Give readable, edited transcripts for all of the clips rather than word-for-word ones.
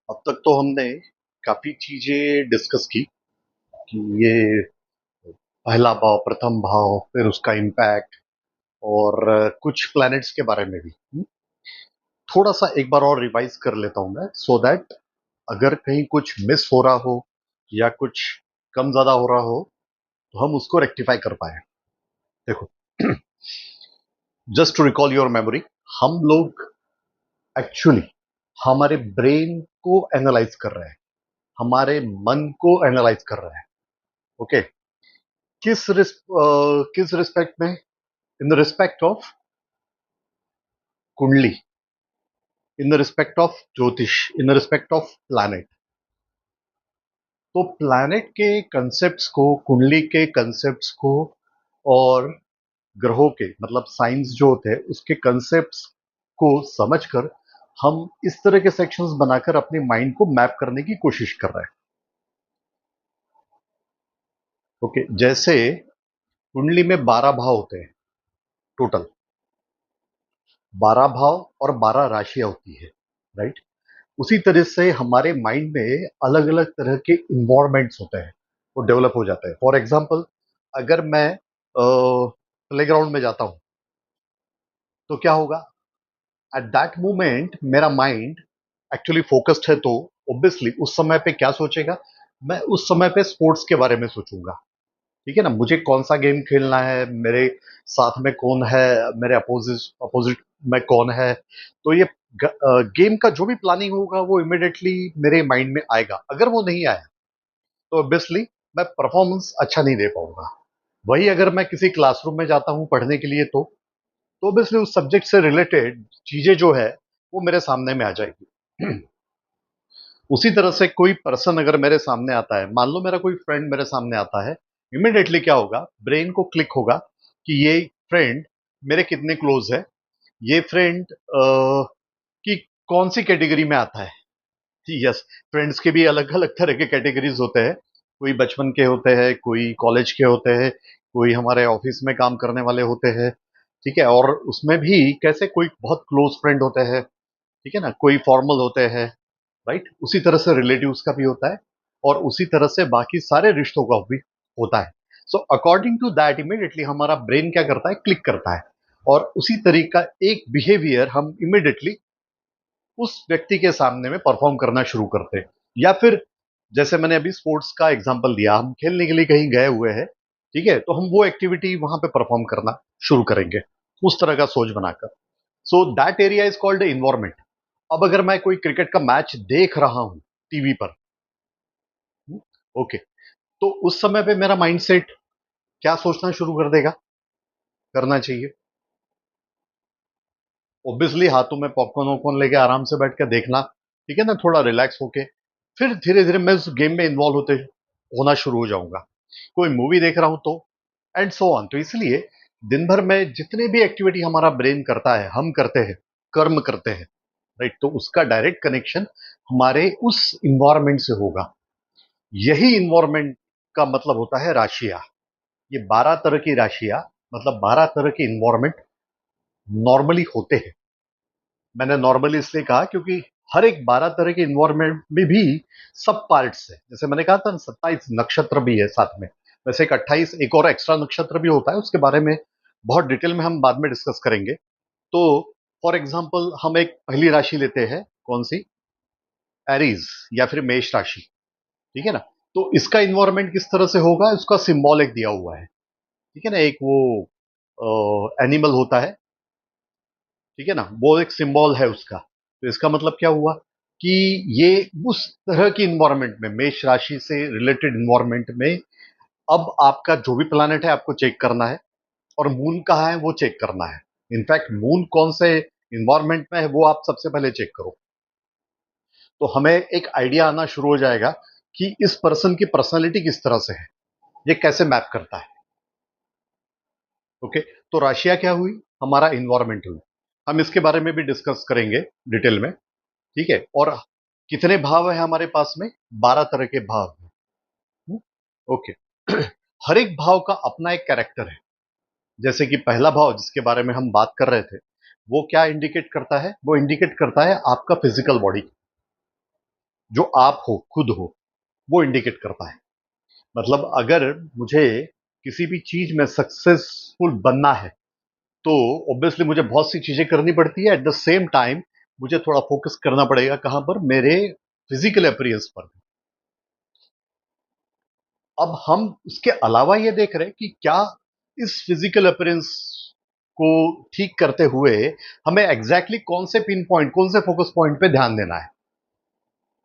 अब तक तो हमने काफी चीजें डिस्कस की कि ये पहला भाव, प्रथम भाव, फिर उसका इम्पैक्ट और कुछ प्लैनेट्स के बारे में भी। थोड़ा सा एक बार और रिवाइज कर लेता हूं मैं, सो दैट अगर कहीं कुछ मिस हो रहा हो या कुछ कम ज्यादा हो रहा हो तो हम उसको रेक्टिफाई कर पाए। देखो, just to recall your memory, हम लोग एक्चुअली हमारे ब्रेन को एनालाइज कर रहे हैं, हमारे मन को एनालाइज कर रहे हैं। ओके, किस रिस्पेक्ट में? इन द रिस्पेक्ट ऑफ कुंडली, इन द रिस्पेक्ट ऑफ ज्योतिष, in the respect of planet. तो प्लैनेट के कंसेप्ट्स को, कुंडली के कंसेप्ट्स को और ग्रहों के मतलब साइंस जो होते हैं उसके कंसेप्ट्स को समझकर हम इस तरह के सेक्शंस बनाकर अपने माइंड को मैप करने की कोशिश कर रहे हैं। ओके, जैसे कुंडली में 12 भाव होते हैं टोटल, 12 भाव और 12 राशियां होती है, राइट? उसी तरह से हमारे माइंड में अलग अलग तरह के इन्वायरमेंट्स होते हैं, वो डेवलप हो जाते हैं। फॉर एग्जाम्पल, अगर मैं प्लेग्राउंड में जाता हूं तो क्या होगा? एट दैट मोमेंट मेरा माइंड एक्चुअली फोकस्ड है, तो ऑब्वियसली उस समय पे क्या सोचेगा? मैं उस समय पे स्पोर्ट्स के बारे में सोचूंगा। ठीक है ना, मुझे कौन सा गेम खेलना है, मेरे साथ में कौन है, मेरे अपोजिट अपोजिट में कौन है। तो ये गेम का जो भी प्लानिंग होगा वो इमिडिएटली मेरे माइंड में आएगा। अगर वो नहीं आया तो ऑब्वियसली मैं परफॉर्मेंस अच्छा नहीं दे पाऊंगा। वही अगर मैं किसी क्लासरूम में जाता हूं पढ़ने के लिए तो ऑब्वियसली उस सब्जेक्ट से रिलेटेड चीजें जो है वो मेरे सामने में आ जाएगी। उसी तरह से कोई पर्सन अगर मेरे सामने आता है, मान लो मेरा कोई फ्रेंड मेरे सामने आता है, इमिडिएटली क्या होगा? ब्रेन को क्लिक होगा कि ये फ्रेंड मेरे कितने क्लोज है, ये फ्रेंड की कौन सी कैटेगरी में आता है। यस, फ्रेंड्स के भी अलग अलग तरह के कैटेगरीज होते हैं। कोई बचपन के होते हैं, कोई कॉलेज के होते हैं, कोई हमारे ऑफिस में काम करने वाले होते हैं। ठीक है, और उसमें भी कैसे कोई बहुत क्लोज फ्रेंड होते हैं, ठीक है ना, कोई फॉर्मल होते हैं, राइट? उसी तरह से रिलेटिव्स का भी होता है और उसी तरह से बाकी सारे रिश्तों का भी होता है। So according to that immediately हमारा ब्रेन क्या करता है? क्लिक करता है, और उसी तरीका एक बिहेवियर हम इमिडिएटली उस व्यक्ति के सामने में परफॉर्म करना शुरू करते हैं। या फिर जैसे मैंने अभी स्पोर्ट्स का एग्जांपल दिया, हम खेलने के लिए कहीं गए हुए हैं, ठीक है, तो हम वो एक्टिविटी वहां पे परफॉर्म करना शुरू करेंगे उस तरह का सोच बनाकर। So that area is called environment. अब अगर मैं कोई क्रिकेट का मैच देख रहा हूं टीवी पर, ओके, तो उस समय पे मेरा माइंडसेट क्या सोचना शुरू कर देगा? करना चाहिए ऑब्वियसली हाथों में पॉपकॉर्न वॉपकॉर्न लेके आराम से बैठ कर देखना, ठीक है ना, थोड़ा रिलैक्स होके। फिर धीरे धीरे मैं उस गेम में इन्वॉल्व होते होना शुरू हो जाऊंगा। कोई मूवी देख रहा हूं तो, एंड सो ऑन। तो इसलिए दिन भर में जितने भी एक्टिविटी हमारा ब्रेन करता है, हम करते हैं, कर्म करते हैं, राइट, तो उसका डायरेक्ट कनेक्शन हमारे उस इन्वायरमेंट से होगा। यही इन्वायरमेंट का मतलब होता है राशियां। ये 12 तरह की राशियां, मतलब 12 तरह के इन्वायरमेंट नॉर्मली होते हैं। मैंने नॉर्मली इसलिए कहा क्योंकि हर एक 12 तरह के इन्वायरमेंट में भी सब पार्ट्स है। जैसे मैंने कहा था 27 नक्षत्र भी है साथ में, वैसे एक 28 एक और एक्स्ट्रा नक्षत्र भी होता है, उसके बारे में बहुत डिटेल में हम बाद में डिस्कस करेंगे। तो फॉर एग्जाम्पल हम एक पहली राशि लेते हैं, कौन सी? एरीज या फिर मेष राशि, ठीक है ना। तो इसका इन्वायरमेंट किस तरह से होगा, उसका सिंबल एक दिया हुआ है, ठीक है ना, एक वो एनिमल होता है, ठीक है ना, वो एक सिंबल है उसका। तो इसका मतलब क्या हुआ कि ये उस तरह की इन्वायरमेंट में, मेष राशि से रिलेटेड इन्वायरमेंट में, अब आपका जो भी प्लानट है आपको चेक करना है, और मून कहाँ है वो चेक करना है। इनफैक्ट मून कौन से इन्वायरमेंट में है वो आप सबसे पहले चेक करो, तो हमें एक आइडिया आना शुरू हो जाएगा कि इस पर्सन की पर्सनैलिटी किस तरह से है, ये कैसे मैप करता है। ओके, तो राशिया क्या हुई? हमारा इन्वायरमेंट हुई। हम इसके बारे में भी डिस्कस करेंगे डिटेल में, ठीक है। और कितने भाव है हमारे पास में? 12 तरह के भाव हैं। ओके। हर एक भाव का अपना एक कैरेक्टर है। जैसे कि पहला भाव जिसके बारे में हम बात कर रहे थे, वो क्या इंडिकेट करता है? वो इंडिकेट करता है आपका फिजिकल बॉडी, जो आप हो, खुद हो, वो इंडिकेट करता है। मतलब अगर मुझे किसी भी चीज में सक्सेसफुल बनना है तो ऑब्वियसली मुझे बहुत सी चीजें करनी पड़ती है। एट द सेम टाइम मुझे थोड़ा फोकस करना पड़ेगा कहां पर, मेरे फिजिकल अपीयरेंस पर। अब हम उसके अलावा ये देख रहे हैं कि क्या इस फिजिकल अपीयरेंस को ठीक करते हुए हमें एग्जैक्टली कौन से पिन पॉइंट, कौन से फोकस पॉइंट पे ध्यान देना है।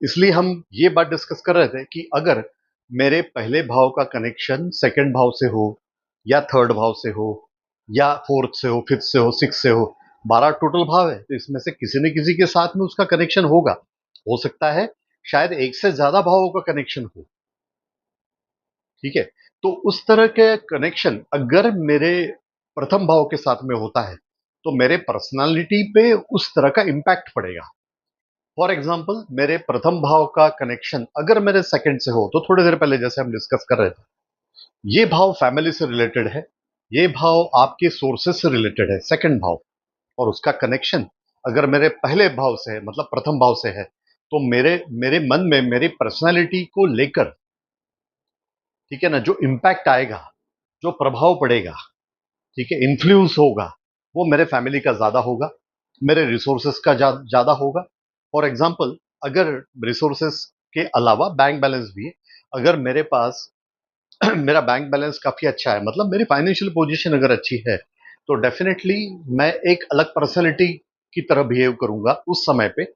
इसलिए हम ये बात डिस्कस कर रहे थे कि अगर मेरे पहले भाव का कनेक्शन सेकंड भाव से हो, या थर्ड भाव से हो, या फोर्थ से हो, फिफ्थ से हो, सिक्स से हो, 12 टोटल भाव है, तो इसमें से किसी न किसी के साथ में उसका कनेक्शन होगा। हो सकता है शायद एक से ज्यादा भावों का कनेक्शन हो। ठीक है, तो उस तरह के कनेक्शन अगर मेरे प्रथम भाव के साथ में होता है तो मेरे पर्सनालिटी पे उस तरह का इंपैक्ट पड़ेगा। फॉर एग्जाम्पल, मेरे प्रथम भाव का कनेक्शन अगर मेरे सेकंड से हो, तो थोड़ी देर पहले जैसे हम डिस्कस कर रहे थे, ये भाव फैमिली से रिलेटेड है, ये भाव आपके सोर्सेस से रिलेटेड है, सेकंड भाव। और उसका कनेक्शन अगर मेरे पहले भाव से है, मतलब प्रथम भाव से है, तो मेरे मेरे मन में मेरी पर्सनालिटी को लेकर, ठीक है ना, जो इंपैक्ट आएगा, जो प्रभाव पड़ेगा, ठीक है, इन्फ्लुएंस होगा, वो मेरे फैमिली का ज्यादा होगा, मेरे रिसोर्सेस का ज्यादा होगा। फॉर एग्जाम्पल, अगर रिसोर्सेस के अलावा बैंक बैलेंस भी है, अगर मेरे पास मेरा बैंक बैलेंस काफी अच्छा है, मतलब मेरी फाइनेंशियल पोजीशन अगर अच्छी है, तो डेफिनेटली मैं एक अलग पर्सनैलिटी की तरह बिहेव करूंगा उस समय पे।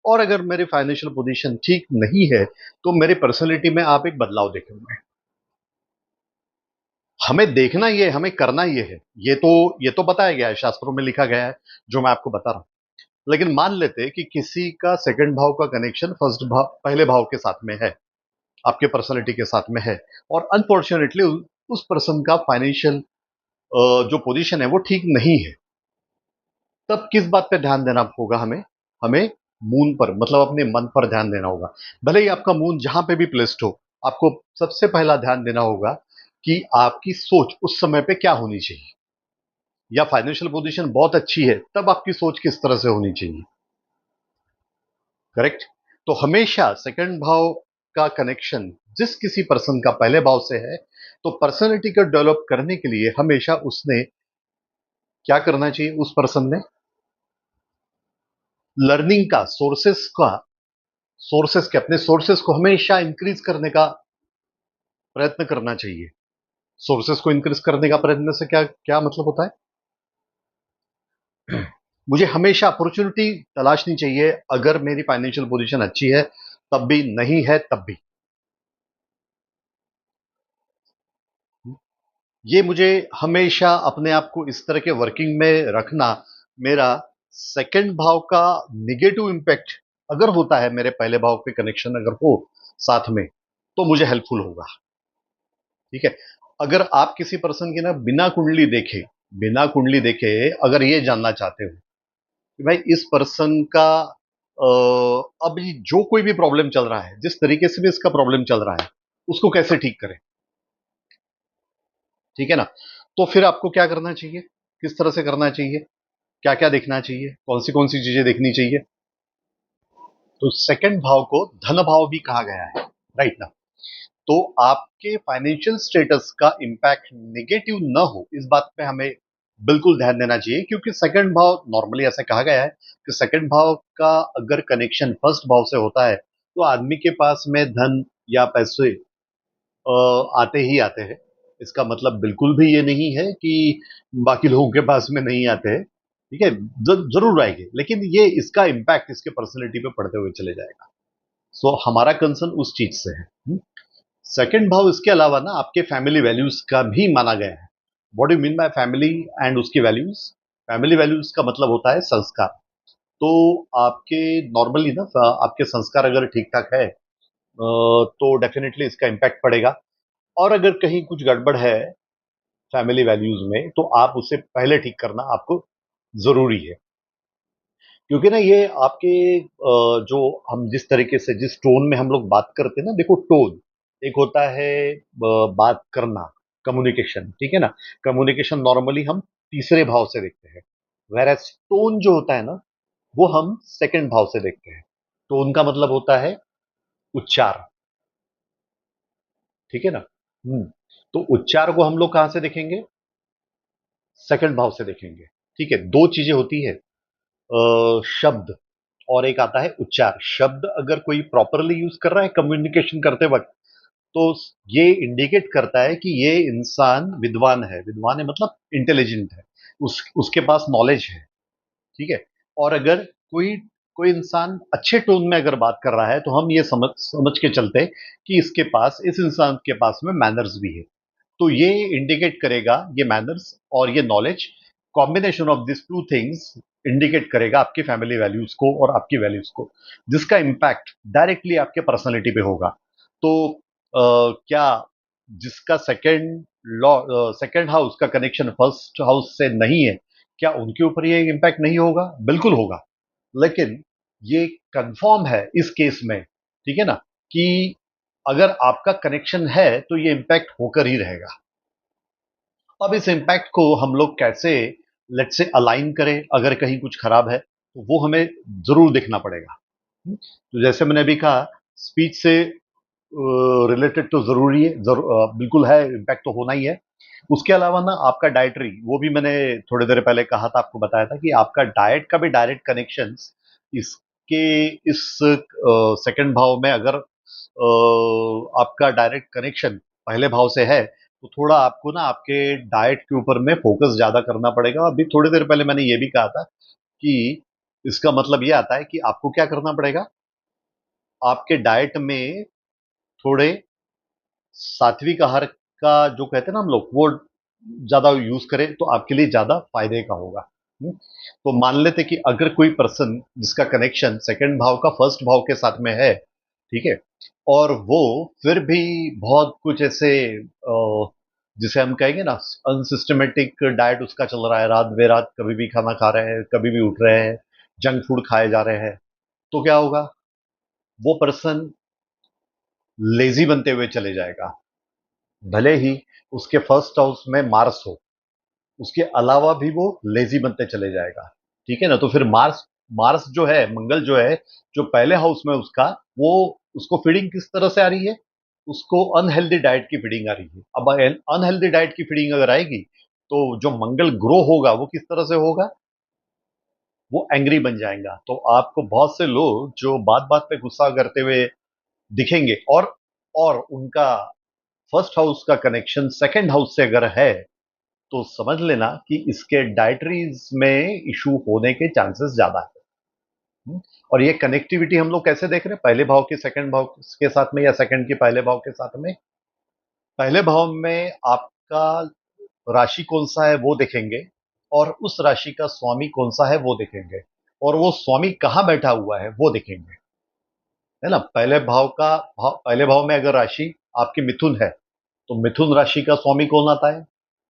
और अगर मेरी फाइनेंशियल पोजीशन ठीक नहीं है तो मेरी पर्सनैलिटी में आप एक बदलाव देखेंगे। हमें देखना ये, हमें करना ये है, ये तो बताया गया है, शास्त्रों में लिखा गया है, जो मैं आपको बता रहा हूं। लेकिन मान लेते हैं कि किसी का सेकंड भाव का कनेक्शन फर्स्ट भाव, पहले भाव के साथ में है, आपके पर्सनैलिटी के साथ में है, और अनफॉर्चुनेटली उस पर्सन का फाइनेंशियल जो पोजीशन है वो ठीक नहीं है। तब किस बात पे ध्यान देना होगा हमें? हमें मून पर, मतलब अपने मन पर ध्यान देना होगा। भले ही आपका मून जहां पे भी प्लेस्ड हो, आपको सबसे पहला ध्यान देना होगा कि आपकी सोच उस समय पे क्या होनी चाहिए। या फाइनेंशियल पोजीशन बहुत अच्छी है, तब आपकी सोच किस तरह से होनी चाहिए। करेक्ट। तो हमेशा सेकंड भाव का कनेक्शन जिस किसी पर्सन का पहले भाव से है, तो पर्सनैलिटी को डेवलप करने के लिए हमेशा उसने क्या करना चाहिए, उस पर्सन ने लर्निंग का, सोर्सेस के अपने सोर्सेस को हमेशा इंक्रीज करने का प्रयत्न करना चाहिए। सोर्सेस को इंक्रीज करने का प्रयत्न से क्या क्या मतलब होता है? मुझे हमेशा अपॉर्चुनिटी तलाशनी चाहिए, अगर मेरी फाइनेंशियल पोजीशन अच्छी है तब भी, नहीं है तब भी। ये मुझे हमेशा अपने आप को इस तरह के वर्किंग में रखना, मेरा सेकंड भाव का निगेटिव इंपैक्ट अगर होता है, मेरे पहले भाव पे कनेक्शन अगर हो साथ में, तो मुझे हेल्पफुल होगा। ठीक है। अगर आप किसी पर्सन की ना बिना कुंडली देखे अगर ये जानना चाहते हो कि भाई इस पर्सन का अब जो कोई भी प्रॉब्लम चल रहा है, जिस तरीके से भी इसका प्रॉब्लम चल रहा है, उसको कैसे ठीक करें, ठीक है ना, तो फिर आपको क्या करना चाहिए, किस तरह से करना चाहिए, क्या क्या देखना चाहिए, कौन सी चीजें देखनी चाहिए? तो सेकंड भाव को धन भाव भी कहा गया है, राइट ना। तो आपके फाइनेंशियल स्टेटस का इंपैक्ट नेगेटिव ना हो, इस बात पे हमें बिल्कुल ध्यान देना चाहिए, क्योंकि सेकंड भाव, नॉर्मली ऐसा कहा गया है कि सेकंड भाव का अगर कनेक्शन फर्स्ट भाव से होता है, तो आदमी के पास में धन या पैसे आते ही आते हैं। इसका मतलब बिल्कुल भी ये नहीं है कि बाकी लोगों के पास में नहीं आते हैं। ठीक है, जरूर आएंगे, लेकिन ये इसका इंपैक्ट इसके पर्सनैलिटी पे पड़ते हुए चले जाएगा। सो हमारा कंसर्न उस चीज से है। सेकंड भाव इसके अलावा ना आपके फैमिली वैल्यूज का भी माना गया है। What do mean by family and उसकी वैल्यूज? फैमिली वैल्यूज का मतलब होता है संस्कार। तो आपके नॉर्मली ना आपके संस्कार अगर ठीक ठाक है, तो डेफिनेटली इसका इम्पैक्ट पड़ेगा। और अगर कहीं कुछ गड़बड़ है फैमिली वैल्यूज में, तो आप उसे पहले ठीक करना आपको जरूरी है। क्योंकि ना ये आपके जो हम जिस तरीके से, जिस टोन में हम लोग बात करते हैं ना, देखो टोन एक होता है, बात करना, कम्युनिकेशन, ठीक है ना। कम्युनिकेशन नॉर्मली हम तीसरे भाव से देखते हैं, वेरएस टोन जो होता है ना, वो हम सेकंड भाव से देखते हैं। टोन का मतलब होता है उच्चार, ठीक है ना। तो उच्चार को हम लोग कहां से देखेंगे? सेकंड भाव से देखेंगे। ठीक है, दो चीजें होती है, शब्द और एक आता है उच्चार। शब्द अगर कोई प्रॉपरली यूज कर रहा है कम्युनिकेशन करते वक्त, तो ये इंडिकेट करता है कि ये इंसान विद्वान है। विद्वान है मतलब इंटेलिजेंट है, उसके पास नॉलेज है। ठीक है। और अगर कोई कोई इंसान अच्छे टोन में अगर बात कर रहा है, तो हम ये समझ समझ के चलते हैं कि इसके पास, इस इंसान के पास में मैनर्स भी है। तो ये इंडिकेट करेगा, ये मैनर्स और ये knowledge, combination of this two things indicate करेगा आपकी फैमिली वैल्यूज को और आपकी वैल्यूज को, जिसका इम्पैक्ट डायरेक्टली आपके पर्सनैलिटी पे होगा। तो क्या जिसका सेकंड हाउस का कनेक्शन फर्स्ट हाउस से नहीं है, क्या उनके ऊपर ये इम्पैक्ट नहीं होगा? बिल्कुल होगा। लेकिन ये कंफर्म है इस केस में, ठीक है ना, कि अगर आपका कनेक्शन है तो ये इम्पैक्ट होकर ही रहेगा। अब इस इम्पैक्ट को हम लोग कैसे, लेट से, अलाइन करें? अगर कहीं कुछ खराब है तो वो हमें जरूर देखना पड़ेगा। तो जैसे मैंने अभी कहा, स्पीच से रिलेटेड तो जरूरी है, बिल्कुल है, इम्पैक्ट तो होना ही है। उसके अलावा ना आपका डाइटरी, वो भी मैंने थोड़ी देर पहले कहा था, आपको बताया था कि आपका डाइट का भी डायरेक्ट कनेक्शन इसके इस सेकंड भाव में, अगर आपका डायरेक्ट कनेक्शन पहले भाव से है, तो थोड़ा आपको ना आपके डाइट के ऊपर में फोकस ज्यादा करना पड़ेगा। अभी थोड़ी देर पहले मैंने ये भी कहा था कि इसका मतलब ये आता है कि आपको क्या करना पड़ेगा, आपके डाइट में थोड़े सात्विक आहार का, जो कहते हैं ना हम लोग, वो ज्यादा यूज करें तो आपके लिए ज्यादा फायदे का होगा। तो मान लेते कि अगर कोई पर्सन जिसका कनेक्शन सेकंड भाव का फर्स्ट भाव के साथ में है, ठीक है, और वो फिर भी बहुत कुछ ऐसे जिसे हम कहेंगे ना अनसिस्टमेटिक डाइट उसका चल रहा है, रात बेरात कभी भी खाना खा रहे हैं, कभी भी उठ रहे हैं, जंक फूड खाए जा रहे हैं, तो क्या होगा? वो पर्सन लेजी बनते हुए चले जाएगा। भले ही उसके फर्स्ट हाउस में मार्स हो, उसके अलावा भी वो लेजी बनते चले जाएगा। ठीक है ना। तो फिर मार्स मार्स जो है, मंगल जो है, जो पहले हाउस में उसका, वो उसको फीडिंग किस तरह से आ रही है? उसको अनहेल्दी डाइट की फीडिंग आ रही है। अब अनहेल्दी डाइट की फीडिंग अगर आएगी, तो जो मंगल ग्रो होगा वो किस तरह से होगा? वो एंग्री बन जाएगा। तो आपको बहुत से लोग जो बात बात पे गुस्सा करते हुए दिखेंगे, और उनका फर्स्ट हाउस का कनेक्शन सेकंड हाउस से अगर है, तो समझ लेना कि इसके डाइटरीज में इशू होने के चांसेस ज्यादा है। और ये कनेक्टिविटी हम लोग कैसे देख रहे हैं? पहले भाव के सेकंड भाव के साथ में, या सेकंड के पहले भाव के साथ में? पहले भाव में आपका राशि कौन सा है वो देखेंगे, और उस राशि का स्वामी कौन सा है वो देखेंगे, और वो स्वामी कहां बैठा हुआ है वो देखेंगे, है ना। पहले भाव में अगर राशि आपकी मिथुन है, तो मिथुन राशि का स्वामी कौन आता है?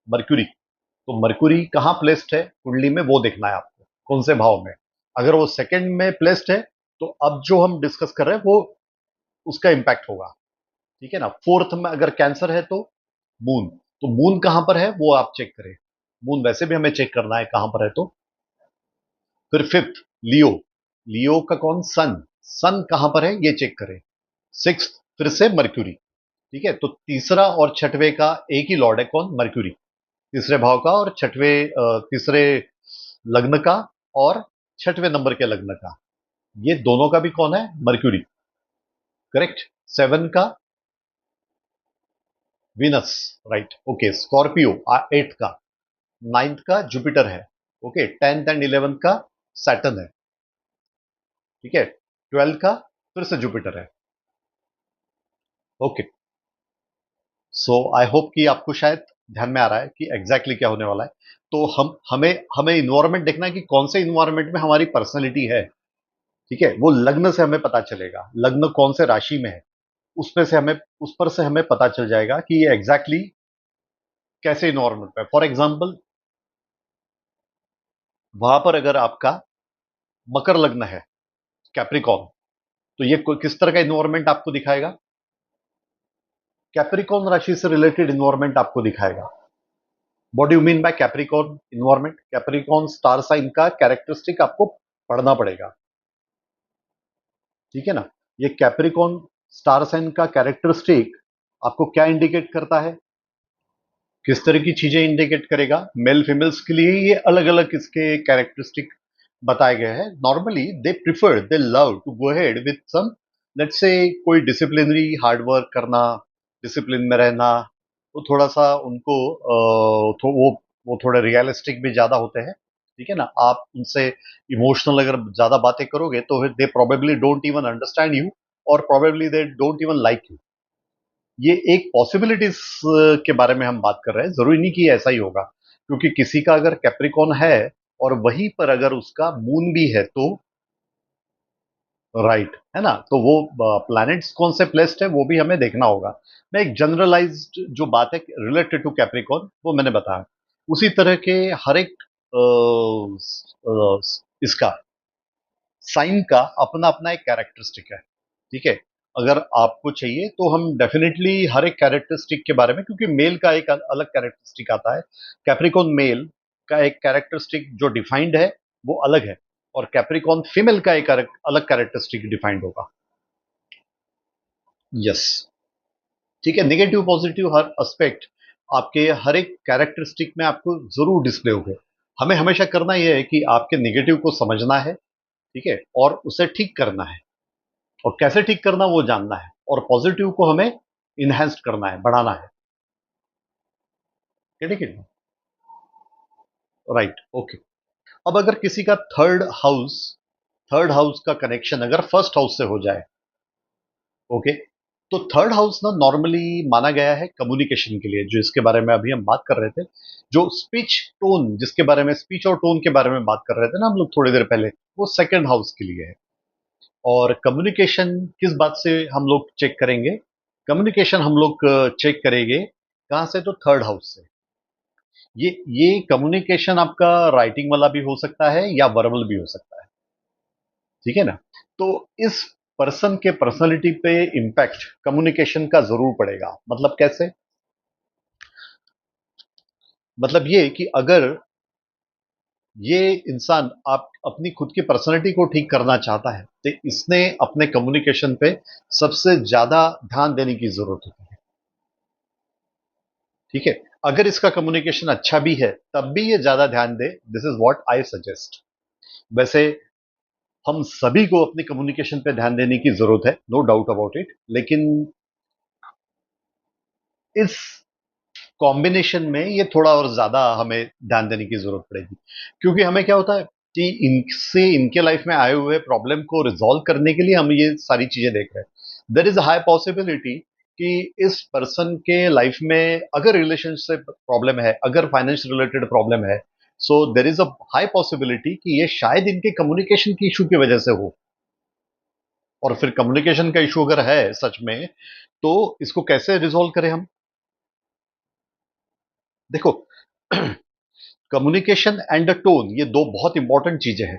मर्क्यूरी। तो मरकुरी कहाँ प्लेस्ड है कुंडली में, वो देखना है आपको, कौन से भाव में। अगर वो सेकंड में प्लेस्ड है, तो अब जो हम डिस्कस कर रहे हैं वो उसका इंपैक्ट होगा। ठीक है ना। फोर्थ में अगर कैंसर है, तो मून, तो मून कहां पर है वो आप चेक करें। मून वैसे भी हमें चेक करना है कहां पर है। तो फिर फिफ्थ, लियो, लियो का कौन? सन, सन कहां पर है ये चेक करें। सिक्स, फिर से मर्क्यूरी। ठीक है। तो तीसरा और छठवें का एक ही लॉर्ड है, कौन? मर्क्यूरी। तीसरे भाव का और तीसरे लग्न का और छठवें नंबर के लग्न का, ये दोनों का भी कौन है? मर्क्यूरी। करेक्ट। सेवन का Venus, right, okay. Scorpio eighth का, नाइन्थ का जुपिटर है, ओके। टेंथ एंड इलेवेंथ का सैटर्न है, ठीक है। ट्वेल्थ का फिर से जुपिटर है, ओके। सो आई होप कि आपको शायद ध्यान में आ रहा है कि एग्जैक्टली क्या होने वाला है। तो हमें हमें इन्वायरमेंट देखना है कि कौन से इन्वायरमेंट में हमारी पर्सनैलिटी है। ठीक है। वो लग्न से हमें पता चलेगा, लग्न कौन से राशि में है, उसमें से हमें, उस पर से हमें पता चल जाएगा कि ये एग्जैक्टली कैसे इन्वायरमेंट में। फॉर एग्जाम्पल, वहां पर अगर आपका मकर लग्न है, कैप्रिकॉर्न, तो ये किस तरह का इन्वायरमेंट आपको दिखाएगा? कैप्रिकॉर्न राशि से रिलेटेड इन्वायरमेंट आपको दिखाएगा। What do you mean by Capricorn environment? Capricorn star sign का कैरेक्टरिस्टिक आपको पढ़ना पड़ेगा, ठीक है ना। ये कैप्रिकॉर्न स्टार साइन का कैरेक्टरिस्टिक आपको क्या इंडिकेट करता है, किस तरह की चीजें इंडिकेट करेगा? मेल फीमेल्स के लिए ये अलग अलग इसके कैरेक्टरिस्टिक बताए गए हैं. Normally they prefer, they love to go ahead with some, let's say कोई डिसिप्लिनरी हार्ड वर्क करना, डिसिप्लिन में रहना, तो थोड़ा सा उनको वो थोड़े रियलिस्टिक भी ज्यादा होते हैं. ठीक है ना? आप उनसे इमोशनल अगर ज्यादा बातें करोगे तो they probably don't even understand you, और probably they don't even like you. ये एक पॉसिबिलिटीज के बारे में हम बात कर रहे हैं. जरूरी नहीं कि ऐसा ही होगा, क्योंकि किसी का अगर कैप्रिकॉन है और वहीं पर अगर उसका मून भी है तो राइट है ना, तो वो प्लैनेट्स कौन से प्लेस्ड है वो भी हमें देखना होगा. मैं एक जनरलाइज्ड जो बात है रिलेटेड टू कैप्रिकॉन वो मैंने बताया. उसी तरह के हर एक इसका साइन का अपना अपना एक कैरेक्टरिस्टिक है. ठीक है? अगर आपको चाहिए तो हम डेफिनेटली हर एक कैरेक्टरिस्टिक के बारे में, क्योंकि मेल का एक अलग कैरेक्टरिस्टिक आता है, कैप्रिकॉन मेल का एक कैरेक्टरिस्टिक जो डिफाइंड है वो अलग है, और कैप्रिकॉन फीमेल का एक अलग कैरेक्टरिस्टिक डिफाइंड होगा. यस. ठीक है. नेगेटिव पॉजिटिव हर एस्पेक्ट आपके हर एक कैरेक्टरिस्टिक में आपको जरूर डिस्प्ले होंगे. हमें हमेशा करना यह है कि आपके नेगेटिव को समझना है. ठीक है? और उसे ठीक करना है, और कैसे ठीक करना वो जानना है, और पॉजिटिव को हमें इनहेंस करना है, बढ़ाना है. ठीक है? राइट. ओके. अब अगर किसी का थर्ड हाउस का कनेक्शन अगर फर्स्ट हाउस से हो जाए, ओके, तो थर्ड हाउस ना नॉर्मली माना गया है कम्युनिकेशन के लिए, जो इसके बारे में अभी हम बात कर रहे थे, जो स्पीच टोन, जिसके बारे में स्पीच और टोन के बारे में बात कर रहे थे ना हम लोग थोड़ी देर पहले, वो सेकंड हाउस के लिए है. और कम्युनिकेशन किस बात से हम लोग चेक करेंगे? कम्युनिकेशन हम लोग चेक करेंगे कहां से? तो थर्ड हाउस से. ये कम्युनिकेशन आपका राइटिंग वाला भी हो सकता है या वर्बल भी हो सकता है. ठीक है ना? तो इस पर्सन के पर्सनालिटी पे इंपैक्ट कम्युनिकेशन का जरूर पड़ेगा. मतलब कैसे? मतलब ये कि अगर ये इंसान आप अपनी खुद की पर्सनालिटी को ठीक करना चाहता है तो इसने अपने कम्युनिकेशन पे सबसे ज्यादा ध्यान देने की जरूरत होती है. ठीक है? अगर इसका कम्युनिकेशन अच्छा भी है तब भी ये ज्यादा ध्यान दे. This is what I suggest. वैसे हम सभी को अपनी कम्युनिकेशन पे ध्यान देने की जरूरत है, नो डाउट अबाउट इट, लेकिन इस कॉम्बिनेशन में ये थोड़ा और ज्यादा हमें ध्यान देने की जरूरत पड़ेगी. क्योंकि हमें क्या होता है कि इनसे इनके लाइफ में आए हुए प्रॉब्लम को रिजॉल्व करने के लिए हम ये सारी चीजें देख रहे हैं. There is a high possibility कि इस पर्सन के लाइफ में अगर रिलेशनशिप प्रॉब्लम है, अगर फाइनेंस रिलेटेड प्रॉब्लम है, so there is a high possibility कि ये शायद इनके कम्युनिकेशन की इशू की वजह से हो. और फिर कम्युनिकेशन का इशू अगर है सच में, तो इसको कैसे रिजॉल्व करें हम? देखो, कम्युनिकेशन एंड टोन ये दो बहुत इंपॉर्टेंट चीजें हैं.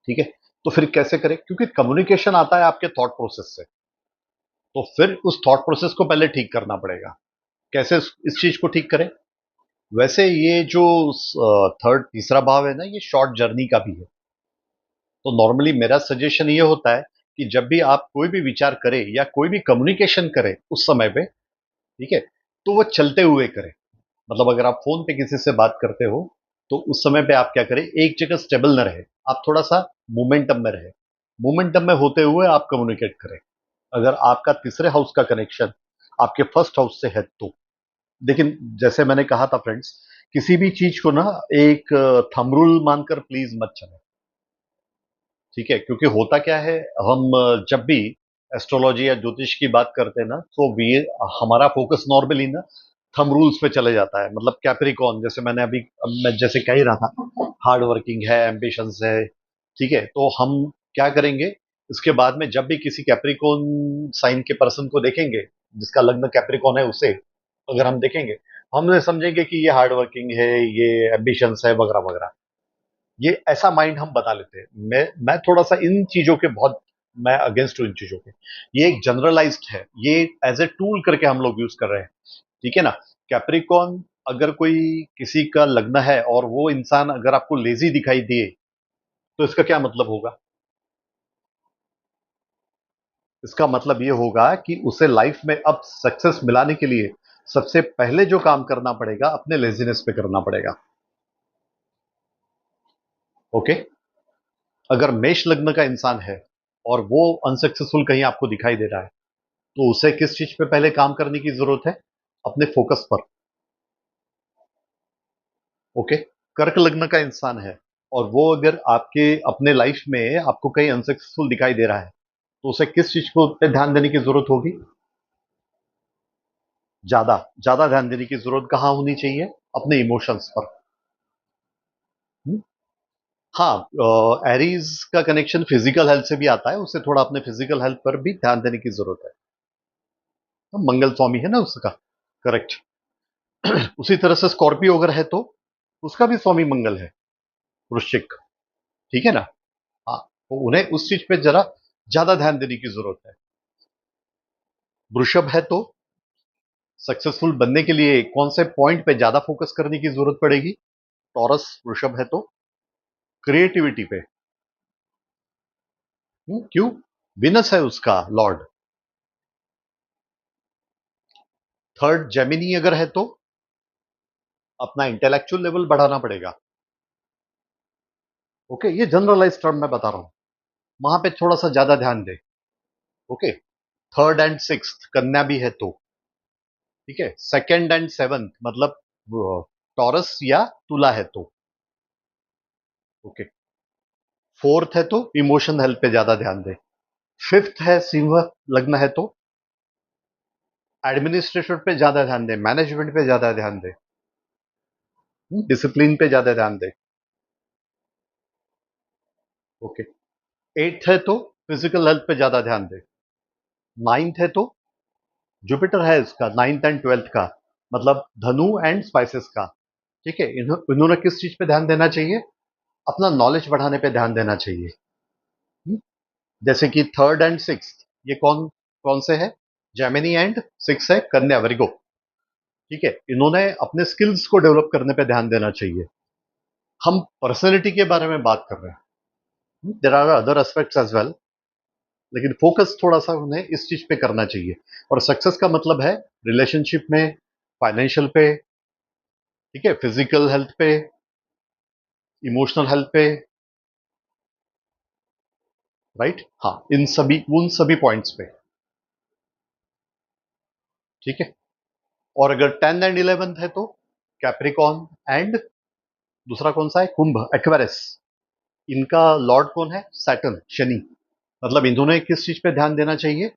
ठीक है? तो फिर कैसे करें? क्योंकि कम्युनिकेशन आता है आपके थॉट प्रोसेस से, तो फिर उस थॉट प्रोसेस को पहले ठीक करना पड़ेगा. कैसे इस चीज को ठीक करें? वैसे ये जो थर्ड तीसरा भाव है ना, ये शॉर्ट जर्नी का भी है. तो नॉर्मली मेरा सजेशन ये होता है कि जब भी आप कोई भी विचार करें या कोई भी कम्युनिकेशन करें उस समय पे, ठीक है, तो वो चलते हुए करें. मतलब अगर आप फोन पे किसी से बात करते हो तो उस समय पे आप क्या करें, एक जगह स्टेबल न रहे, आप थोड़ा सा मोमेंटम में रहे. मोमेंटम में होते हुए आप कम्युनिकेट करें. अगर आपका तीसरे हाउस का कनेक्शन आपके फर्स्ट हाउस से है तो. लेकिन जैसे मैंने कहा था फ्रेंड्स, किसी भी चीज को ना एक थंब रूल मानकर प्लीज मत चले. ठीक है? क्योंकि होता क्या है, हम जब भी एस्ट्रोलॉजी या ज्योतिष की बात करते हैं ना, तो वी हमारा फोकस नॉर्मली ना थंब रूल्स पे चले जाता है. मतलब कैप्रिकॉन, जैसे मैंने अभी मैं जैसे कह ही रहा था, हार्ड वर्किंग है, एम्बिशंस है. ठीक है? तो हम क्या करेंगे, इसके बाद में जब भी किसी कैप्रिकॉन साइन के पर्सन को देखेंगे, जिसका लग्न कैप्रिकॉन है, उसे अगर हम देखेंगे, हम समझेंगे कि ये हार्ड वर्किंग है, ये एम्बिशंस है, वगैरह वगैरह. ये ऐसा माइंड हम बता लेते हैं. मैं थोड़ा सा इन चीजों के बहुत, मैं अगेंस्ट हूं इन चीजों के. ये एक जनरलाइज्ड है, ये एज ए टूल करके हम लोग यूज कर रहे हैं. ठीक है ना? कैप्रिकॉन अगर कोई किसी का लग्न है और वो इंसान अगर आपको लेजी दिखाई दे, तो इसका क्या मतलब होगा? इसका मतलब ये होगा कि उसे लाइफ में अब सक्सेस मिलाने के लिए सबसे पहले जो काम करना पड़ेगा अपने लेजीनेस पे करना पड़ेगा। ओके, अगर मेष लग्न का इंसान है और वो अनसक्सेसफुल कहीं आपको दिखाई दे रहा है, तो उसे किस चीज पे पहले काम करने की जरूरत है? अपने फोकस पर। ओके, कर्क लग्न का इंसान है और वो अगर आपके अपने लाइफ में आपको कहीं अनसक्सेसफुल दिखाई दे रहा है, तो उसे किस चीज को पे ध्यान देने की जरूरत होगी? ज्यादा ज्यादा ध्यान देने की जरूरत कहाँ होनी चाहिए? अपने इमोशंस पर। हम्म? हाँ, एरीज का कनेक्शन फिजिकल हेल्थ से भी आता है, उसे थोड़ा अपने फिजिकल हेल्थ पर भी ध्यान देने की जरूरत है। तो मंगल स्वामी है ना उसका। करेक्ट। उसी तरह से स्कॉर्पियो अगर है तो उसका भी स्वामी मंगल है, वृश्चिक। ठीक है ना। हाँ, तो उन्हें उस चीज पे जरा ज्यादा ध्यान देने की जरूरत है। वृषभ है तो सक्सेसफुल बनने के लिए कौन से पॉइंट पे ज्यादा फोकस करने की जरूरत पड़ेगी? टॉरस वृषभ है तो क्रिएटिविटी पे। क्यों? विनस है उसका लॉर्ड। थर्ड जेमिनी अगर है तो अपना इंटेलेक्चुअल लेवल बढ़ाना पड़ेगा। ओके, ये जनरलाइज टर्म में बता रहा हूं, वहां पे थोड़ा सा ज्यादा ध्यान दे। ओके, थर्ड एंड सिक्स्थ कन्या भी है तो ठीक है, सेकंड एंड सेवंथ मतलब टॉरस या तुला है तो। ओके, फोर्थ है तो इमोशन हेल्थ पे ज्यादा ध्यान दे। फिफ्थ है सिंह लग्न है तो एडमिनिस्ट्रेशन पे ज्यादा ध्यान दे, मैनेजमेंट पे ज्यादा ध्यान दे, डिसिप्लिन पे ज्यादा ध्यान दे। ओके, एट्थ है तो फिजिकल हेल्थ पे ज्यादा ध्यान दे। नाइन्थ है तो जुपिटर है इसका, नाइन्थ एंड ट्वेल्थ का मतलब धनु एंड स्पाइसेस का। ठीक है, इन्होंने किस चीज पे ध्यान देना चाहिए? अपना नॉलेज बढ़ाने पे ध्यान देना चाहिए। हम्म? जैसे कि थर्ड एंड सिक्स, ये कौन कौन से है? जेमिनी एंड सिक्स है कन्या, वेरी गुड। ठीक है, इन्होंने अपने स्किल्स को डेवलप करने पे ध्यान देना चाहिए। हम पर्सनैलिटी के बारे में बात कर रहे हैं, there are other aspects as well, लेकिन फोकस थोड़ा सा उन्हें इस चीज पे करना चाहिए। और सक्सेस का मतलब है रिलेशनशिप में, फाइनेंशियल पे, ठीक है, फिजिकल हेल्थ पे, इमोशनल हेल्थ पे, राइट। हाँ, उन सभी पॉइंट्स पे। ठीक है, और अगर 10 एंड 11 है तो कैप्रिकॉन एंड दूसरा कौन सा है? कुंभ, एक्वेरियस। इनका लॉर्ड कौन है? सैटर्न, शनि। मतलब इन्होंने किस चीज पे ध्यान देना चाहिए?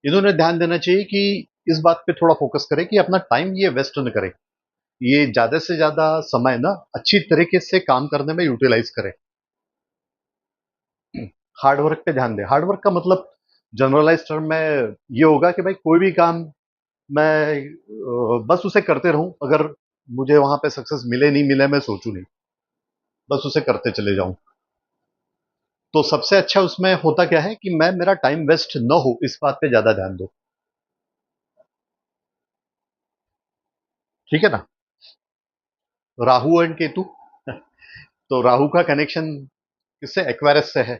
इन्होंने ध्यान देना चाहिए कि इस बात पे थोड़ा फोकस करें कि अपना टाइम ये वेस्ट न करें, ये ज्यादा से ज्यादा समय ना अच्छी तरीके से काम करने में यूटिलाइज करें। हार्डवर्क पे ध्यान दें। हार्डवर्क का मतलब जनरलाइज टर्म में ये होगा कि भाई कोई भी काम मैं बस उसे करते रहूं, अगर मुझे वहां पे सक्सेस मिले नहीं मिले मैं सोचूं नहीं, बस उसे करते चले जाऊं। तो सबसे अच्छा उसमें होता क्या है कि मैं मेरा टाइम वेस्ट न हो इस बात पे ज्यादा ध्यान दो। ठीक है ना। राहु एंड केतु, तो राहु का कनेक्शन किससे? एक्वायरस से है,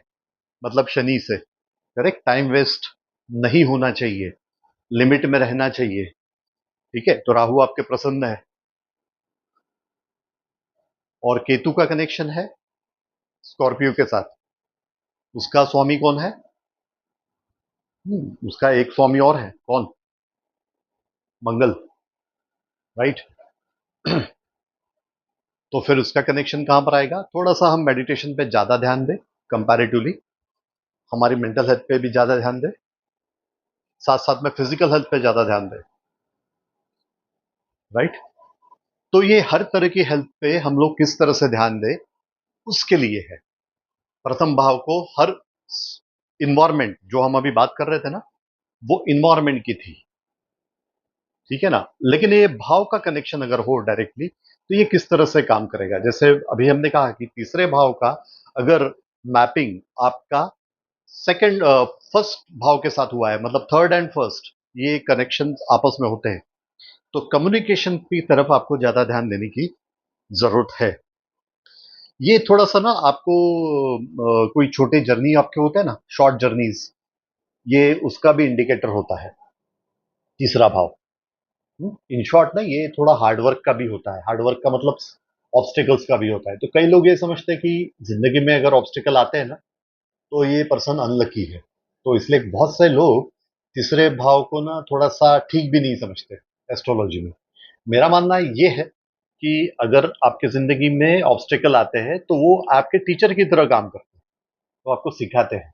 मतलब शनि से। करेक्ट, टाइम वेस्ट नहीं होना चाहिए, लिमिट में रहना चाहिए। ठीक है, तो राहु आपके प्रसन्न है। और केतु का कनेक्शन है स्कॉर्पियो के साथ। उसका स्वामी कौन है? उसका एक स्वामी और है, कौन? मंगल, राइट। तो फिर उसका कनेक्शन कहां पर आएगा? थोड़ा सा हम मेडिटेशन पे ज्यादा ध्यान दें कंपैरेटिवली, हमारी मेंटल हेल्थ पे भी ज्यादा ध्यान दें, साथ साथ में फिजिकल हेल्थ पे ज्यादा ध्यान दें, राइट। तो ये हर तरह की हेल्थ पे हम लोग किस तरह से ध्यान दें उसके लिए है। प्रथम भाव को हर इन्वायरमेंट जो हम अभी बात कर रहे थे ना, वो इन्वायरमेंट की थी। ठीक है ना। लेकिन ये भाव का कनेक्शन अगर हो डायरेक्टली तो ये किस तरह से काम करेगा? जैसे अभी हमने कहा कि तीसरे भाव का अगर मैपिंग आपका सेकंड फर्स्ट भाव के साथ हुआ है, मतलब थर्ड एंड फर्स्ट ये कनेक्शन आपस में होते हैं, तो कम्युनिकेशन की तरफ आपको ज्यादा ध्यान देने की जरूरत है। ये थोड़ा सा ना आपको कोई छोटे जर्नी आपके होते हैं ना, शॉर्ट जर्नीज, ये उसका भी इंडिकेटर होता है, तीसरा भाव। इन शॉर्ट ना, ये थोड़ा हार्डवर्क का भी होता है। हार्डवर्क का मतलब ऑब्स्टिकल्स का भी होता है। तो कई लोग ये समझते हैं कि जिंदगी में अगर ऑब्स्टिकल आते हैं ना, तो ये पर्सन अनलकी है। तो इसलिए बहुत से लोग तीसरे भाव को ना थोड़ा सा ठीक भी नहीं समझते एस्ट्रोलॉजी में। मेरा मानना ये है कि अगर आपके जिंदगी में ऑब्स्टिकल आते हैं तो वो आपके टीचर की तरह काम करते हैं, तो आपको सिखाते हैं।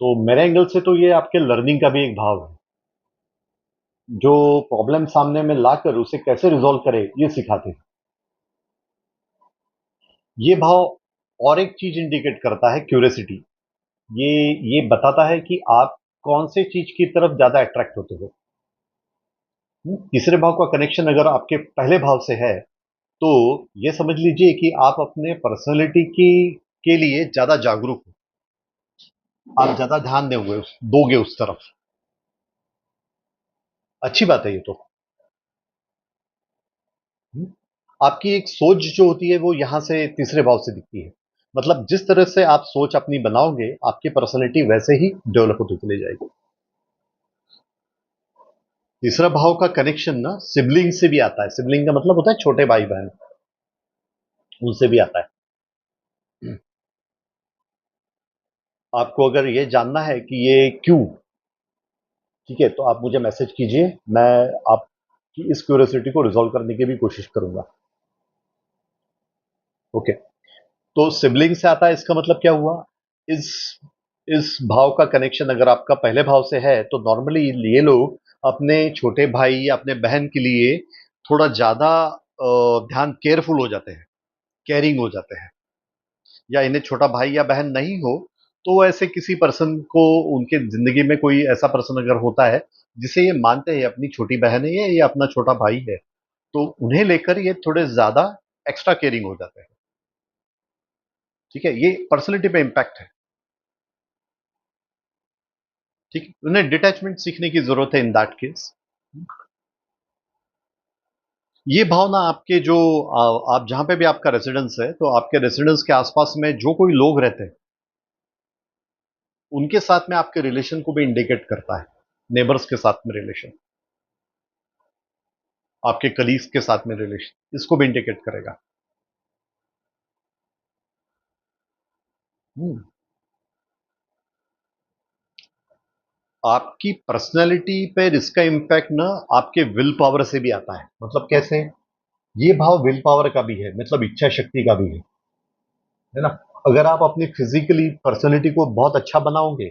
तो मेरे एंगल से तो ये आपके लर्निंग का भी एक भाव है, जो प्रॉब्लम सामने में लाकर उसे कैसे रिजॉल्व करे ये सिखाते हैं। ये भाव और एक चीज इंडिकेट करता है, क्यूरियोसिटी। ये ये बताता है कि आप कौन से चीज की तरफ ज्यादा अट्रैक्ट होते हो। तीसरे भाव का कनेक्शन अगर आपके पहले भाव से है, तो ये समझ लीजिए कि आप अपने पर्सनैलिटी की के लिए ज्यादा जागरूक हो। आप ज्यादा ध्यान दोगे उस तरफ। अच्छी बात है ये तो। हम्म, आपकी एक सोच जो होती है वो यहां से तीसरे भाव से दिखती है। मतलब जिस तरह से आप सोच अपनी बनाओगे, आपकी पर्सनैलिटी वैसे ही डेवलप होती चली जाएगी। तीसरा भाव का कनेक्शन ना सिबलिंग से भी आता है। सिबलिंग का मतलब होता है छोटे भाई बहन, उनसे भी आता है। आपको अगर ये जानना है कि ये क्यों, ठीक है, तो आप मुझे मैसेज कीजिए। मैं आपकी इस क्यूरियोसिटी को रिजॉल्व करने की भी कोशिश करूंगा। ओके। तो सिबलिंग से आता है, इसका मतलब क्या हुआ? इस इस भाव का कनेक्शन अगर आपका पहले भाव से है, तो नॉर्मली ये लोग अपने छोटे भाई या अपने बहन के लिए थोड़ा ज्यादा ध्यान केयरफुल हो जाते हैं, केयरिंग हो जाते हैं। या इन्हें छोटा भाई या बहन नहीं हो, तो ऐसे किसी पर्सन को, उनके जिंदगी में कोई ऐसा पर्सन अगर होता है जिसे ये मानते हैं अपनी छोटी बहन है ये या अपना छोटा भाई है, तो उन्हें लेकर ये थोड़े ज्यादा एक्स्ट्रा केयरिंग हो जाते हैं। ठीक है, ये पर्सनैलिटी पे इम्पैक्ट है। ठीक है, उन्हें डिटैचमेंट सीखने की जरूरत है इन दैट केस। ये भावना आपके जो आप जहां पे भी आपका रेसिडेंस है, तो आपके रेसिडेंस के आसपास में जो कोई लोग रहते हैं, उनके साथ में आपके रिलेशन को भी इंडिकेट करता है। नेबर्स के साथ में रिलेशन, आपके कलीग्स के साथ में रिलेशन, इसको भी इंडिकेट करेगा। हम्म, आपकी पर्सनैलिटी पर इसका इम्पैक्ट ना आपके विल पावर से भी आता है। मतलब कैसे? ये भाव विल पावर का भी है, मतलब इच्छा शक्ति का भी है ना? अगर आप अपनी फिजिकली पर्सनैलिटी को बहुत अच्छा बनाओगे,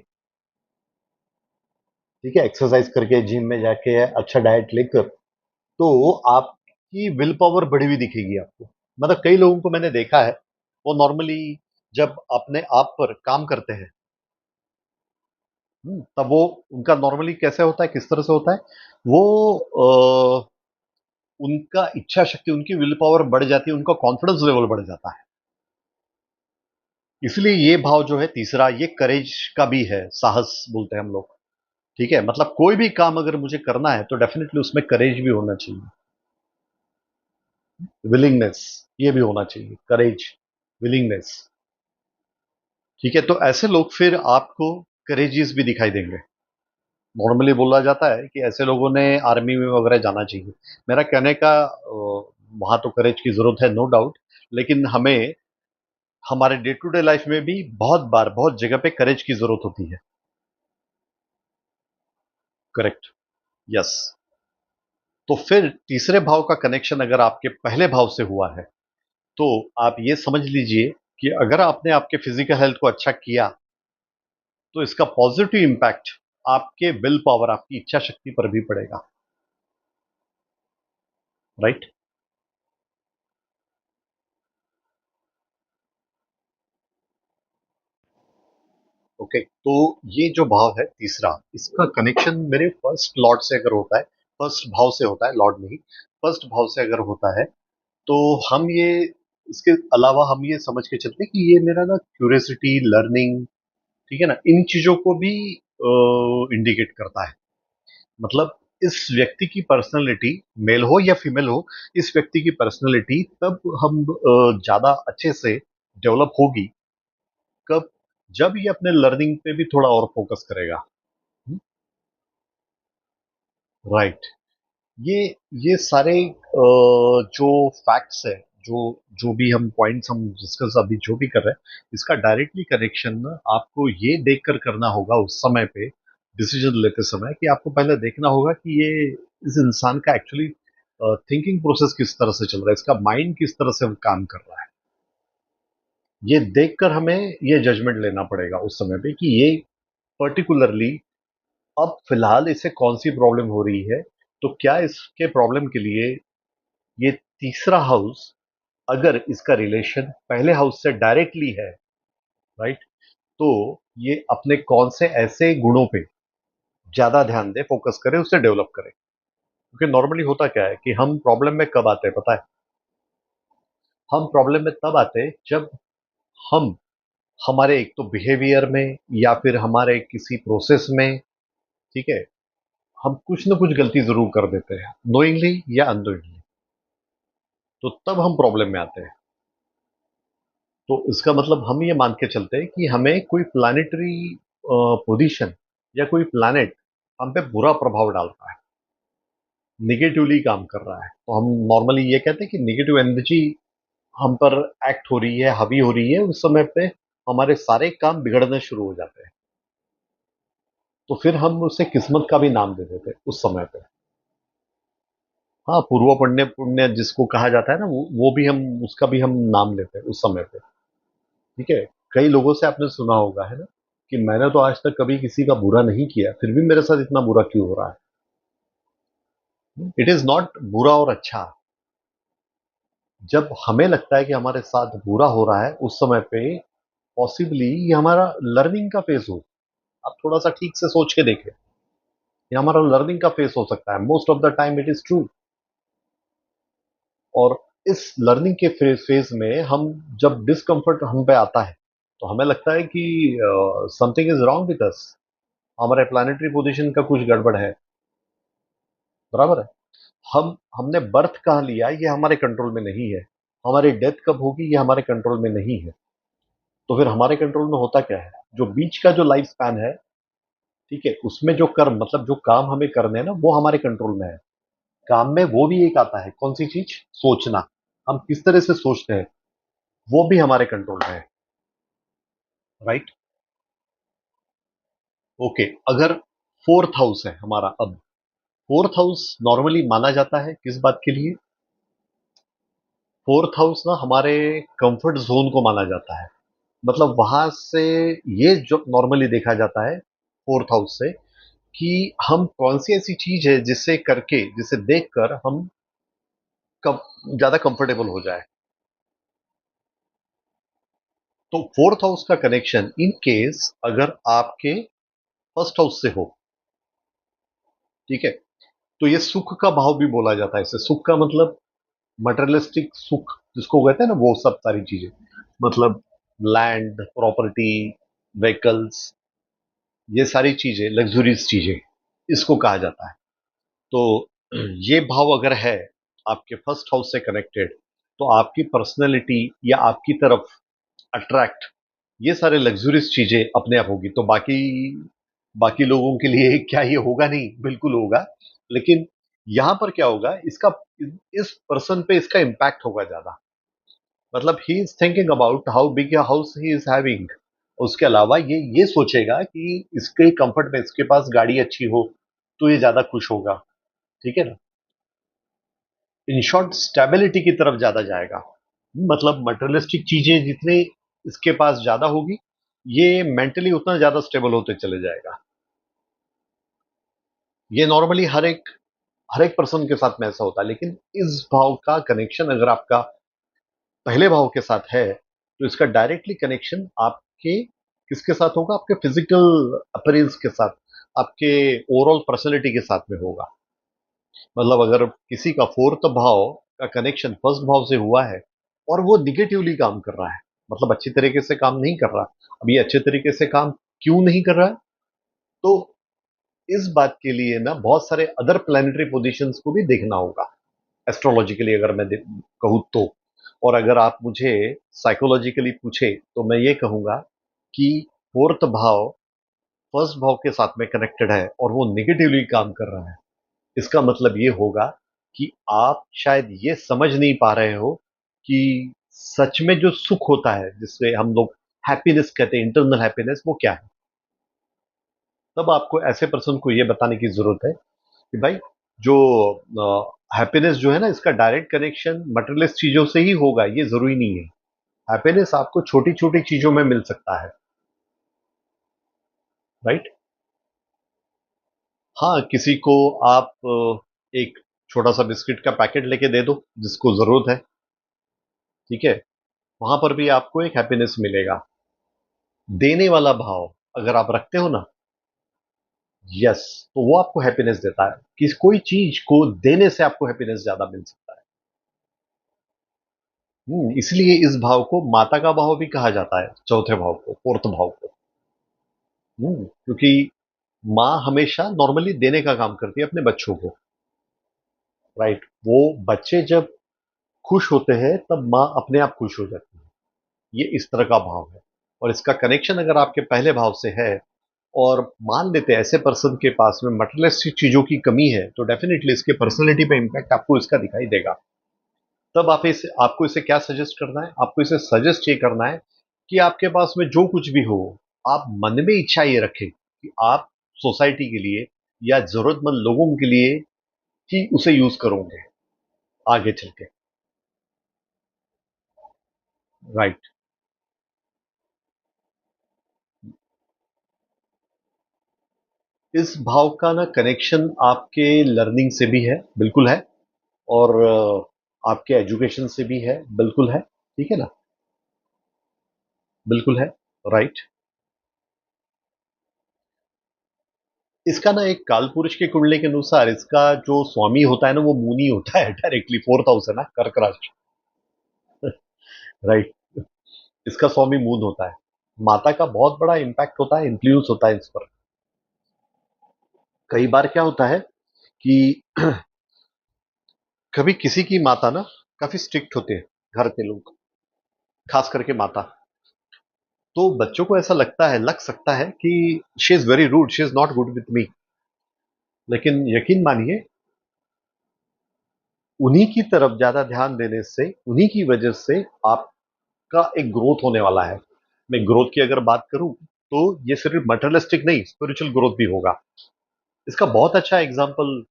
ठीक है, एक्सरसाइज करके, जिम में जाके, अच्छा डाइट लेकर, तो आपकी विल पावर बढ़ी हुई दिखेगी आपको। मतलब कई लोगों को मैंने देखा है, वो नॉर्मली जब अपने आप पर काम करते हैं, तब वो, उनका नॉर्मली कैसे होता है, किस तरह से होता है, वो उनका इच्छा शक्ति, उनकी विल पावर बढ़ जाती है, उनका कॉन्फिडेंस लेवल बढ़ जाता है। इसलिए ये भाव जो है तीसरा, ये करेज का भी है, साहस बोलते हैं हम लोग। ठीक है, मतलब कोई भी काम अगर मुझे करना है तो डेफिनेटली उसमें करेज भी होना चाहिए, विलिंगनेस, ये भी होना चाहिए, करेज, विलिंगनेस। ठीक है, तो ऐसे लोग फिर आपको करेजियस भी दिखाई देंगे। नॉर्मली बोला जाता है कि ऐसे लोगों ने आर्मी में वगैरह जाना चाहिए। मेरा कहने का वहां तो करेज की जरूरत है, नो डाउट, लेकिन हमें हमारे डे टू डे लाइफ में भी बहुत बार, बहुत जगह पे करेज की जरूरत होती है। करेक्ट। यस। तो फिर तीसरे भाव का कनेक्शन अगर आपके पहले भाव से हुआ है, तो आप ये समझ लीजिए कि अगर आपने आपके फिजिकल हेल्थ को अच्छा किया, तो इसका पॉजिटिव इंपैक्ट आपके विल पावर, आपकी इच्छा शक्ति पर भी पड़ेगा। राइट। ओके, तो ये जो भाव है तीसरा, इसका कनेक्शन मेरे फर्स्ट लॉर्ड से अगर होता है, फर्स्ट भाव से होता है, लॉर्ड नहीं, फर्स्ट भाव से अगर होता है, तो हम ये, इसके अलावा हम ये समझ के चलते हैं कि ये मेरा ना क्यूरियोसिटी, लर्निंग, ठीक है ना, इन चीजों को भी इंडिकेट करता है। मतलब इस व्यक्ति की पर्सनैलिटी, मेल हो या फीमेल हो, इस व्यक्ति की पर्सनैलिटी तब हम ज्यादा अच्छे से डेवलप होगी, कब? जब ये अपने लर्निंग पे भी थोड़ा और फोकस करेगा। राइट। ये ये सारे जो फैक्ट्स है, जो जो भी हम पॉइंट्स हम डिस्कस अभी जो भी कर रहे हैं, इसका डायरेक्टली कनेक्शन ना आपको ये देखकर करना होगा उस समय पे, डिसीजन लेते समय, कि आपको पहले देखना होगा कि ये इस इंसान का एक्चुअली थिंकिंग प्रोसेस किस तरह से चल रहा है, इसका माइंड किस तरह से काम कर रहा है। ये देखकर हमें ये जजमेंट लेना पड़ेगा उस समय पे कि ये पर्टिकुलरली अब फिलहाल इसे कौन सी प्रॉब्लम हो रही है, तो क्या इसके प्रॉब्लम के लिए ये तीसरा हाउस, अगर इसका रिलेशन पहले हाउस से डायरेक्टली है, राइट, तो ये अपने कौन से ऐसे गुणों पे ज्यादा ध्यान दे, फोकस करे, उसे डेवलप करे। क्योंकि नॉर्मली होता क्या है कि हम प्रॉब्लम में कब आते हैं पता है? हम प्रॉब्लम में तब आते हैं जब हम हमारे एक तो बिहेवियर में या फिर हमारे किसी प्रोसेस में, ठीक है, हम कुछ ना कुछ गलती जरूर कर देते हैं, नोइंगली या अननोइंगली। तो तब हम प्रॉब्लम में आते हैं। तो इसका मतलब हम ये मान के चलते हैं कि हमें कोई प्लानिटरी पोजीशन या कोई प्लैनेट हम पे बुरा प्रभाव डाल रहा है, निगेटिवली काम कर रहा है, तो हम नॉर्मली ये कहते हैं कि निगेटिव एनर्जी हम पर एक्ट हो रही है, हावी हो रही है, उस समय पे हमारे सारे काम बिगड़ने शुरू हो जाते हैं। तो फिर हम उसे किस्मत का भी नाम दे देते हैं उस समय पे। हाँ, पूर्व पुण्य पुण्य जिसको कहा जाता है ना, वो भी हम उसका भी हम नाम लेते हैं उस समय पे। ठीक है। कई लोगों से आपने सुना होगा, है ना, कि मैंने तो आज तक कभी किसी का बुरा नहीं किया, फिर भी मेरे साथ इतना बुरा क्यों हो रहा है। इट इज नॉट बुरा और अच्छा। जब हमें लगता है कि हमारे साथ बुरा हो रहा है, उस समय पे पॉसिबली ये हमारा लर्निंग का फेज हो। आप थोड़ा सा ठीक से सोच के देखें, ये हमारा लर्निंग का फेज हो सकता है, most of the time it is true. और इस लर्निंग के फेज में हम, जब डिस्कम्फर्ट हम पे आता है, तो हमें लगता है कि something is wrong with us, हमारे प्लानिटरी पोजीशन का कुछ गड़बड़ है। बराबर है। हमने बर्थ कहाँ लिया ये हमारे कंट्रोल में नहीं है, हमारी डेथ कब होगी ये हमारे कंट्रोल में नहीं है। तो फिर हमारे कंट्रोल में होता क्या है, जो बीच का जो लाइफ स्पैन है, ठीक है, उसमें जो कर्म, मतलब जो काम हमें करने हैं ना, वो हमारे कंट्रोल में है। काम में वो भी एक आता है, कौन सी चीज? सोचना। हम किस तरह से सोचते हैं, वो भी हमारे कंट्रोल में है। राइट। ओके। अगर फोर्थ हाउस है हमारा, अब फोर्थ हाउस नॉर्मली माना जाता है किस बात के लिए? फोर्थ हाउस ना हमारे कंफर्ट जोन को माना जाता है। मतलब वहां से ये जो नॉर्मली देखा जाता है फोर्थ हाउस से, कि हम कौन सी ऐसी चीज है जिसे करके, जिसे देखकर हम कब ज्यादा कंफर्टेबल हो जाए। तो फोर्थ हाउस का कनेक्शन इन केस अगर आपके फर्स्ट हाउस से हो, ठीक है, तो ये सुख का भाव भी बोला जाता है। इसे सुख का मतलब मटेरियलिस्टिक सुख जिसको कहते हैं ना, वो सब सारी चीजें, मतलब लैंड, प्रॉपर्टी, व्हीकल्स, ये सारी चीजें, लग्जूरियस चीजें, इसको कहा जाता है। तो ये भाव अगर है आपके फर्स्ट हाउस से कनेक्टेड, तो आपकी पर्सनैलिटी या आपकी तरफ अट्रैक्ट ये सारे लग्जूरियस चीजें अपने आप होगी। तो बाकी बाकी लोगों के लिए क्या ये होगा? नहीं, बिल्कुल होगा। लेकिन यहां पर क्या होगा, इसका इस पर्सन पे इसका इंपैक्ट होगा ज्यादा। मतलब he is thinking about how big a house he is having. उसके अलावा ये सोचेगा कि इसके कंफर्ट में, इसके पास गाड़ी अच्छी हो तो ये ज्यादा खुश होगा। ठीक है ना। इन शॉर्ट स्टेबिलिटी की तरफ ज्यादा जाएगा। मतलब मटेरियलिस्टिक चीजें जितनी इसके पास ज्यादा होगी, ये मेंटली उतना ज्यादा स्टेबल होते चले जाएगा। ये नॉर्मली हर एक पर्सन के साथ में ऐसा होता है। लेकिन इस भाव का कनेक्शन अगर आपका पहले भाव के साथ है, तो इसका डायरेक्टली कनेक्शन आपके किसके साथ होगा? आपके फिजिकल अपीयरेंस के साथ, आपके ओवरऑल पर्सनैलिटी के साथ में होगा। मतलब अगर किसी का फोर्थ भाव का कनेक्शन फर्स्ट भाव से हुआ है और वो निगेटिवली काम कर रहा है, मतलब अच्छी तरीके से काम नहीं कर रहा, अब ये अच्छे तरीके से काम क्यों नहीं कर रहा है? तो इस बात के लिए ना बहुत सारे अदर प्लैनेटरी पोजीशंस को भी देखना होगा, एस्ट्रोलॉजिकली अगर मैं कहूँ तो। और अगर आप मुझे साइकोलॉजिकली पूछे, तो मैं ये कहूंगा कि फोर्थ भाव फर्स्ट भाव के साथ में कनेक्टेड है और वो नेगेटिवली काम कर रहा है, इसका मतलब ये होगा कि आप शायद ये समझ नहीं पा रहे हो कि सच में जो सुख होता है, जिससे हम लोग हैप्पीनेस कहते हैं, इंटरनल हैप्पीनेस, वो क्या है। तब आपको ऐसे पर्सन को ये बताने की जरूरत है कि भाई, जो हैप्पीनेस जो है ना, इसका डायरेक्ट कनेक्शन मटेरियलिस्ट चीजों से ही होगा, ये जरूरी नहीं है। हैप्पीनेस आपको छोटी छोटी चीजों में मिल सकता है। राइट। हाँ, किसी को आप एक छोटा सा बिस्किट का पैकेट लेके दे दो जिसको जरूरत है, ठीक है, वहां पर भी आपको एक हैप्पीनेस मिलेगा। देने वाला भाव अगर आप रखते हो ना, यस, तो वो आपको हैप्पीनेस देता है कि कोई चीज को देने से आपको हैप्पीनेस ज्यादा मिल सकता है। इसलिए इस भाव को माता का भाव भी कहा जाता है, चौथे भाव को, फोर्थ भाव को। क्योंकि माँ हमेशा नॉर्मली देने का काम करती है अपने बच्चों को। राइट। वो बच्चे जब खुश होते हैं तब माँ अपने आप खुश हो जाती है। ये इस तरह का भाव है। और इसका कनेक्शन अगर आपके पहले भाव से है, और मान लेते हैं ऐसे पर्सन के पास में मटेरियलिस्टिक चीजों की कमी है, तो डेफिनेटली इसके पर्सनैलिटी पे इंपैक्ट आपको इसका दिखाई देगा। तब आपको इसे क्या सजेस्ट करना है? आपको इसे सजेस्ट ये करना है कि आपके पास में जो कुछ भी हो, आप मन में इच्छा ये रखें कि आप सोसाइटी के लिए या जरूरतमंद लोगों के लिए ही उसे यूज करोगे आगे चल के। राइट। इस भाव का ना कनेक्शन आपके लर्निंग से भी है, बिल्कुल है। और आपके एजुकेशन से भी है, बिल्कुल है। ठीक है ना? बिल्कुल है। राइट। इसका ना एक काल पुरुष के कुंडली के अनुसार इसका जो स्वामी होता है ना, वो मुनि होता है डायरेक्टली, फोर्थ हाउस है ना, कर्क राशि। राइट। इसका स्वामी मून होता है। माता का बहुत बड़ा इंपैक्ट होता है, इन्फ्लुएंस होता है इस पर। कई बार क्या होता है कि कभी किसी की माता ना काफी स्ट्रिक्ट होते हैं, घर के लोग, खास करके माता। तो बच्चों को ऐसा लग सकता है कि she is very rude, she is not good with me. लेकिन यकीन मानिए, उन्हीं की तरफ ज्यादा ध्यान देने से, उन्हीं की वजह से आपका एक ग्रोथ होने वाला है। मैं ग्रोथ की अगर बात करूं, तो ये सिर्फ मटेरियलिस्टिक नहीं, स्पिरिचुअल ग्रोथ भी होगा। इसका बहुत अच्छा एग्जाम्पल,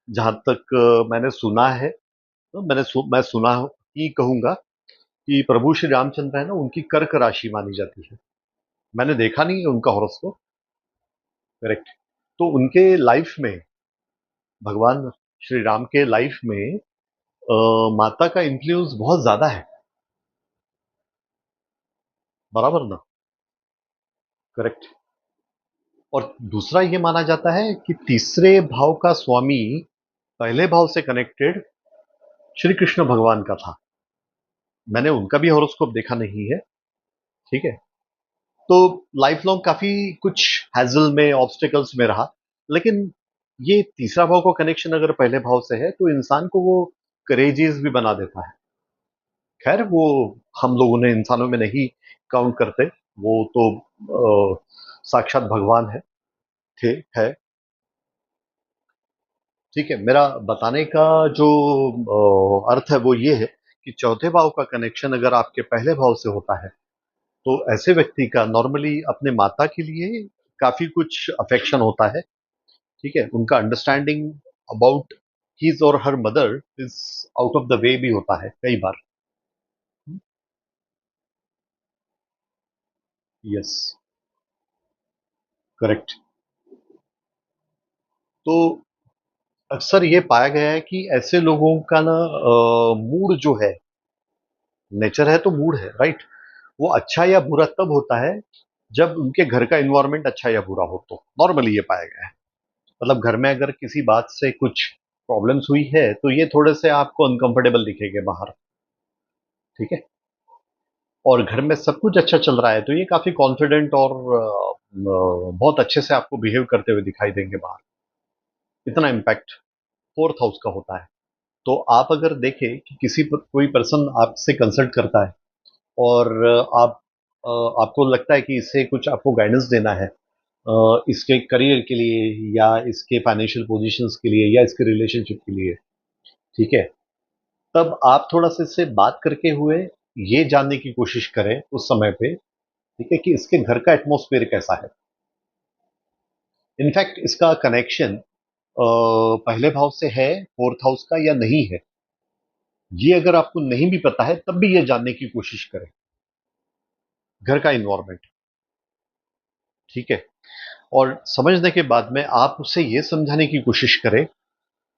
जहां तक मैंने सुना है, तो मैं सुना ही कहूंगा कि प्रभु श्री रामचंद्र है ना, उनकी कर्क राशि मानी जाती है। मैंने देखा नहीं है उनका हॉरोस्कोप। करेक्ट। तो उनके लाइफ में, भगवान श्री राम के लाइफ में माता का इन्फ्लुएंस बहुत ज्यादा है। बराबर ना? करेक्ट। और दूसरा ये माना जाता है कि तीसरे भाव का स्वामी पहले भाव से कनेक्टेड श्री कृष्ण भगवान का था। मैंने उनका भी हॉरोस्कोप देखा नहीं है। ठीक है। तो लाइफ लॉन्ग काफी कुछ हैजल में, ऑब्स्टिकल्स में रहा। लेकिन ये तीसरा भाव का कनेक्शन अगर पहले भाव से है, तो इंसान को वो करेजियस भी बना देता है। खैर, वो हम लोग उन्हें इंसानों में नहीं काउंट करते। वो तो साक्षात भगवान है, थे, है। ठीक है। मेरा बताने का जो अर्थ है वो ये है कि चौथे भाव का कनेक्शन अगर आपके पहले भाव से होता है, तो ऐसे व्यक्ति का नॉर्मली अपने माता के लिए काफी कुछ अफेक्शन होता है। ठीक है। उनका अंडरस्टैंडिंग अबाउट हिज और her mother is out of the way भी होता है कई बार। यस। करेक्ट। तो अक्सर ये पाया गया है कि ऐसे लोगों का ना मूड जो है, नेचर है तो मूड है, राइट, वो अच्छा या बुरा तब होता है जब उनके घर का इन्वायरमेंट अच्छा या बुरा हो। तो नॉर्मली ये पाया गया है। मतलब घर में अगर किसी बात से कुछ प्रॉब्लम्स हुई है, तो ये थोड़े से आपको अनकंफर्टेबल दिखेंगे बाहर। ठीक है। और घर में सब कुछ अच्छा चल रहा है, तो ये काफी कॉन्फिडेंट और बहुत अच्छे से आपको बिहेव करते हुए दिखाई देंगे बाहर। इतना इम्पैक्ट फोर्थ हाउस का होता है। तो आप अगर देखें कि कोई पर्सन आपसे कंसल्ट करता है, और आप आपको लगता है कि इससे कुछ आपको गाइडेंस देना है इसके करियर के लिए या इसके फाइनेंशियल पोजीशंस के लिए या इसके रिलेशनशिप के लिए, ठीक है, तब आप थोड़ा सा इससे बात करके हुए ये जानने की कोशिश करें उस समय पे, ठीक है, कि इसके घर का एटमॉस्फेयर कैसा है। इनफैक्ट इसका कनेक्शन पहले भाव से है फोर्थ हाउस का या नहीं है, ये अगर आपको नहीं भी पता है तब भी ये जानने की कोशिश करें घर का इन्वायरमेंट, ठीक है। और समझने के बाद में आप उसे ये समझाने की कोशिश करें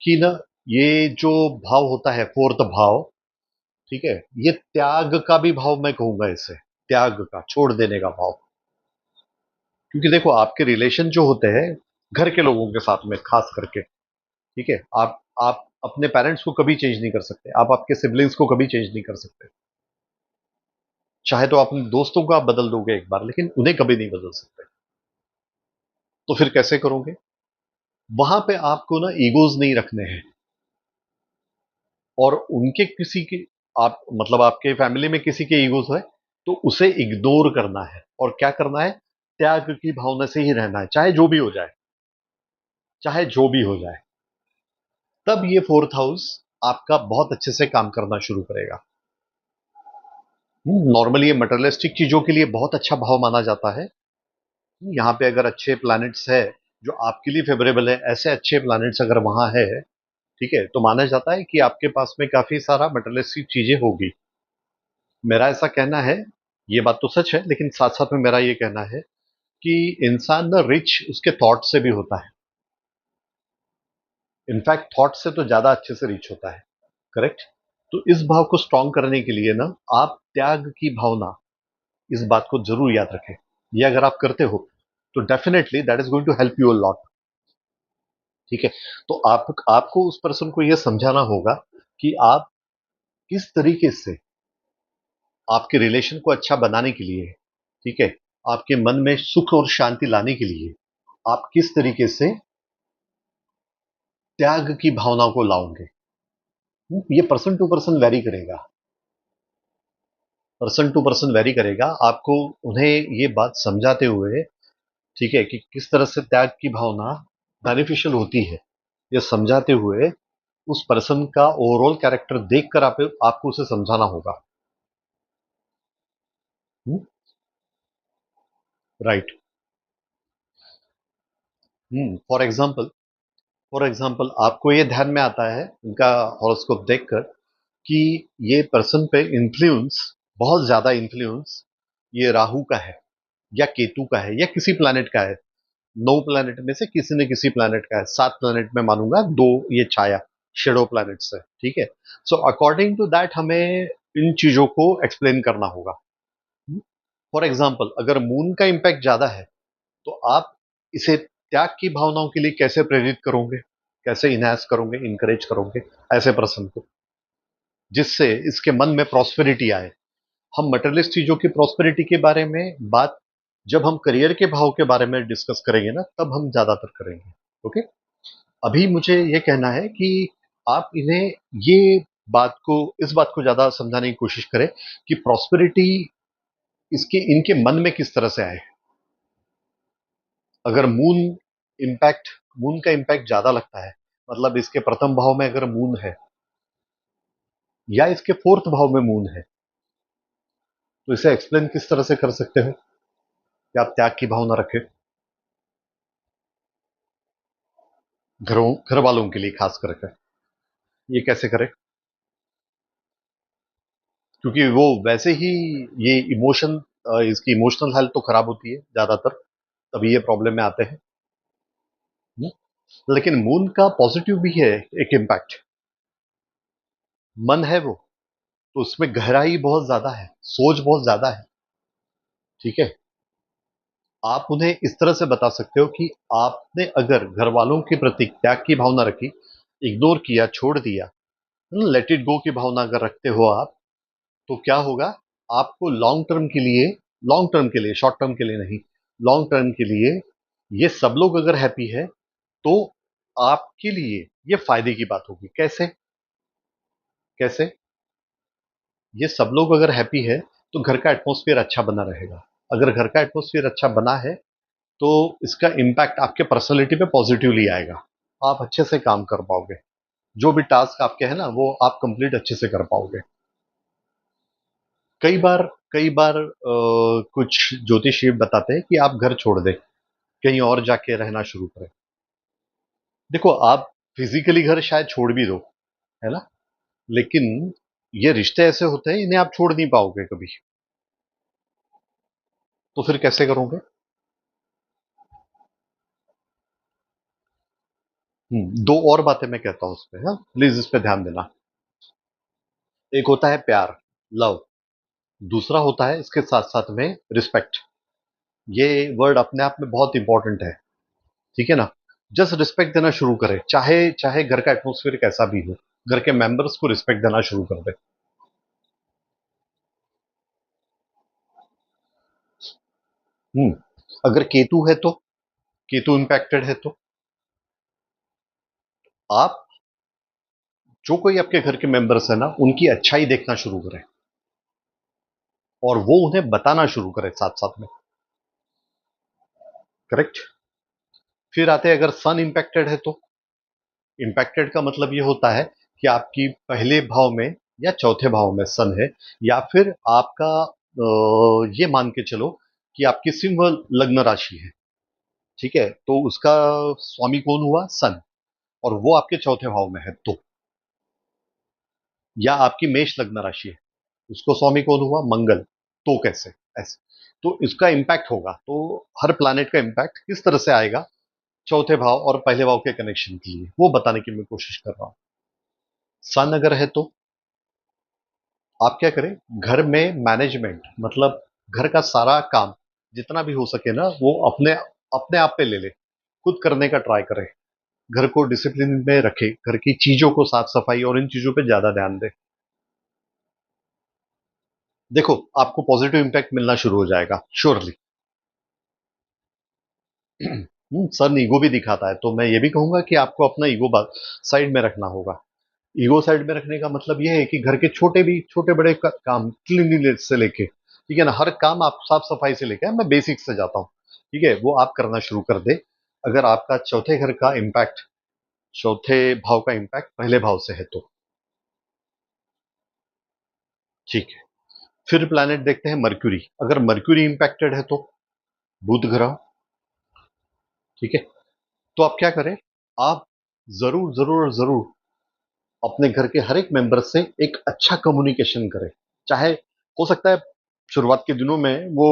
कि ना ये जो भाव होता है फोर्थ भाव, ठीक है, ये त्याग का भी भाव मैं कहूंगा इसे, त्याग का, छोड़ देने का भाव। क्योंकि देखो आपके रिलेशन जो होते हैं घर के लोगों के साथ में खास करके, ठीक है, आप अपने पेरेंट्स को कभी चेंज नहीं कर सकते, आप आपके सिबलिंग्स को कभी चेंज नहीं कर सकते। चाहे तो अपने दोस्तों को आप बदल दोगे एक बार, लेकिन उन्हें कभी नहीं बदल सकते। तो फिर कैसे करोगे? वहां पे आपको ना ईगोज नहीं रखने हैं, और उनके किसी के, आप मतलब आपके फैमिली में किसी के ईगोज है तो उसे इग्नोर करना है और क्या करना है, त्याग की भावना से ही रहना है, चाहे जो भी हो जाए, चाहे जो भी हो जाए। तब ये फोर्थ हाउस आपका बहुत अच्छे से काम करना शुरू करेगा। नॉर्मली ये मटेरियलिस्टिक चीजों के लिए बहुत अच्छा भाव माना जाता है। यहाँ पे अगर अच्छे प्लैनेट्स है जो आपके लिए फेवरेबल है, ऐसे अच्छे प्लैनेट्स अगर वहां है, ठीक है, तो माना जाता है कि आपके पास में काफी सारा मटेरियलिस्टिक चीजें होगी। मेरा ऐसा कहना है, ये बात तो सच है, लेकिन साथ साथ में मेरा ये कहना है कि इंसान ना रिच उसके थॉट से भी होता है। इनफैक्ट थॉट से तो ज्यादा अच्छे से रिच होता है, करेक्ट। तो इस भाव को स्ट्रांग करने के लिए ना आप त्याग की भावना, इस बात को जरूर याद रखें। ये अगर आप करते हो तो definitely that is going to help you a lot, ठीक है। तो आपको उस पर्सन को यह समझाना होगा कि आप किस तरीके से आपके रिलेशन को अच्छा बनाने के लिए, ठीक है, आपके मन में सुख और शांति लाने के लिए आप किस तरीके से त्याग की भावना को लाओगे। ये पर्सन टू पर्सन वेरी करेगा, पर्सन टू पर्सन वेरी करेगा। आपको उन्हें ये बात समझाते हुए, ठीक है, कि किस तरह से त्याग की भावना बेनिफिशियल होती है, ये समझाते हुए उस पर्सन का ओवरऑल कैरेक्टर देखकर आपको उसे समझाना होगा। राइट। फॉर एग्जाम्पल आपको ये ध्यान में आता है उनका हॉरोस्कोप देखकर कि ये पर्सन पे इन्फ्लुएंस, बहुत ज्यादा इन्फ्लुएंस ये राहु का है या केतु का है या किसी प्लैनेट का है। 9 प्लैनेट में से किसी न किसी प्लैनेट का है, 7 प्लैनेट में मानूंगा, 2 ये छाया शेडो प्लैनेट्स है, ठीक है। सो अकॉर्डिंग टू दैट हमें इन चीजों को एक्सप्लेन करना होगा। फॉर एग्जाम्पल अगर मून का इंपैक्ट ज्यादा है तो आप इसे त्याग की भावनाओं के लिए कैसे प्रेरित करोगे, कैसे इनहैंस करोगे, इनकरेज करोगे ऐसे पर्सन को, जिससे इसके मन में प्रॉस्पेरिटी आए। हम मटेरियलिस्ट चीजों की प्रॉस्पेरिटी के बारे में बात जब हम करियर के भाव के बारे में डिस्कस करेंगे ना तब हम ज्यादातर करेंगे, ओके। अभी मुझे ये कहना है कि आप इन्हें ये इस बात को ज्यादा समझाने की कोशिश करें कि प्रॉस्पेरिटी इसके इनके मन में किस तरह से आए। अगर मून का इंपैक्ट ज्यादा लगता है, मतलब इसके प्रथम भाव में अगर मून है या इसके फोर्थ भाव में मून है, तो इसे एक्सप्लेन किस तरह से कर सकते हो कि आप त्याग की भावना रखें घर वालों के लिए खास करके। ये कैसे करें? क्योंकि वो वैसे ही ये इसकी इमोशनल हेल्थ तो खराब होती है ज्यादातर, तभी ये प्रॉब्लम में आते हैं। लेकिन मून का पॉजिटिव भी है एक इम्पैक्ट, मन है वो, तो उसमें गहराई बहुत ज्यादा है, सोच बहुत ज्यादा है, ठीक है। आप उन्हें इस तरह से बता सकते हो कि आपने अगर घर वालों के प्रति त्याग की भावना रखी, इग्नोर किया, छोड़ दिया, लेट इट गो की भावना अगर रखते हो आप, तो क्या होगा, आपको लॉन्ग टर्म के लिए, शॉर्ट टर्म के लिए नहीं, लॉन्ग टर्म के लिए ये सब लोग अगर हैप्पी है तो आपके लिए ये फायदे की बात होगी। कैसे कैसे ये सब लोग अगर हैप्पी है तो घर का एटमॉस्फेयर अच्छा बना रहेगा। अगर घर का एटमॉस्फेयर अच्छा बना है तो इसका इम्पैक्ट आपके पर्सनैलिटी पे पॉजिटिवली आएगा। आप अच्छे से काम कर पाओगे, जो भी टास्क आपके हैं ना वो आप कंप्लीट अच्छे से कर पाओगे। कई बार कई बार कुछ ज्योतिषी बताते हैं कि आप घर छोड़ दें, कहीं और जाके रहना शुरू करें। देखो, आप फिजिकली घर शायद छोड़ भी दो, है ना, लेकिन ये रिश्ते ऐसे होते हैं, इन्हें आप छोड़ नहीं पाओगे कभी। तो फिर कैसे करोगे? दो और बातें मैं कहता हूं उस पे, हाँ, प्लीज इस पे ध्यान देना। एक होता है प्यार, लव। दूसरा होता है इसके साथ साथ में रिस्पेक्ट। ये वर्ड अपने आप में बहुत इंपॉर्टेंट है, ठीक है ना। जस्ट रिस्पेक्ट देना शुरू करें, चाहे चाहे घर का एटमोसफियर कैसा भी हो, घर के मेंबर्स को रिस्पेक्ट देना शुरू कर दे। हम्म अगर केतु है तो, केतु इंपैक्टेड है तो आप, जो कोई आपके घर के मेंबर्स है ना, उनकी अच्छाई देखना शुरू करें और वो उन्हें बताना शुरू करें साथ साथ में। करेक्ट। फिर आते हैं, अगर सन इंपैक्टेड है तो, इंपैक्टेड का मतलब ये होता है कि आपकी पहले भाव में या चौथे भाव में सन है, या फिर आपका ये मान के चलो कि आपकी सिंह लग्न राशि है, ठीक है, तो उसका स्वामी कौन हुआ? सन। और वो आपके चौथे भाव में है तो, या आपकी मेष लग्न राशि है, उसको स्वामी कौन हुआ? मंगल। तो कैसे? ऐसे तो इसका इंपैक्ट होगा। तो हर प्लैनेट का इंपैक्ट किस तरह से आएगा चौथे भाव और पहले भाव के कनेक्शन के लिए, वो बताने की मैं कोशिश कर रहा हूं। सन अगर है तो आप क्या करें, घर में मैनेजमेंट, मतलब घर का सारा काम जितना भी हो सके ना, वो अपने अपने आप पे ले ले, खुद करने का ट्राई करें। घर को डिसिप्लिन में रखे, घर की चीजों को साफ सफाई और इन चीजों पे ज्यादा ध्यान दे। देखो, आपको पॉजिटिव इंपैक्ट मिलना शुरू हो जाएगा श्योरली। सन ईगो भी दिखाता है, तो मैं ये भी कहूंगा कि आपको अपना ईगो साइड में रखना होगा। ईगो साइड में रखने का मतलब ये है कि घर के छोटे बड़े काम, क्लीनिंगनेस से लेके, ठीक है ना, हर काम आप साफ सफाई से लेके, मैं बेसिक से जाता हूँ, ठीक है, वो आप करना शुरू कर दे। अगर आपका चौथे घर का इम्पैक्ट, चौथे भाव का इम्पैक्ट पहले भाव से है तो, ठीक है। फिर प्लैनेट देखते हैं मर्क्यूरी। अगर मर्क्यूरी इंपैक्टेड है तो, बुध ग्रह, ठीक है, तो आप क्या करें, आप जरूर जरूर जरूर अपने घर के हर एक मेंबर से एक अच्छा कम्युनिकेशन करें। चाहे हो सकता है शुरुआत के दिनों में वो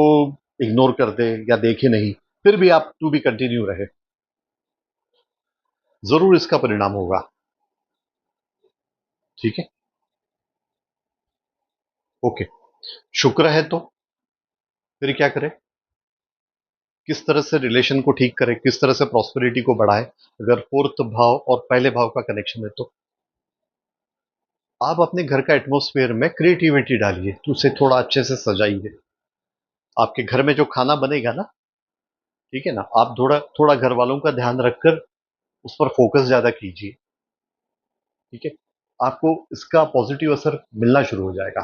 इग्नोर कर दे या देखे नहीं, फिर भी आप टू बी कंटिन्यू रहे, जरूर इसका परिणाम होगा। ठीक है। ओके। शुक्र है तो फिर क्या करें, किस तरह से रिलेशन को ठीक करें, किस तरह से प्रॉस्पेरिटी को बढ़ाए। अगर फोर्थ भाव और पहले भाव का कनेक्शन है तो आप अपने घर का एटमॉस्फेयर में क्रिएटिविटी डालिए, तो उसे थोड़ा अच्छे से सजाइए। आपके घर में जो खाना बनेगा ना, ठीक है ना, आप थोड़ा थोड़ा घर वालों का ध्यान रखकर उस पर फोकस ज्यादा कीजिए, ठीक है, आपको इसका पॉजिटिव असर मिलना शुरू हो जाएगा।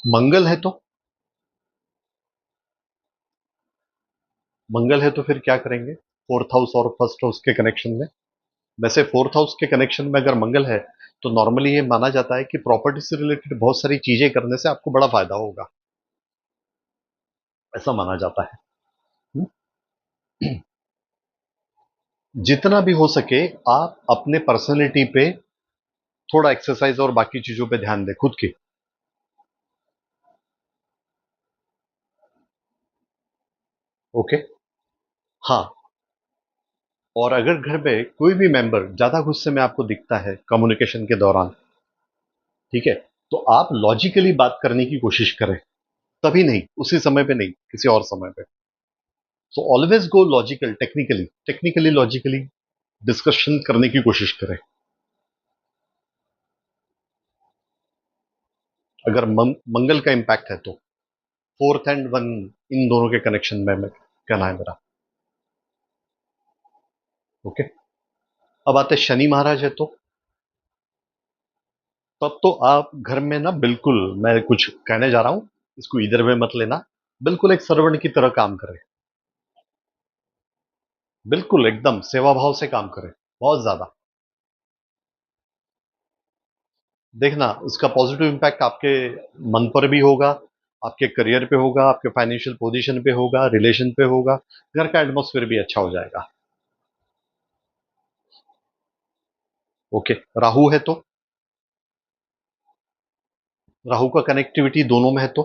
मंगल है तो, मंगल है तो फिर क्या करेंगे, फोर्थ हाउस और फर्स्ट हाउस के कनेक्शन में। वैसे फोर्थ हाउस के कनेक्शन में अगर मंगल है तो नॉर्मली ये माना जाता है कि प्रॉपर्टी से रिलेटेड बहुत सारी चीजें करने से आपको बड़ा फायदा होगा, ऐसा माना जाता है। हम्म? जितना भी हो सके आप अपने पर्सनैलिटी पे थोड़ा एक्सरसाइज और बाकी चीजों पे ध्यान दें खुद की। ओके। हाँ, और अगर घर में कोई भी मेंबर ज्यादा गुस्से में आपको दिखता है कम्युनिकेशन के दौरान, ठीक है, तो आप लॉजिकली बात करने की कोशिश करें, तभी नहीं, उसी समय पे नहीं, किसी और समय पे। So always go logical, technically technically logically discussion करने की कोशिश करें। अगर मंगल का इंपैक्ट है तो फोर्थ एंड वन, इन दोनों के कनेक्शन में मैं कहना है मेरा। ओके। अब आते हैं शनि महाराज है तो, तब तो आप घर में ना बिल्कुल, मैं कुछ कहने जा रहा हूँ, इसको इधर वे मत लेना, बिल्कुल एक सर्वेंट की तरह काम करें। बिल्कुल एकदम सेवा भाव से काम करें, बहुत ज्यादा। देखना उसका पॉजिटिव इम्पैक्ट आपके मन पर भी होगा, आपके करियर पे होगा, आपके फाइनेंशियल पोजीशन पे होगा, रिलेशन पे होगा, घर का एटमॉस्फेयर भी अच्छा हो जाएगा। ओके। राहु है तो राहु का कनेक्टिविटी दोनों में है तो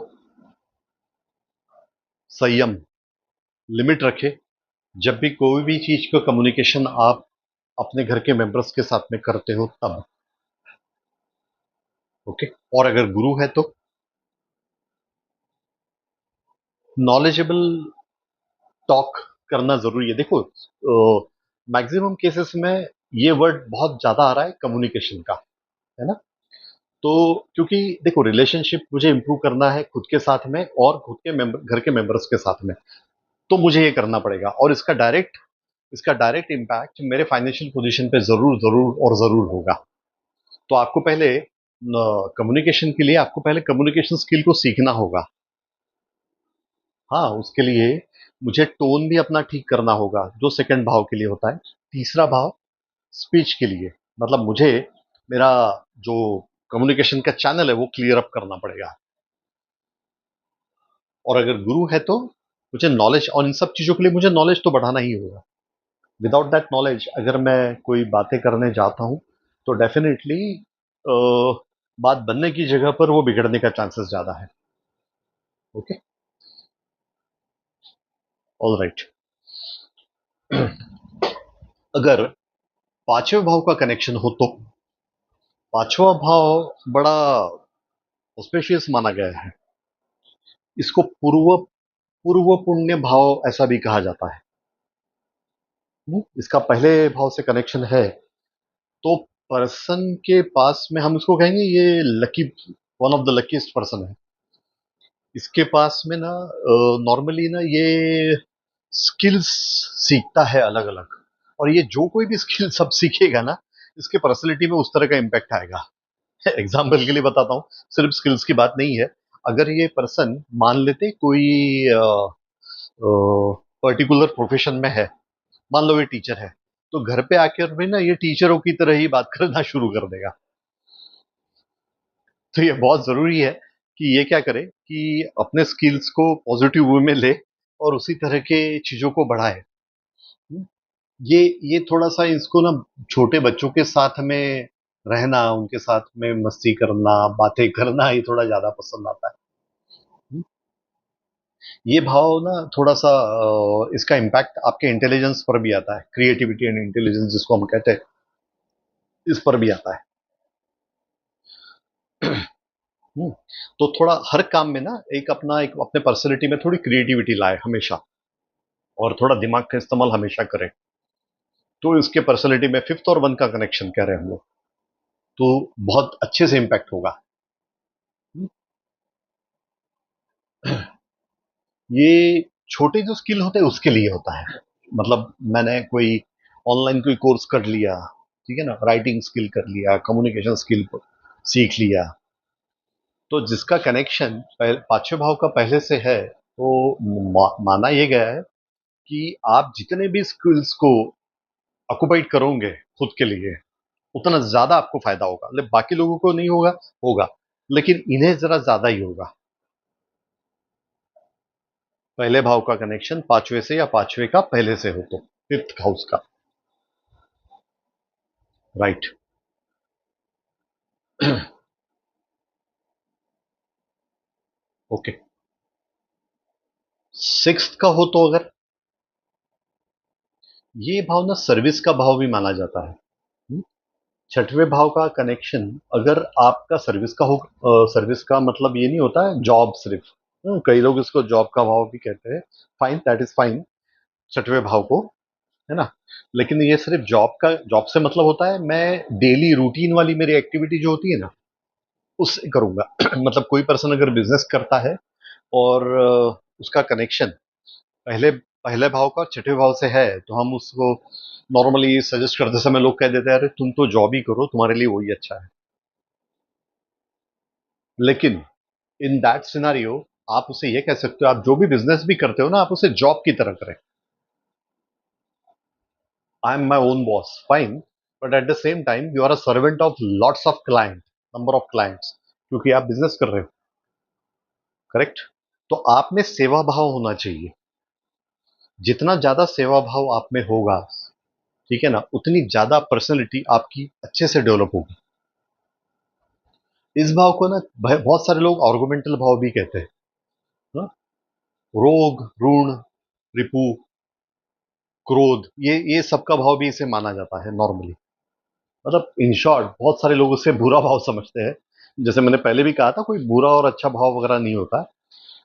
संयम, लिमिट रखे। जब भी कोई भी चीज का कम्युनिकेशन आप अपने घर के मेंबर्स के साथ में करते हो तब। ओके। और अगर गुरु है तो नॉलेजेबल टॉक करना जरूरी है। देखो, मैक्सिमम केसेस में ये वर्ड बहुत ज्यादा आ रहा है कम्युनिकेशन का, है ना? तो क्योंकि देखो, रिलेशनशिप मुझे इंप्रूव करना है खुद के साथ में और खुद के घर के मेंबर्स के साथ में, तो मुझे ये करना पड़ेगा। और इसका डायरेक्ट इम्पैक्ट मेरे फाइनेंशियल पोजीशन पे जरूर जरूर और जरूर होगा। तो आपको पहले कम्युनिकेशन के लिए आपको पहले कम्युनिकेशन स्किल को सीखना होगा। हाँ, उसके लिए मुझे टोन भी अपना ठीक करना होगा, जो सेकंड भाव के लिए होता है। तीसरा भाव स्पीच के लिए, मतलब मुझे मेरा जो कम्युनिकेशन का चैनल है वो क्लियर अप करना पड़ेगा। और अगर गुरु है तो मुझे नॉलेज, और इन सब चीजों के लिए मुझे नॉलेज तो बढ़ाना ही होगा। विदाउट दैट नॉलेज अगर मैं कोई बातें करने जाता हूं तो डेफिनेटली बात बनने की जगह पर वो बिगड़ने का चांसेस ज्यादा है। ओके। All right. अगर पांचवें भाव का कनेक्शन हो तो पांचवा भाव बड़ा ऑस्पेशियस माना गया है। इसको पूर्व पूर्व पुण्य भाव ऐसा भी कहा जाता है। इसका पहले भाव से कनेक्शन है तो पर्सन के पास में हम इसको कहेंगे ये lucky, one of the luckiest person है। इसके पास में ना नॉर्मली ना ये स्किल्स सीखता है अलग अलग, और ये जो कोई भी स्किल सब सीखेगा ना, इसके पर्सनैलिटी में उस तरह का इम्पैक्ट आएगा। एग्जाम्पल के लिए बताता हूँ, सिर्फ स्किल्स की बात नहीं है। अगर ये पर्सन मान लेते कोई पर्टिकुलर प्रोफेशन में है, मान लो ये टीचर है, तो घर पे आकर भी ना ये टीचरों की तरह ही बात करना शुरू कर देगा। तो ये बहुत जरूरी है कि ये क्या करे कि अपने स्किल्स को पॉजिटिव वे में ले और उसी तरह के चीजों को बढ़ाए। ये ये थोड़ा सा इसको ना छोटे बच्चों के साथ में रहना, उनके साथ में मस्ती करना, बातें करना, ये थोड़ा ज्यादा पसंद आता है। ये भाव ना थोड़ा सा इसका इम्पैक्ट आपके इंटेलिजेंस पर भी आता है, क्रिएटिविटी एंड इंटेलिजेंस जिसको हम कहते हैं, इस पर भी आता है। हम्म, तो थोड़ा हर काम में ना एक अपने पर्सनैलिटी में थोड़ी क्रिएटिविटी लाए हमेशा, और थोड़ा दिमाग का इस्तेमाल हमेशा करें। तो इसके पर्सनैलिटी में फिफ्थ और वन का कनेक्शन कह रहे हैं हम लोग, तो बहुत अच्छे से इम्पैक्ट होगा। ये छोटे जो स्किल होते हैं उसके लिए होता है। मतलब मैंने कोई ऑनलाइन कोई कोर्स कर लिया, ठीक है ना, राइटिंग स्किल कर लिया, कम्युनिकेशन स्किल सीख लिया, तो जिसका कनेक्शन पांचवें भाव का पहले से है, तो माना यह गया है कि आप जितने भी स्किल्स को ऑक्युपाइड करोगे खुद के लिए, उतना ज्यादा आपको फायदा होगा। मतलब बाकी लोगों को नहीं होगा, होगा, लेकिन इन्हें जरा ज्यादा ही होगा। पहले भाव का कनेक्शन पांचवे से या पांचवे का पहले से हो तो फिफ्थ हाउस का। राइट। ओके। सिक्स्थ का हो तो अगर, ये भाव ना सर्विस का भाव भी माना जाता है। छठवें भाव का कनेक्शन अगर आपका सर्विस का हो, सर्विस का मतलब ये नहीं होता है जॉब सिर्फ। कई लोग इसको जॉब का भाव भी कहते हैं। फाइन, दैट इज फाइन, छठवें भाव को, है ना? लेकिन ये सिर्फ जॉब से मतलब होता है मैं डेली रूटीन वाली मेरी एक्टिविटी जो होती है ना, उससे करूंगा। मतलब कोई पर्सन अगर बिजनेस करता है और उसका कनेक्शन पहले पहले भाव का छठे भाव से है, तो हम उसको नॉर्मली सजेस्ट करते समय लोग कह देते हैं अरे तुम तो जॉब ही करो, तुम्हारे लिए वही अच्छा है। लेकिन इन दैट सिनारियो आप उसे ये कह सकते हो, आप जो भी बिजनेस भी करते हो ना, आप उसे जॉब की तरह करें। I am my own boss, fine, but at the same time you are a servant of lots of client, number of clients, क्योंकि आप बिजनेस कर रहे हो। करेक्ट। तो आप में सेवा भाव होना चाहिए। जितना ज्यादा सेवा भाव आप में होगा, ठीक है ना, उतनी ज्यादा पर्सनैलिटी आपकी अच्छे से डेवलप होगी। इस भाव को ना बहुत सारे लोग आर्गुमेंटल भाव भी कहते हैं ना? रोग, ऋण, रिपु, क्रोध, ये सबका भाव भी इसे माना जाता है नॉर्मली। मतलब इन शॉर्ट बहुत सारे लोग उससे बुरा भाव समझते हैं। जैसे मैंने पहले भी कहा था, कोई बुरा और अच्छा भाव वगैरह नहीं होता।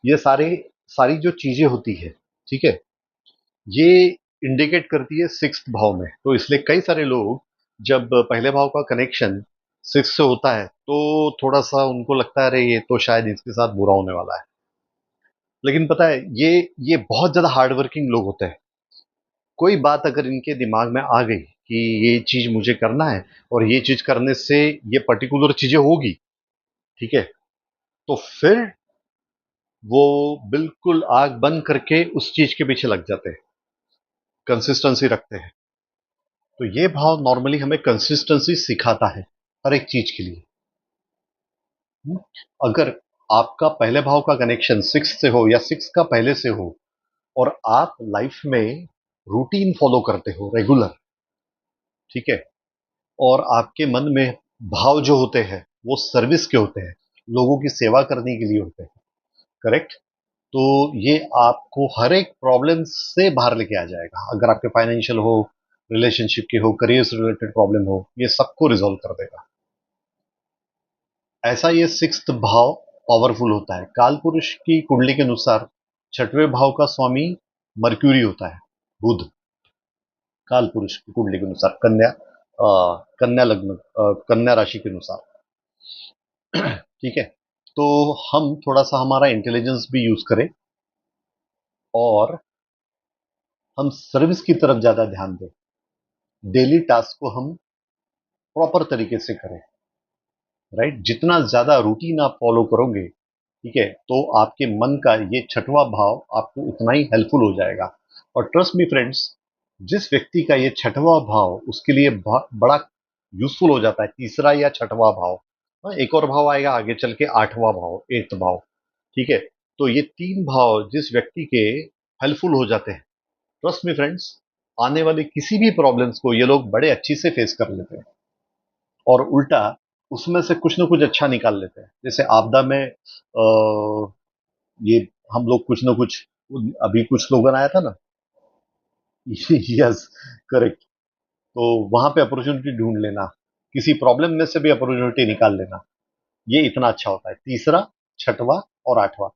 ये सारी जो चीजें होती है, ठीक है, ये इंडिकेट करती है सिक्स्थ भाव में। तो इसलिए कई सारे लोग, जब पहले भाव का कनेक्शन सिक्स से होता है, तो थोड़ा सा उनको लगता है अरे ये तो शायद इसके साथ बुरा होने वाला है। लेकिन पता है, ये बहुत ज्यादा हार्ड वर्किंग लोग होते हैं। कोई बात अगर इनके दिमाग में आ गई कि ये चीज मुझे करना है, और ये चीज करने से ये पर्टिकुलर चीजें होगी, ठीक है, तो फिर वो बिल्कुल आग बंद करके उस चीज के पीछे लग जाते हैं, कंसिस्टेंसी रखते हैं। तो ये भाव नॉर्मली हमें कंसिस्टेंसी सिखाता है हर एक चीज के लिए। हम्म? अगर आपका पहले भाव का कनेक्शन सिक्स से हो, या सिक्स का पहले से हो, और आप लाइफ में रूटीन फॉलो करते हो रेगुलर, ठीक है, और आपके मन में भाव जो होते हैं वो सर्विस के होते हैं, लोगों की सेवा करने के लिए होते हैं। करेक्ट। तो ये आपको हर एक प्रॉब्लम से बाहर लेके आ जाएगा। अगर आपके फाइनेंशियल हो, रिलेशनशिप के हो, करियर से रिलेटेड प्रॉब्लम हो, ये सबको रिजॉल्व कर देगा। ऐसा ये सिक्स्थ भाव पावरफुल होता है। काल पुरुष की कुंडली के अनुसार छठवें भाव का स्वामी मर्क्यूरी होता है, बुध। काल पुरुष की कुंडली के अनुसार कन्या लग्न, कन्या राशि के अनुसार। ठीक है। तो हम थोड़ा सा हमारा इंटेलिजेंस भी यूज करें, और हम सर्विस की तरफ ज्यादा ध्यान दें। डेली टास्क को हम प्रॉपर तरीके से करें। राइट। जितना ज्यादा रूटीन आप फॉलो करोगे, ठीक है, तो आपके मन का ये छठवां भाव आपको उतना ही हेल्पफुल हो जाएगा। और ट्रस्ट मी फ्रेंड्स, जिस व्यक्ति का ये छठवां भाव उसके लिए बड़ा यूजफुल हो जाता है, तीसरा या छठवां भाव, हाँ, एक और भाव आएगा आगे चल के, आठवां भाव, एट्थ भाव, ठीक है। तो ये तीन भाव जिस व्यक्ति के हेल्पफुल हो जाते हैं, ट्रस्ट मी फ्रेंड्स, आने वाली किसी भी प्रॉब्लम्स को ये लोग बड़े अच्छी से फेस कर लेते हैं, और उल्टा उसमें से कुछ ना कुछ अच्छा निकाल लेते हैं। जैसे आपदा में ये हम लोग कुछ ना कुछ, अभी कुछ स्लोगन आया था ना, यस, करेक्ट। तो वहां पे अपॉर्चुनिटी ढूंढ लेना, किसी प्रॉब्लम में से भी अपॉर्चुनिटी निकाल लेना, ये इतना अच्छा होता है। तीसरा, छठवां और आठवां,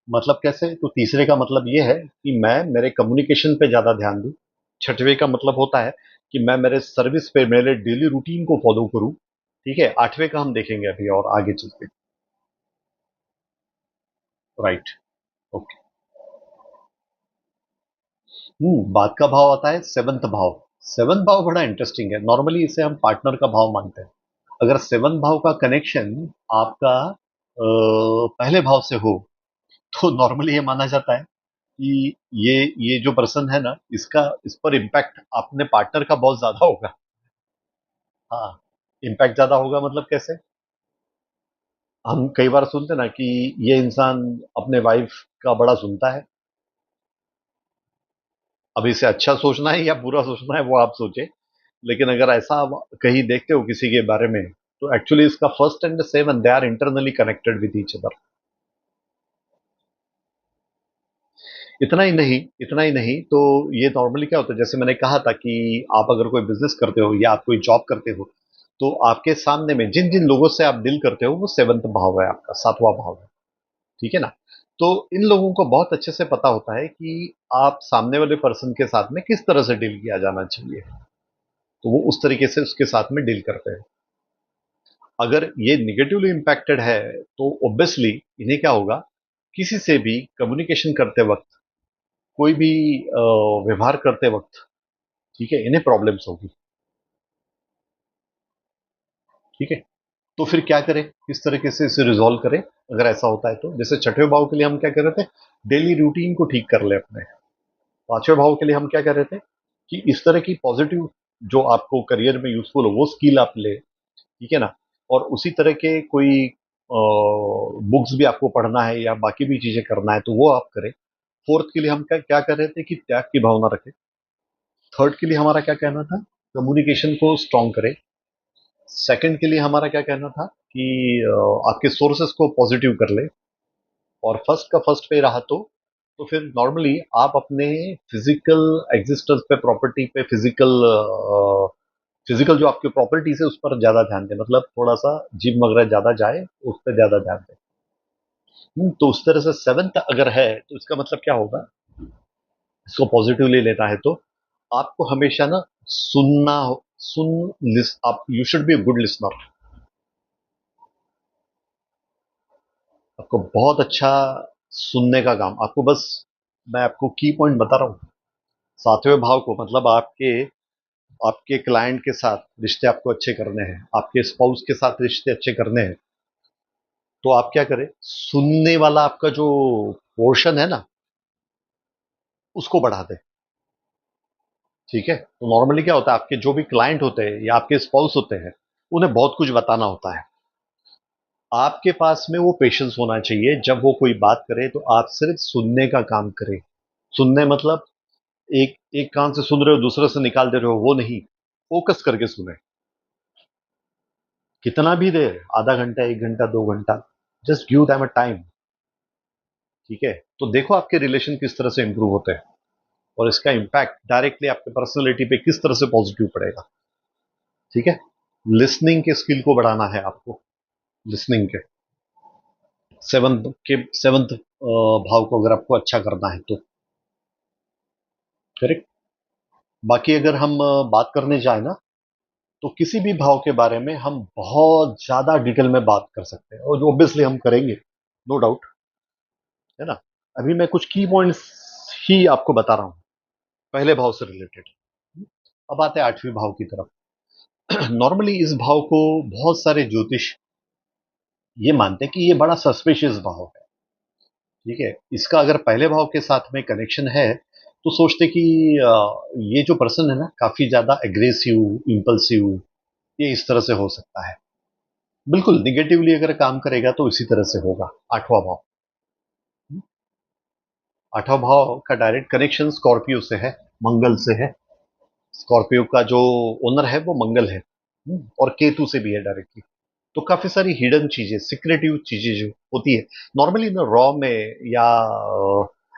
मतलब कैसे? तो तीसरे का मतलब ये है कि मैं मेरे कम्युनिकेशन पे ज्यादा ध्यान दूं। छठवें का मतलब होता है कि मैं मेरे सर्विस पे, मेरे डेली रूटीन को फॉलो करूं। ठीक है। आठवें का हम देखेंगे अभी और आगे चलते। राइट। ओके। बाद का भाव आता है सेवंथ भाव। सेवंथ भाव बड़ा इंटरेस्टिंग है। नॉर्मली इसे हम पार्टनर का भाव मानते हैं। अगर सेवंथ भाव का कनेक्शन आपका पहले भाव से हो, तो नॉर्मली ये माना जाता है कि ये जो पर्सन है ना, इसका इस पर इम्पैक्ट अपने पार्टनर का बहुत ज्यादा होगा। हाँ। इम्पैक्ट ज्यादा होगा मतलब कैसे? हम कई बार सुनते ना कि ये इंसान अपने वाइफ का बड़ा सुनता है। अब इसे अच्छा सोचना है या बुरा सोचना है वो आप सोचे। लेकिन अगर ऐसा आप कहीं देखते हो किसी के बारे में, तो एक्चुअली इसका first and seven, they are internally connected with each other. इतना ही नहीं तो ये नॉर्मली क्या होता है, जैसे मैंने कहा था कि आप अगर कोई बिजनेस करते हो या आप कोई जॉब करते हो, तो आपके सामने में जिन जिन लोगों से आप डील करते हो, वो सेवंथ भाव है, आपका सातवां भाव है। ठीक है ना? तो इन लोगों को बहुत अच्छे से पता होता है कि आप सामने वाले पर्सन के साथ में किस तरह से डील किया जाना चाहिए, तो वो उस तरीके से उसके साथ में डील करते हैं। अगर ये निगेटिवली इंपैक्टेड है, तो ऑब्वियसली इन्हें क्या होगा, किसी से भी कम्युनिकेशन करते वक्त, कोई भी व्यवहार करते वक्त, ठीक है, इन्हें प्रॉब्लम्स होगी। ठीक है। तो फिर क्या करें, किस तरीके से इसे रिजॉल्व करें अगर ऐसा होता है तो? जैसे छठवें भाव के लिए हम क्या कर रहे थे, डेली रूटीन को ठीक कर ले अपने। पांचवें भाव के लिए हम क्या कर रहे थे कि इस तरह की पॉजिटिव जो आपको करियर में यूजफुल हो वो स्किल आप ले, ठीक है ना। और उसी तरह के कोई बुक्स भी आपको पढ़ना है या बाकी भी चीजें करना है तो वो आप करें। फोर्थ के लिए हम क्या क्या कर रहे थे कि त्याग की भावना रखें। थर्ड के लिए हमारा क्या कहना था, कम्युनिकेशन को स्ट्रांग करें। सेकंड के लिए हमारा क्या कहना था कि आपके सोर्सेस को पॉजिटिव कर ले। और फर्स्ट का फर्स्ट पे रहा तो फिर नॉर्मली आप अपने फिजिकल एग्जिस्टेंस पे, प्रॉपर्टी पे, फिजिकल जो आपकी प्रॉपर्टीज है उस पर ज्यादा ध्यान दें, मतलब थोड़ा सा जिम वगैरह ज्यादा जाए, उस पर ज्यादा ध्यान दें। तो उस तरह से सेवेंथ अगर है तो इसका मतलब क्या होगा, इसको पॉजिटिवली लेना है तो आपको हमेशा ना सुनना, सुन लिस्ट आप, you should be good listener. आपको बहुत अच्छा सुनने का काम, आपको बस, मैं आपको की पॉइंट बता रहा हूँ। सातवें भाव को मतलब आपके आपके क्लाइंट के साथ रिश्ते आपको अच्छे करने हैं, आपके स्पाउस के साथ रिश्ते अच्छे करने हैं, तो आप क्या करें, सुनने वाला आपका जो पोर्शन है ना उसको बढ़ा दें। ठीक है, तो नॉर्मली क्या होता है, आपके जो भी क्लाइंट होते हैं या आपके स्पाउस होते हैं उन्हें बहुत कुछ बताना होता है। आपके पास में वो पेशेंस होना चाहिए, जब वो कोई बात करे तो आप सिर्फ सुनने का काम करें। सुनने मतलब एक एक कान से सुन रहे हो दूसरे से निकाल दे रहे हो, वो नहीं, फोकस करके सुने। कितना भी देर, आधा घंटा, 1 घंटा, 2 घंटा, just give them a time. ठीक है, तो देखो आपके रिलेशन किस तरह से इंप्रूव होते हैं और इसका इम्पैक्ट डायरेक्टली आपके पर्सनैलिटी पे किस तरह से पॉजिटिव पड़ेगा। ठीक है, लिसनिंग के स्किल को बढ़ाना है आपको, लिसनिंग के सेवंथ भाव को अगर आपको अच्छा करना है तो। करेक्ट। बाकी अगर हम बात करने जाए ना तो किसी भी भाव के बारे में हम बहुत ज्यादा डिटेल में बात कर सकते हैं और जो ऑब्वियसली हम करेंगे, नो डाउट, है ना। अभी मैं कुछ की पॉइंट्स ही आपको बता रहा हूं पहले भाव से रिलेटेड। अब आते हैं आठवीं भाव की तरफ। नॉर्मली इस भाव को बहुत सारे ज्योतिष ये मानते हैं कि ये बड़ा सस्पिशियस भाव है। ठीक है, इसका अगर पहले भाव के साथ में कनेक्शन है तो सोचते कि ये जो पर्सन है ना काफी ज्यादा एग्रेसिव, इम्पल्सिव, ये इस तरह से हो सकता है। बिल्कुल निगेटिवली अगर काम करेगा तो इसी तरह से होगा। आठवां भाव, आठवां भाव का डायरेक्ट कनेक्शन स्कॉर्पियो से है, मंगल से है। स्कॉर्पियो का जो ओनर है वो मंगल है। और केतु से भी है डायरेक्टली। तो काफी सारी हिडन चीजें, सिक्रेटिव चीजें जो होती है नॉर्मली ना रॉ में या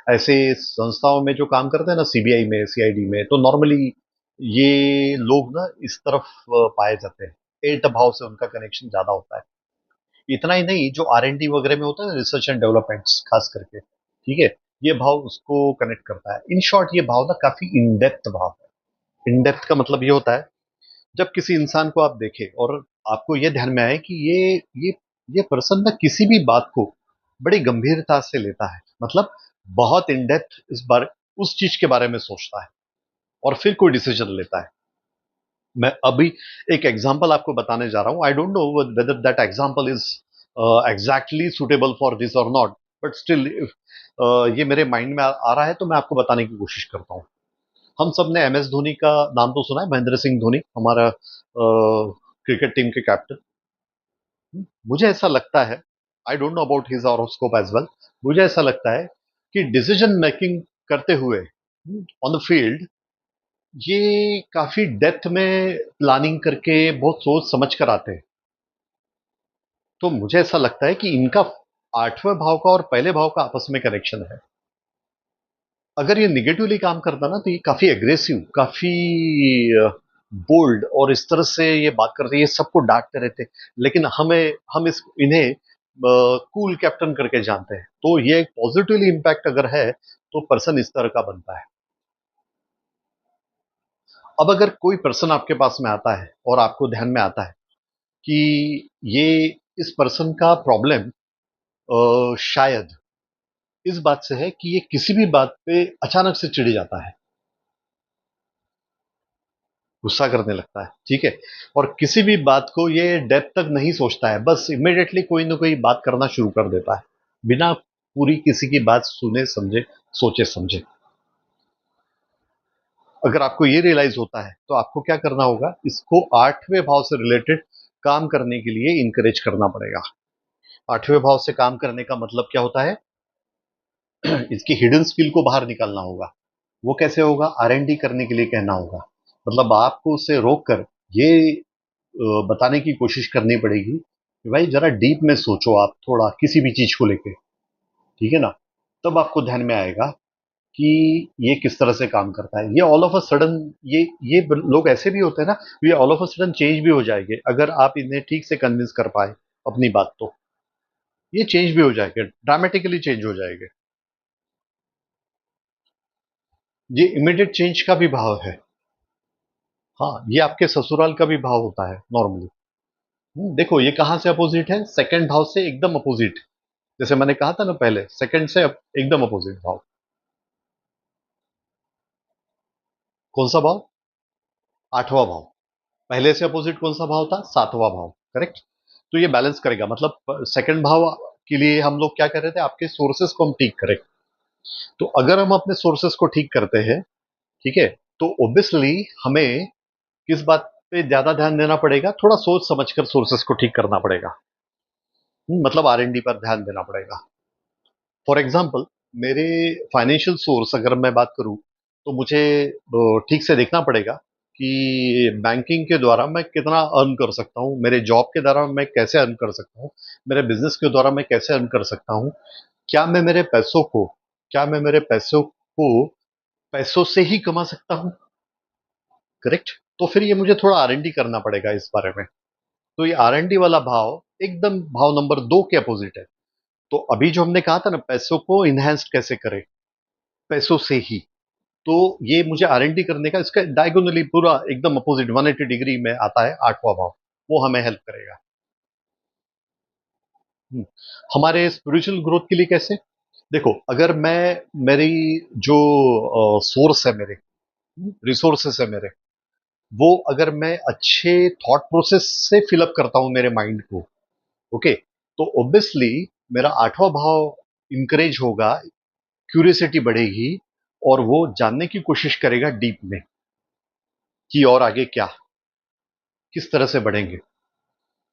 ऐसे संस्थाओं में जो काम करते हैं ना, सीबीआई में, सीआईडी में, तो नॉर्मली ये लोग ना इस तरफ पाए जाते हैं। एट भाव से उनका कनेक्शन ज्यादा होता है। इतना ही नहीं, जो आर एन डी वगैरह में होता है, रिसर्च एंड डेवलपमेंट्स खास करके, ठीक है, ये भाव उसको कनेक्ट करता है। इन शॉर्ट ये भाव ना काफी इन डेप्थ भाव है। इन डेप्थ का मतलब ये होता है, जब किसी इंसान को आप देखें और आपको ये ध्यान में आए कि ये पर्सन ना किसी भी बात को बड़ी गंभीरता से लेता है, मतलब बहुत इन डेप्थ इस बार उस चीज के बारे में सोचता है और फिर कोई डिसीजन लेता है। मैं अभी एक एग्जांपल आपको बताने जा रहा हूं। आई don't know whether that example is exactly suitable for this और नॉट, बट स्टिल ये मेरे माइंड में आ रहा है तो मैं आपको बताने की कोशिश करता हूँ। हम सब ने एम एस धोनी का नाम तो सुना है, महेंद्र सिंह धोनी, हमारा क्रिकेट टीम के कैप्टन। मुझे ऐसा लगता है, I don't know about his horoscope as well, मुझे ऐसा लगता है कि डिसीजन मेकिंग करते हुए ऑन द फील्ड ये काफी डेप्थ में प्लानिंग करके बहुत सोच समझ कर आते हैं। तो मुझे ऐसा लगता है कि इनका आठवें भाव का और पहले भाव का आपस में कनेक्शन है। अगर ये निगेटिवली काम करता ना तो ये काफी एग्रेसिव, काफी बोल्ड और इस तरह से ये बात करते, ये सबको डांटते रहते। लेकिन हम इस इन्हें कूल कैप्टन करके जानते हैं। तो ये एक पॉजिटिवली इम्पैक्ट अगर है तो पर्सन इस तरह का बनता है। अब अगर कोई पर्सन आपके पास में आता है और आपको ध्यान में आता है कि ये इस पर्सन का प्रॉब्लम शायद इस बात से है कि ये किसी भी बात पे अचानक से चिढ़ जाता है। गुस्सा करने लगता है, ठीक है। और किसी भी बात को ये डेप्थ तक नहीं सोचता है, बस इमिडिएटली कोई ना कोई बात करना शुरू कर देता है बिना पूरी किसी की बात सुने समझे, सोचे समझे। अगर आपको ये रियलाइज होता है तो आपको क्या करना होगा, इसको आठवें भाव से रिलेटेड काम करने के लिए इंकरेज करना पड़ेगा। आठवें भाव से काम करने का मतलब क्या होता है, इसकी हिडन स्किल को बाहर निकालना होगा। वो कैसे होगा, R&D करने के लिए कहना होगा। मतलब आपको उसे रोक कर ये बताने की कोशिश करनी पड़ेगी कि भाई जरा डीप में सोचो आप थोड़ा किसी भी चीज को लेके, ठीक है ना। तब आपको ध्यान में आएगा कि ये किस तरह से काम करता है। ये ऑल ऑफ अ सडन, ये लोग ऐसे भी होते हैं ना, ये all of a sudden change भी हो जाएंगे अगर आप इन्हें ठीक से कन्विंस कर पाए अपनी बात, तो ये चेंज भी हो जाएंगे, ड्रामेटिकली चेंज हो जाएंगे। ये इमीडिएट चेंज का भी भाव है। हाँ, ये आपके ससुराल का भी भाव होता है नॉर्मली। देखो ये कहाँ से अपोजिट है, सेकंड भाव से एकदम अपोजिट। जैसे मैंने कहा था ना पहले, सेकंड से एकदम अपोजिट भाव। कौन सा भाव, आठवां भाव। पहले से अपोजिट कौन सा भाव था, सातवां भाव, करेक्ट। तो ये बैलेंस करेगा, मतलब सेकंड भाव के लिए हम लोग क्या कर रहे थे, आपके सोर्सेस को हम ठीक करें। तो अगर हम अपने सोर्सेस को ठीक करते हैं, ठीक है, तो ऑब्वियसली हमें किस बात पे ज्यादा ध्यान देना पड़ेगा, थोड़ा सोच समझकर सोर्सेस को ठीक करना पड़ेगा। मतलब R&D पर ध्यान देना पड़ेगा। फॉर एग्जाम्पल, मेरे फाइनेंशियल सोर्स अगर मैं बात करूं, तो मुझे ठीक से देखना पड़ेगा कि बैंकिंग के द्वारा मैं कितना अर्न कर सकता हूं, मेरे जॉब के द्वारा मैं कैसे अर्न कर सकता हूं, मेरे बिजनेस के द्वारा मैं कैसे अर्न कर सकता हूं। क्या मैं मेरे पैसों को क्या मैं मेरे पैसों को पैसों से ही कमा सकता हूं, करेक्ट। तो फिर ये मुझे थोड़ा R&D करना पड़ेगा इस बारे में। तो ये R&D वाला भाव एकदम भाव नंबर 2 के अपोजिट है। तो अभी जो हमने कहा था ना, पैसों को इनहेंस कैसे करें, पैसों से ही, तो ये मुझे R&D करने का, इसका डायगोनली पूरा एकदम अपोजिट 180 डिग्री में आता है आठवां भाव। वो हमें हेल्प करेगा। हम्म, हमारे स्पिरिचुअल ग्रोथ के लिए कैसे, देखो अगर मैं, मेरी जो सोर्स है, मेरे रिसोर्सेस है मेरे, वो अगर मैं अच्छे थॉट प्रोसेस से फिलअप करता हूं मेरे माइंड को, ओके, तो ऑब्वियसली मेरा आठवां भाव इंकरेज होगा, क्यूरियोसिटी बढ़ेगी, और वो जानने की कोशिश करेगा डीप में कि और आगे क्या, किस तरह से बढ़ेंगे।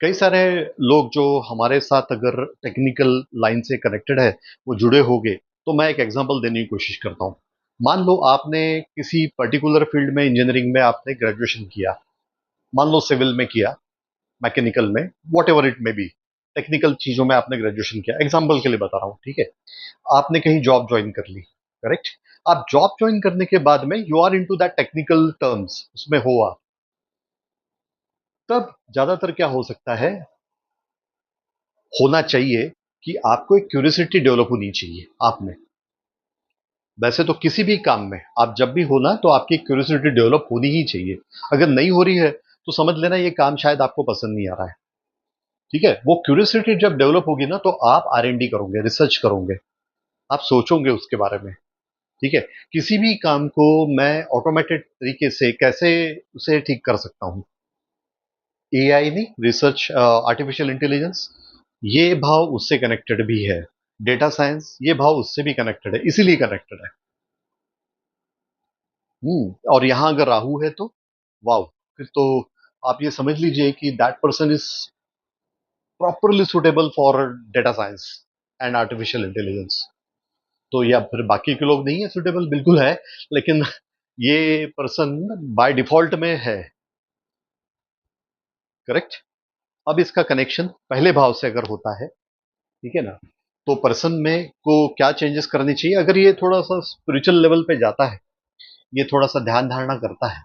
कई सारे लोग जो हमारे साथ अगर टेक्निकल लाइन से कनेक्टेड है, वो जुड़े होंगे। तो मैं एक एग्जांपल देने की कोशिश करता हूं। मान लो आपने किसी पर्टिकुलर फील्ड में, इंजीनियरिंग में आपने ग्रेजुएशन किया, मान लो सिविल में किया, मैकेनिकल में, what ever it may be, technical चीजों में आपने ग्रेजुएशन किया, एग्जाम्पल के लिए बता रहा हूं, ठीक है। आपने कहीं जॉब ज्वाइन कर ली, करेक्ट। आप जॉब ज्वाइन करने के बाद में you are into that technical terms, उसमें हो आप, तब ज्यादातर क्या हो सकता है, होना चाहिए कि आपको एक क्यूरियोसिटी डेवलप होनी चाहिए आप में। वैसे तो किसी भी काम में आप जब भी हो ना, तो आपकी क्यूरियोसिटी डेवलप होनी ही चाहिए। अगर नहीं हो रही है तो समझ लेना ये काम शायद आपको पसंद नहीं आ रहा है, ठीक है। वो क्यूरियोसिटी जब डेवलप होगी ना, तो आप R&D करोगे, रिसर्च करोगे, आप सोचोगे उसके बारे में, ठीक है। किसी भी काम को मैं ऑटोमेटेड तरीके से कैसे उसे ठीक कर सकता हूं, AI नहीं, रिसर्च, आर्टिफिशियल इंटेलिजेंस, ये भाव उससे कनेक्टेड भी है। डेटा साइंस, ये भाव उससे भी कनेक्टेड है, इसीलिए कनेक्टेड है। और यहां अगर राहु है तो वाव, फिर तो आप ये समझ लीजिए कि that person is properly suitable for data science and artificial intelligence. तो या फिर बाकी के लोग नहीं है सुटेबल, बिल्कुल है, लेकिन ये पर्सन बाय डिफॉल्ट में है, करेक्ट। अब इसका कनेक्शन पहले भाव से अगर होता है, ठीक है ना, तो पर्सन में को क्या चेंजेस करनी चाहिए, अगर ये थोड़ा सा स्पिरिचुअल लेवल पे जाता है, ये थोड़ा सा ध्यान धारणा करता है,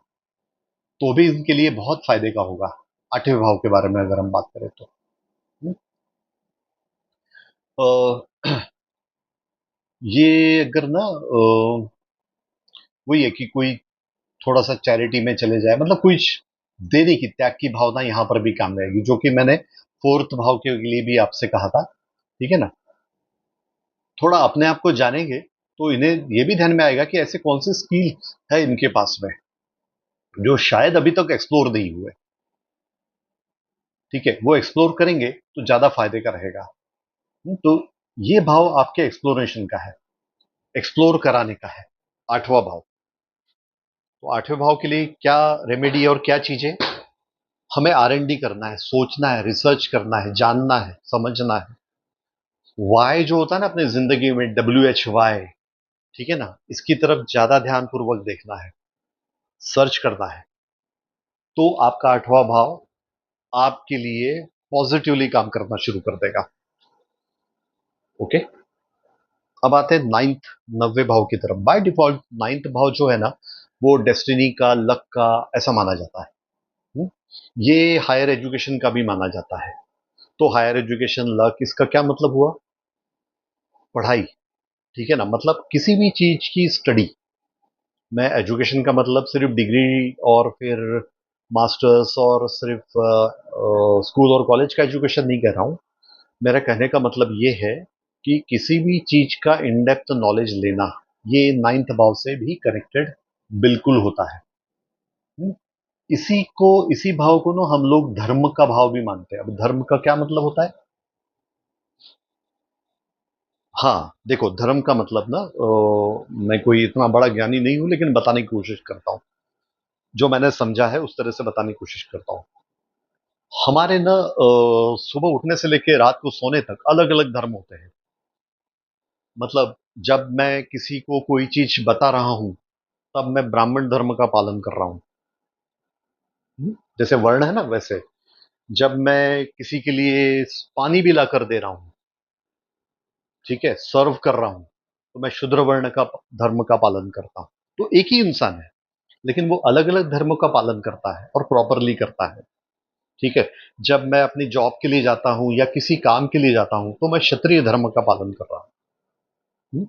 तो भी इनके लिए बहुत फायदे का होगा। आठवें भाव के बारे में अगर हम बात करें तो, हम्म, अ, ये अगर ना, वही है कि कोई थोड़ा सा चैरिटी में चले जाए, मतलब कुछ देने की, त्याग की भावना यहाँ पर भी काम रहेगी, जो कि मैंने फोर्थ भाव के लिए भी आपसे कहा था, ठीक है ना। थोड़ा अपने आप को जानेंगे तो इन्हें ये भी ध्यान में आएगा कि ऐसे कौन सी स्किल है इनके पास में, जो शायद अभी तक एक्सप्लोर नहीं हुए। ठीक है, वो एक्सप्लोर करेंगे तो ज्यादा फायदे का रहेगा। तो ये भाव आपके एक्सप्लोरेशन का है, एक्सप्लोर कराने का है, आठवां भाव। तो आठवें भाव के लिए क्या रेमेडी और क्या चीजें? हमें R&D करना है, सोचना है, रिसर्च करना है, जानना है, समझना है। वाई जो होता है ना अपने जिंदगी में, WHY, ठीक है ना, इसकी तरफ ज्यादा ध्यान पूर्वक देखना है, सर्च करना है। तो आपका आठवां भाव आपके लिए पॉजिटिवली काम करना शुरू कर देगा। ओके, अब आते हैं नाइन्थ, नौवें भाव की तरफ। बाय डिफॉल्ट नाइन्थ भाव जो है ना, वो डेस्टिनी का, लक का ऐसा माना जाता है। हम्म? ये हायर एजुकेशन का भी माना जाता है। तो हायर एजुकेशन, लक, इसका क्या मतलब हुआ? पढ़ाई। ठीक है ना, मतलब किसी भी चीज की स्टडी। मैं एजुकेशन का मतलब सिर्फ डिग्री और फिर मास्टर्स और सिर्फ स्कूल और कॉलेज का एजुकेशन नहीं कह रहा हूं। मेरा कहने का मतलब ये है कि किसी भी चीज का इन डेप्थ नॉलेज लेना, ये नाइन्थ भाव से भी कनेक्टेड बिल्कुल होता है। हम्म? इसी भाव को ना हम लोग धर्म का भाव भी मानते हैं। अब धर्म का क्या मतलब होता है? हाँ, देखो, धर्म का मतलब ना, मैं कोई इतना बड़ा ज्ञानी नहीं हूं, लेकिन बताने की कोशिश करता हूं। जो मैंने समझा है उस तरह से बताने की कोशिश करता हूं। हमारे ना सुबह उठने से लेकर रात को सोने तक अलग अलग धर्म होते हैं। मतलब जब मैं किसी को कोई चीज बता रहा हूं, तब मैं ब्राह्मण धर्म का पालन कर रहा हूं। जैसे वर्ण है ना, वैसे जब मैं किसी के लिए पानी भी ला कर दे रहा हूं, ठीक है, सर्व कर रहा हूं, तो मैं शूद्र वर्ण का धर्म का पालन करता हूं। तो एक ही इंसान है, लेकिन वो अलग अलग धर्मों का पालन करता है और प्रॉपरली करता है। ठीक है, जब मैं अपनी जॉब के लिए जाता हूं या किसी काम के लिए जाता हूं, तो मैं क्षत्रिय धर्म का पालन कर रहा हूं।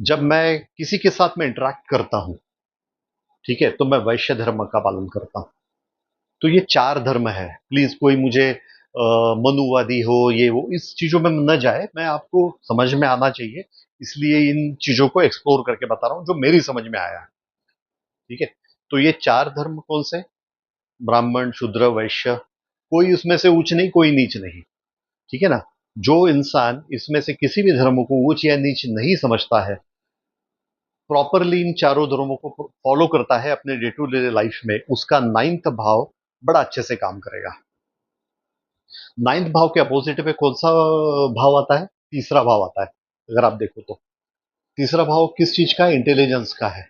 जब मैं किसी के साथ में इंटरेक्ट करता हूं, ठीक है, तो मैं वैश्य धर्म का पालन करता हूं। तो ये चार धर्म है। प्लीज कोई मुझे मनुवादी हो, ये वो, इस चीजों में न जाए। मैं आपको समझ में आना चाहिए, इसलिए इन चीजों को एक्सप्लोर करके बता रहा हूं जो मेरी समझ में आया है। ठीक है, तो ये चार धर्म कौन से? ब्राह्मण, शूद्र, वैश्य। कोई उसमें से ऊंच नहीं, कोई नीच नहीं। ठीक है ना? जो इंसान इसमें से किसी भी धर्म को ऊंच या नीच नहीं समझता है, प्रॉपरली इन चारों धर्मों को फॉलो करता है अपने डे टू डे लाइफ में, उसका नाइन्थ भाव बड़ा अच्छे से काम करेगा। नाइन्थ भाव के अपोजिट में कौन सा भाव आता है? तीसरा भाव आता है। अगर आप देखो तो तीसरा भाव किस चीज का है? इंटेलिजेंस का है।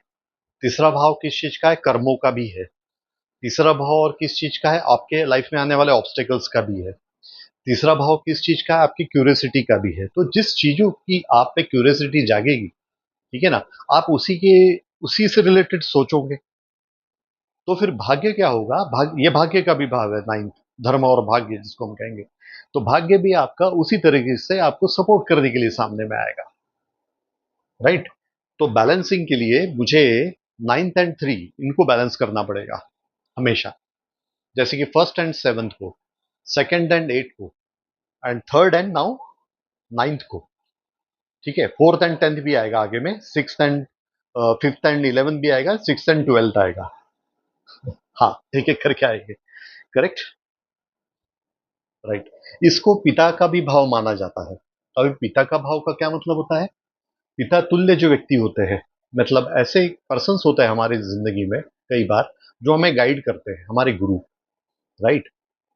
तीसरा भाव किस चीज का है? कर्मों का भी है। तीसरा भाव और किस चीज का है? आपके लाइफ में आने वाले ऑब्स्टेकल्स का भी है। तीसरा भाव किस चीज का है? आपकी क्यूरियोसिटी का भी है। तो जिस चीजों की आप पे क्यूरियोसिटी जागेगी, ठीक है ना, आप उसी से रिलेटेड सोचोगे। तो फिर भाग्य क्या होगा? ये भाग्य का भी भाव है नाइन्थ, धर्म और भाग्य जिसको हम कहेंगे। तो भाग्य भी आपका उसी तरीके से आपको सपोर्ट करने के लिए सामने में आएगा। राइट? तो बैलेंसिंग के लिए मुझे नाइन्थ एंड थ्री, इनको बैलेंस करना पड़ेगा हमेशा। जैसे कि फर्स्ट एंड सेवंथ को, सेकंड एंड एट को, and third and now ninth को। ठीक है, फोर्थ एंड टेंथ भी आएगा आगे में, six and fifth and eleventh भी आएगा, सिक्स एंड ट्वेल्थ आएगा। हाँ, एक एक करके आएंगे। करेक्ट? राइट। इसको पिता का भी भाव माना जाता है। अभी पिता का भाव का क्या मतलब होता है? पिता तुल्य जो व्यक्ति होते हैं, मतलब ऐसे पर्सन्स होते हैं हमारी जिंदगी में कई बार, जो हमें गाइड करते हैं, हमारे गुरु। राइट?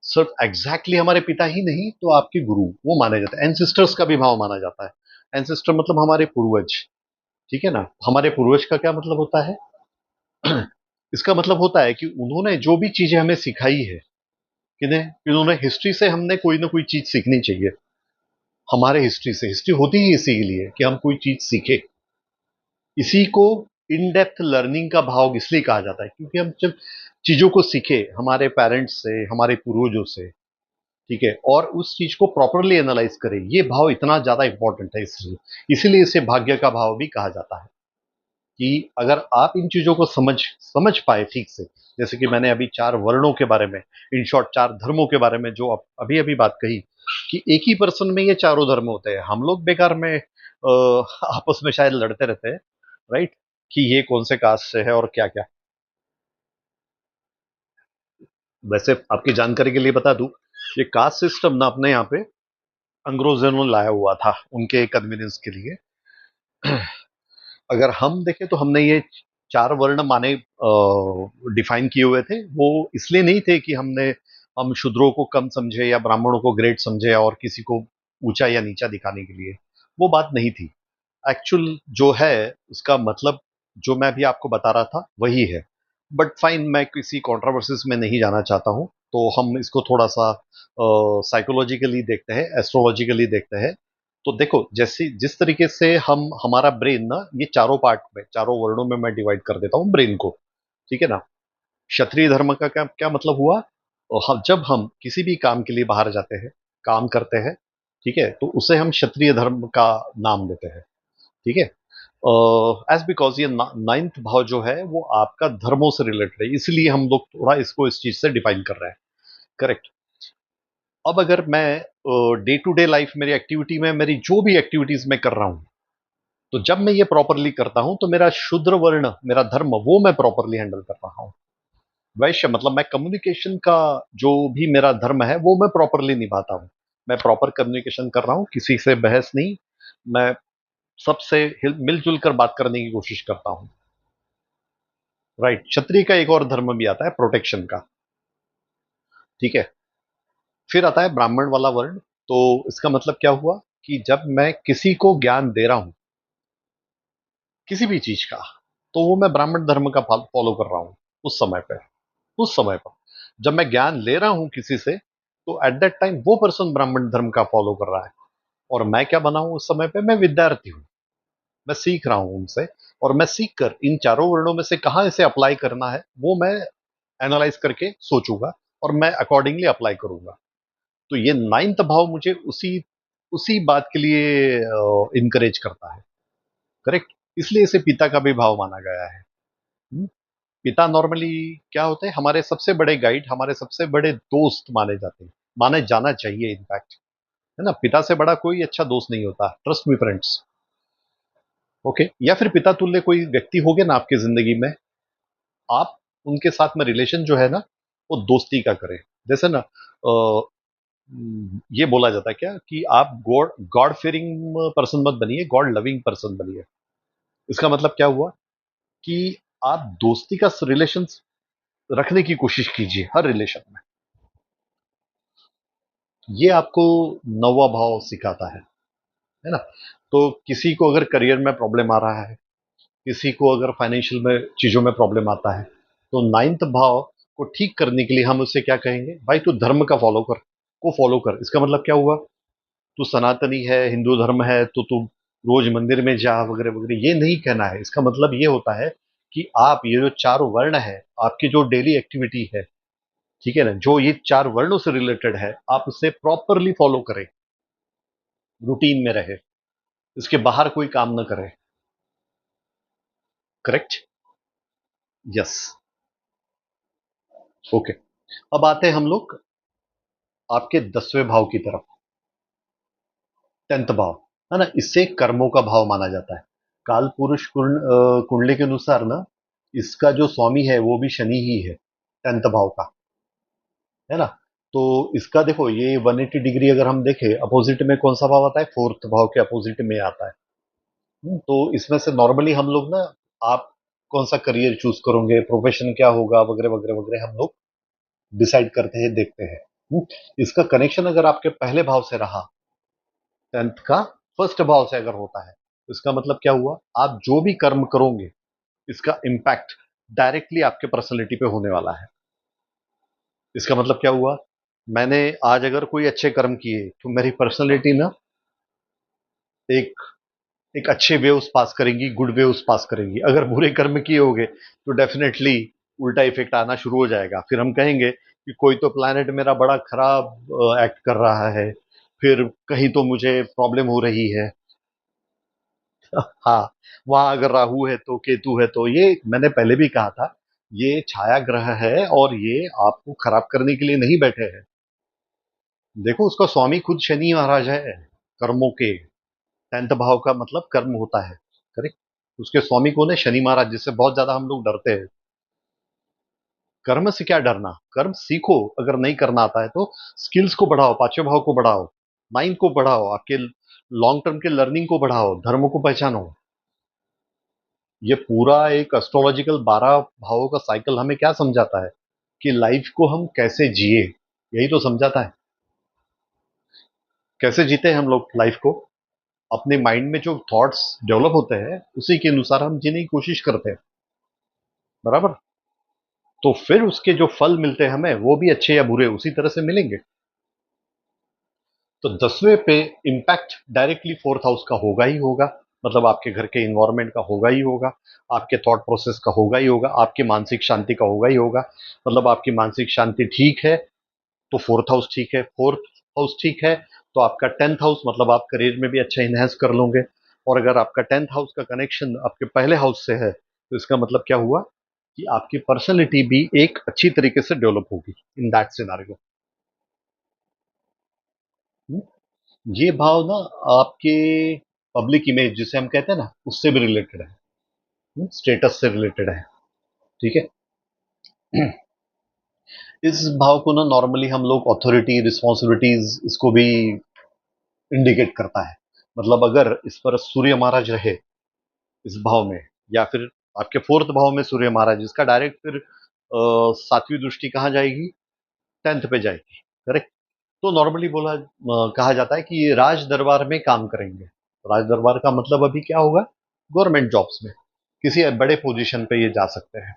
सिर्फ एग्जैक्टली हमारे पिता ही नहीं, तो आपके गुरु वो माने जाते हैं। एंसिस्टर्स का भी भाव माना जाता है। एंसिस्टर मतलब हमारे पूर्वज। ठीक है ना? हमारे पूर्वज का क्या मतलब होता है? इसका मतलब होता है कि उन्होंने जो भी चीजें हमें सिखाई है, किन्हें उन्होंने हिस्ट्री से, हमने कोई ना कोई चीज सीखनी चाहिए। हमारे हिस्ट्री से, हिस्ट्री होती ही इसी के लिए कि हम कोई चीज सीखे। इसी को इन डेप्थ लर्निंग का भाव इसलिए कहा जाता है, क्योंकि हम जब चीजों को सीखे हमारे पेरेंट्स से, हमारे पूर्वजों से, ठीक है, और उस चीज को प्रॉपरली एनालाइज करें, ये भाव इतना ज्यादा इंपॉर्टेंट है। इसलिए इसीलिए इसे भाग्य का भाव भी कहा जाता है। कि अगर आप इन चीजों को समझ समझ पाए ठीक से, जैसे कि मैंने अभी चार वर्णों के बारे में, इन शॉर्ट चार धर्मों के बारे में जो अभी अभी बात कही, कि एक ही पर्सन में ये चारों धर्म होते हैं। हम लोग बेकार में आपस में शायद लड़ते रहते हैं। राइट? कि ये कौन से कास्ट से है और क्या क्या। वैसे आपकी जानकारी के लिए बता दूं, ये कास्ट सिस्टम ना अपने यहाँ पे अंग्रेजों ने लाया हुआ था उनके कन्वीनियंस के लिए। अगर हम देखें तो हमने ये चार वर्ण माने डिफाइन किए हुए थे, वो इसलिए नहीं थे कि हम शूद्रों को कम समझे या ब्राह्मणों को ग्रेट समझे और किसी को ऊंचा या नीचा दिखाने के लिए। वो बात नहीं थी। एक्चुअल जो है उसका मतलब जो मैं भी आपको बता रहा था वही है। बट फाइन, मैं किसी कंट्रोवर्सीज में नहीं जाना चाहता हूँ, तो हम इसको थोड़ा सा साइकोलॉजिकली देखते हैं, एस्ट्रोलॉजिकली देखते हैं। तो देखो, जैसी जिस तरीके से हम हमारा ब्रेन ना, ये चारों पार्ट में, चारों वर्णों में मैं डिवाइड कर देता हूँ ब्रेन को। ठीक है ना? क्षत्रिय धर्म का क्या क्या मतलब हुआ? जब हम किसी भी काम के लिए बाहर जाते हैं, काम करते हैं, ठीक है, तो उसे हम क्षत्रिय धर्म का नाम देते हैं। ठीक है? एज बिकॉज ये नाइन्थ भाव जो है वो आपका धर्मों से रिलेटेड है, इसलिए हम लोग थोड़ा इसको इस चीज से डिफाइन कर रहे हैं। करेक्ट। अब अगर मैं डे टू डे लाइफ, मेरी एक्टिविटी में, मेरी जो भी एक्टिविटीज मैं कर रहा हूं, तो जब मैं ये प्रॉपरली करता हूं तो मेरा शूद्र वर्ण, मेरा धर्म, वो मैं प्रॉपरली हैंडल कर रहा हूं। वैश्य मतलब मैं कम्युनिकेशन का जो भी मेरा धर्म है वो मैं प्रॉपरली निभाता हूं। मैं प्रॉपर कम्युनिकेशन कर रहा हूं, किसी से बहस नहीं, मैं सबसे मिलजुल कर बात करने की कोशिश करता हूं। राइट। क्षत्रिय का एक और धर्म भी आता है, प्रोटेक्शन का। ठीक है। फिर आता है ब्राह्मण वाला वर्ण। तो इसका मतलब क्या हुआ कि जब मैं किसी को ज्ञान दे रहा हूं किसी भी चीज का, तो वो मैं ब्राह्मण धर्म का फॉलो कर रहा हूं उस समय पे। उस समय पर जब मैं ज्ञान ले रहा हूं किसी से, तो एट दैट टाइम वो पर्सन ब्राह्मण धर्म का फॉलो कर रहा है। और मैं क्या बना हूं उस समय पे? मैं विद्यार्थी हूं। मैं सीख रहा हूं उनसे। और मैं सीख कर इन चारों वर्णों में से कहां इसे अप्लाई करना है वो मैं एनालाइज करके सोचूंगा, और मैं अकॉर्डिंगली अप्लाई करूंगा। तो ये नाइन्थ भाव मुझे उसी उसी बात के लिए इनकरेज करता है। करेक्ट। इसलिए इसे पिता का भी भाव माना गया है। हम्म? पिता नॉर्मली क्या होते हैं? हमारे सबसे बड़े गाइड, हमारे सबसे बड़े दोस्त माने जाते हैं, माने जाना चाहिए इनफैक्ट। है ना? पिता से बड़ा कोई अच्छा दोस्त नहीं होता, ट्रस्ट मी फ्रेंड्स। ओके। या फिर पिता तुल्य कोई व्यक्ति हो गया ना आपकी जिंदगी में, आप उनके साथ में रिलेशन जो है ना, वो दोस्ती का करें। जैसे ना ये बोला जाता है क्या कि आप गॉड गॉड फेयरिंग पर्सन मत बनिए, गॉड लविंग पर्सन बनिए। इसका मतलब क्या हुआ कि आप दोस्ती का रिलेशन रखने की कोशिश कीजिए हर रिलेशन में। ये आपको नौवा भाव सिखाता है ना? तो किसी को अगर करियर में प्रॉब्लम आ रहा है, किसी को अगर फाइनेंशियल में चीजों में प्रॉब्लम आता है, तो नाइन्थ भाव को ठीक करने के लिए हम उससे क्या कहेंगे? भाई तू धर्म का फॉलो कर। इसका मतलब क्या हुआ? तू सनातनी है, हिंदू धर्म है, तो तू रोज मंदिर में जा, वगैरह वगैरह, ये नहीं कहना है। इसका मतलब ये होता है कि आप ये जो चार वर्ण है, आपकी जो डेली एक्टिविटी है, ठीक है ना, जो ये चार वर्णों से रिलेटेड है, आप उसे प्रॉपरली फॉलो करें, रूटीन में रहे, इसके बाहर कोई काम ना करें। करेक्ट। यस। ओके। अब आते हैं हम लोग आपके 10वें भाव की तरफ। 10th भाव, है ना, इससे कर्मों का भाव माना जाता है। काल पुरुष कुंडली के अनुसार ना, इसका जो स्वामी है वो भी शनि ही है, 10th भाव का। है ना? तो इसका देखो, ये 180 डिग्री अगर हम देखें, अपोजिट में कौन सा भाव आता है? 4th भाव के अपोजिट में आता है। तो इसमें से नॉर्मली हम लोग ना, आप कौन सा करियर चूज करोगे, प्रोफेशन क्या होगा, वगैरह वगैरह वगैरह, हम लोग डिसाइड करते हैं, देखते हैं। इसका कनेक्शन अगर आपके पहले भाव से रहा, 10th का फर्स्ट भाव से अगर होता है, तो इसका मतलब क्या हुआ? आप जो भी कर्म करोगे, इसका इम्पैक्ट डायरेक्टली आपके पर्सनैलिटी पे होने वाला है। इसका मतलब क्या हुआ? मैंने आज अगर कोई अच्छे कर्म किए, तो मेरी पर्सनैलिटी ना एक एक अच्छे वेव्स पास करेंगी, गुड वेव्स पास करेंगी। अगर बुरे कर्म किए होंगे, तो डेफिनेटली उल्टा इफेक्ट आना शुरू हो जाएगा। फिर हम कहेंगे कि कोई तो प्लैनेट मेरा बड़ा खराब एक्ट कर रहा है, फिर कहीं तो मुझे प्रॉब्लम हो रही है। हाँ, वहां अगर राहु है तो केतु है, तो ये मैंने पहले भी कहा था, ये छाया ग्रह है और ये आपको खराब करने के लिए नहीं बैठे हैं। देखो, उसका स्वामी खुद शनि महाराज है, कर्मों के। 10th भाव का मतलब कर्म होता है। करेक्ट। उसके स्वामी कौन है? शनि महाराज, जिससे बहुत ज्यादा हम लोग डरते हैं। कर्म से क्या डरना, कर्म सीखो, अगर नहीं करना आता है तो स्किल्स को बढ़ाओ, पांचवें भाव को बढ़ाओ, माइंड को बढ़ाओ, आपके लॉन्ग टर्म के लर्निंग को बढ़ाओ, धर्म को पहचानो। ये पूरा एक एस्ट्रोलॉजिकल 12 भावों का साइकिल हमें क्या समझाता है कि लाइफ को हम कैसे जिए, यही तो समझाता है। कैसे जीते हैं हम लोग लाइफ को, अपने माइंड में जो थॉट्स डेवलप होते हैं उसी के अनुसार हम जीने की कोशिश करते हैं, बराबर। तो फिर उसके जो फल मिलते हैं हमें, वो भी अच्छे या बुरे उसी तरह से मिलेंगे। तो 10वें पे इम्पैक्ट डायरेक्टली फोर्थ हाउस का होगा ही होगा, मतलब आपके घर के इन्वायरमेंट का होगा ही होगा, आपके थॉट प्रोसेस का होगा ही होगा, आपकी मानसिक शांति का होगा ही होगा। मतलब आपकी मानसिक शांति ठीक है तो फोर्थ हाउस ठीक है, फोर्थ हाउस ठीक है तो आपका 10th हाउस, मतलब आप करियर में भी अच्छा इनहेंस कर लोगे। और अगर आपका 10th हाउस का कनेक्शन आपके पहले हाउस से है तो इसका मतलब क्या हुआ कि आपकी पर्सनैलिटी भी एक अच्छी तरीके से डेवलप होगी इन दैट सिनारियो। ये भाव ना आपके पब्लिक इमेज जिसे हम कहते हैं ना, उससे भी रिलेटेड है, स्टेटस से रिलेटेड है, ठीक है। इस भाव को ना नॉर्मली हम लोग अथॉरिटी, रिस्पॉन्सिबिलिटीज, इसको भी इंडिकेट करता है। मतलब अगर इस पर सूर्य महाराज रहे इस भाव में, या फिर आपके फोर्थ भाव में सूर्य महाराज, इसका डायरेक्ट फिर सातवीं दृष्टि कहाँ जाएगी, 10th पे जाएगी, करेक्ट। तो नॉर्मली कहा जाता है कि ये राज दरबार में काम करेंगे। राज दरबार का मतलब अभी क्या होगा, गवर्नमेंट जॉब्स में किसी बड़े पोजीशन पे ये जा सकते हैं।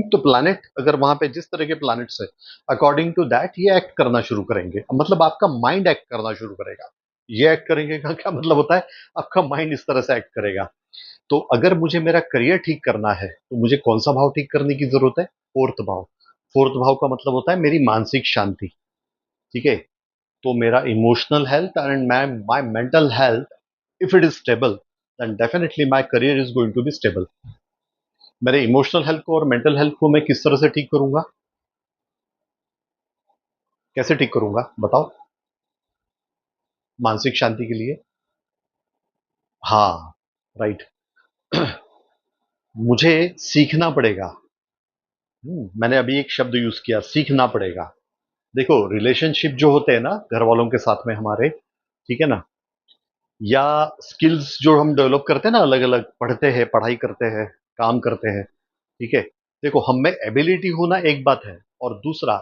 तो प्लैनेट अगर वहां पे जिस तरह के प्लैनेट्स है, अकॉर्डिंग टू दैट ये एक्ट करना शुरू करेंगे, मतलब आपका माइंड एक्ट करना शुरू करेगा। ये एक्ट करेंगे का क्या मतलब होता है, आपका माइंड इस तरह से एक्ट करेगा। तो अगर मुझे मेरा करियर ठीक करना है तो मुझे कौन सा भाव ठीक करने की जरूरत है, फोर्थ भाव। फोर्थ भाव का मतलब होता है मेरी मानसिक शांति, ठीक है। तो मेरा emotional health and my mental health, if it is stable, then definitely my career is going to be stable. मेरे इमोशनल हेल्थ को और मेंटल हेल्थ को मैं किस तरह से ठीक करूंगा, कैसे ठीक करूंगा बताओ, मानसिक शांति के लिए। हाँ, राइट। मुझे सीखना पड़ेगा। मैंने अभी एक शब्द यूज किया, सीखना पड़ेगा। देखो, रिलेशनशिप जो होते हैं ना घर वालों के साथ में हमारे, ठीक है ना, या स्किल्स जो हम डेवलप करते हैं ना, अलग अलग पढ़ते हैं, पढ़ाई करते हैं, काम करते हैं, ठीक है। देखो, हम में एबिलिटी होना एक बात है, और दूसरा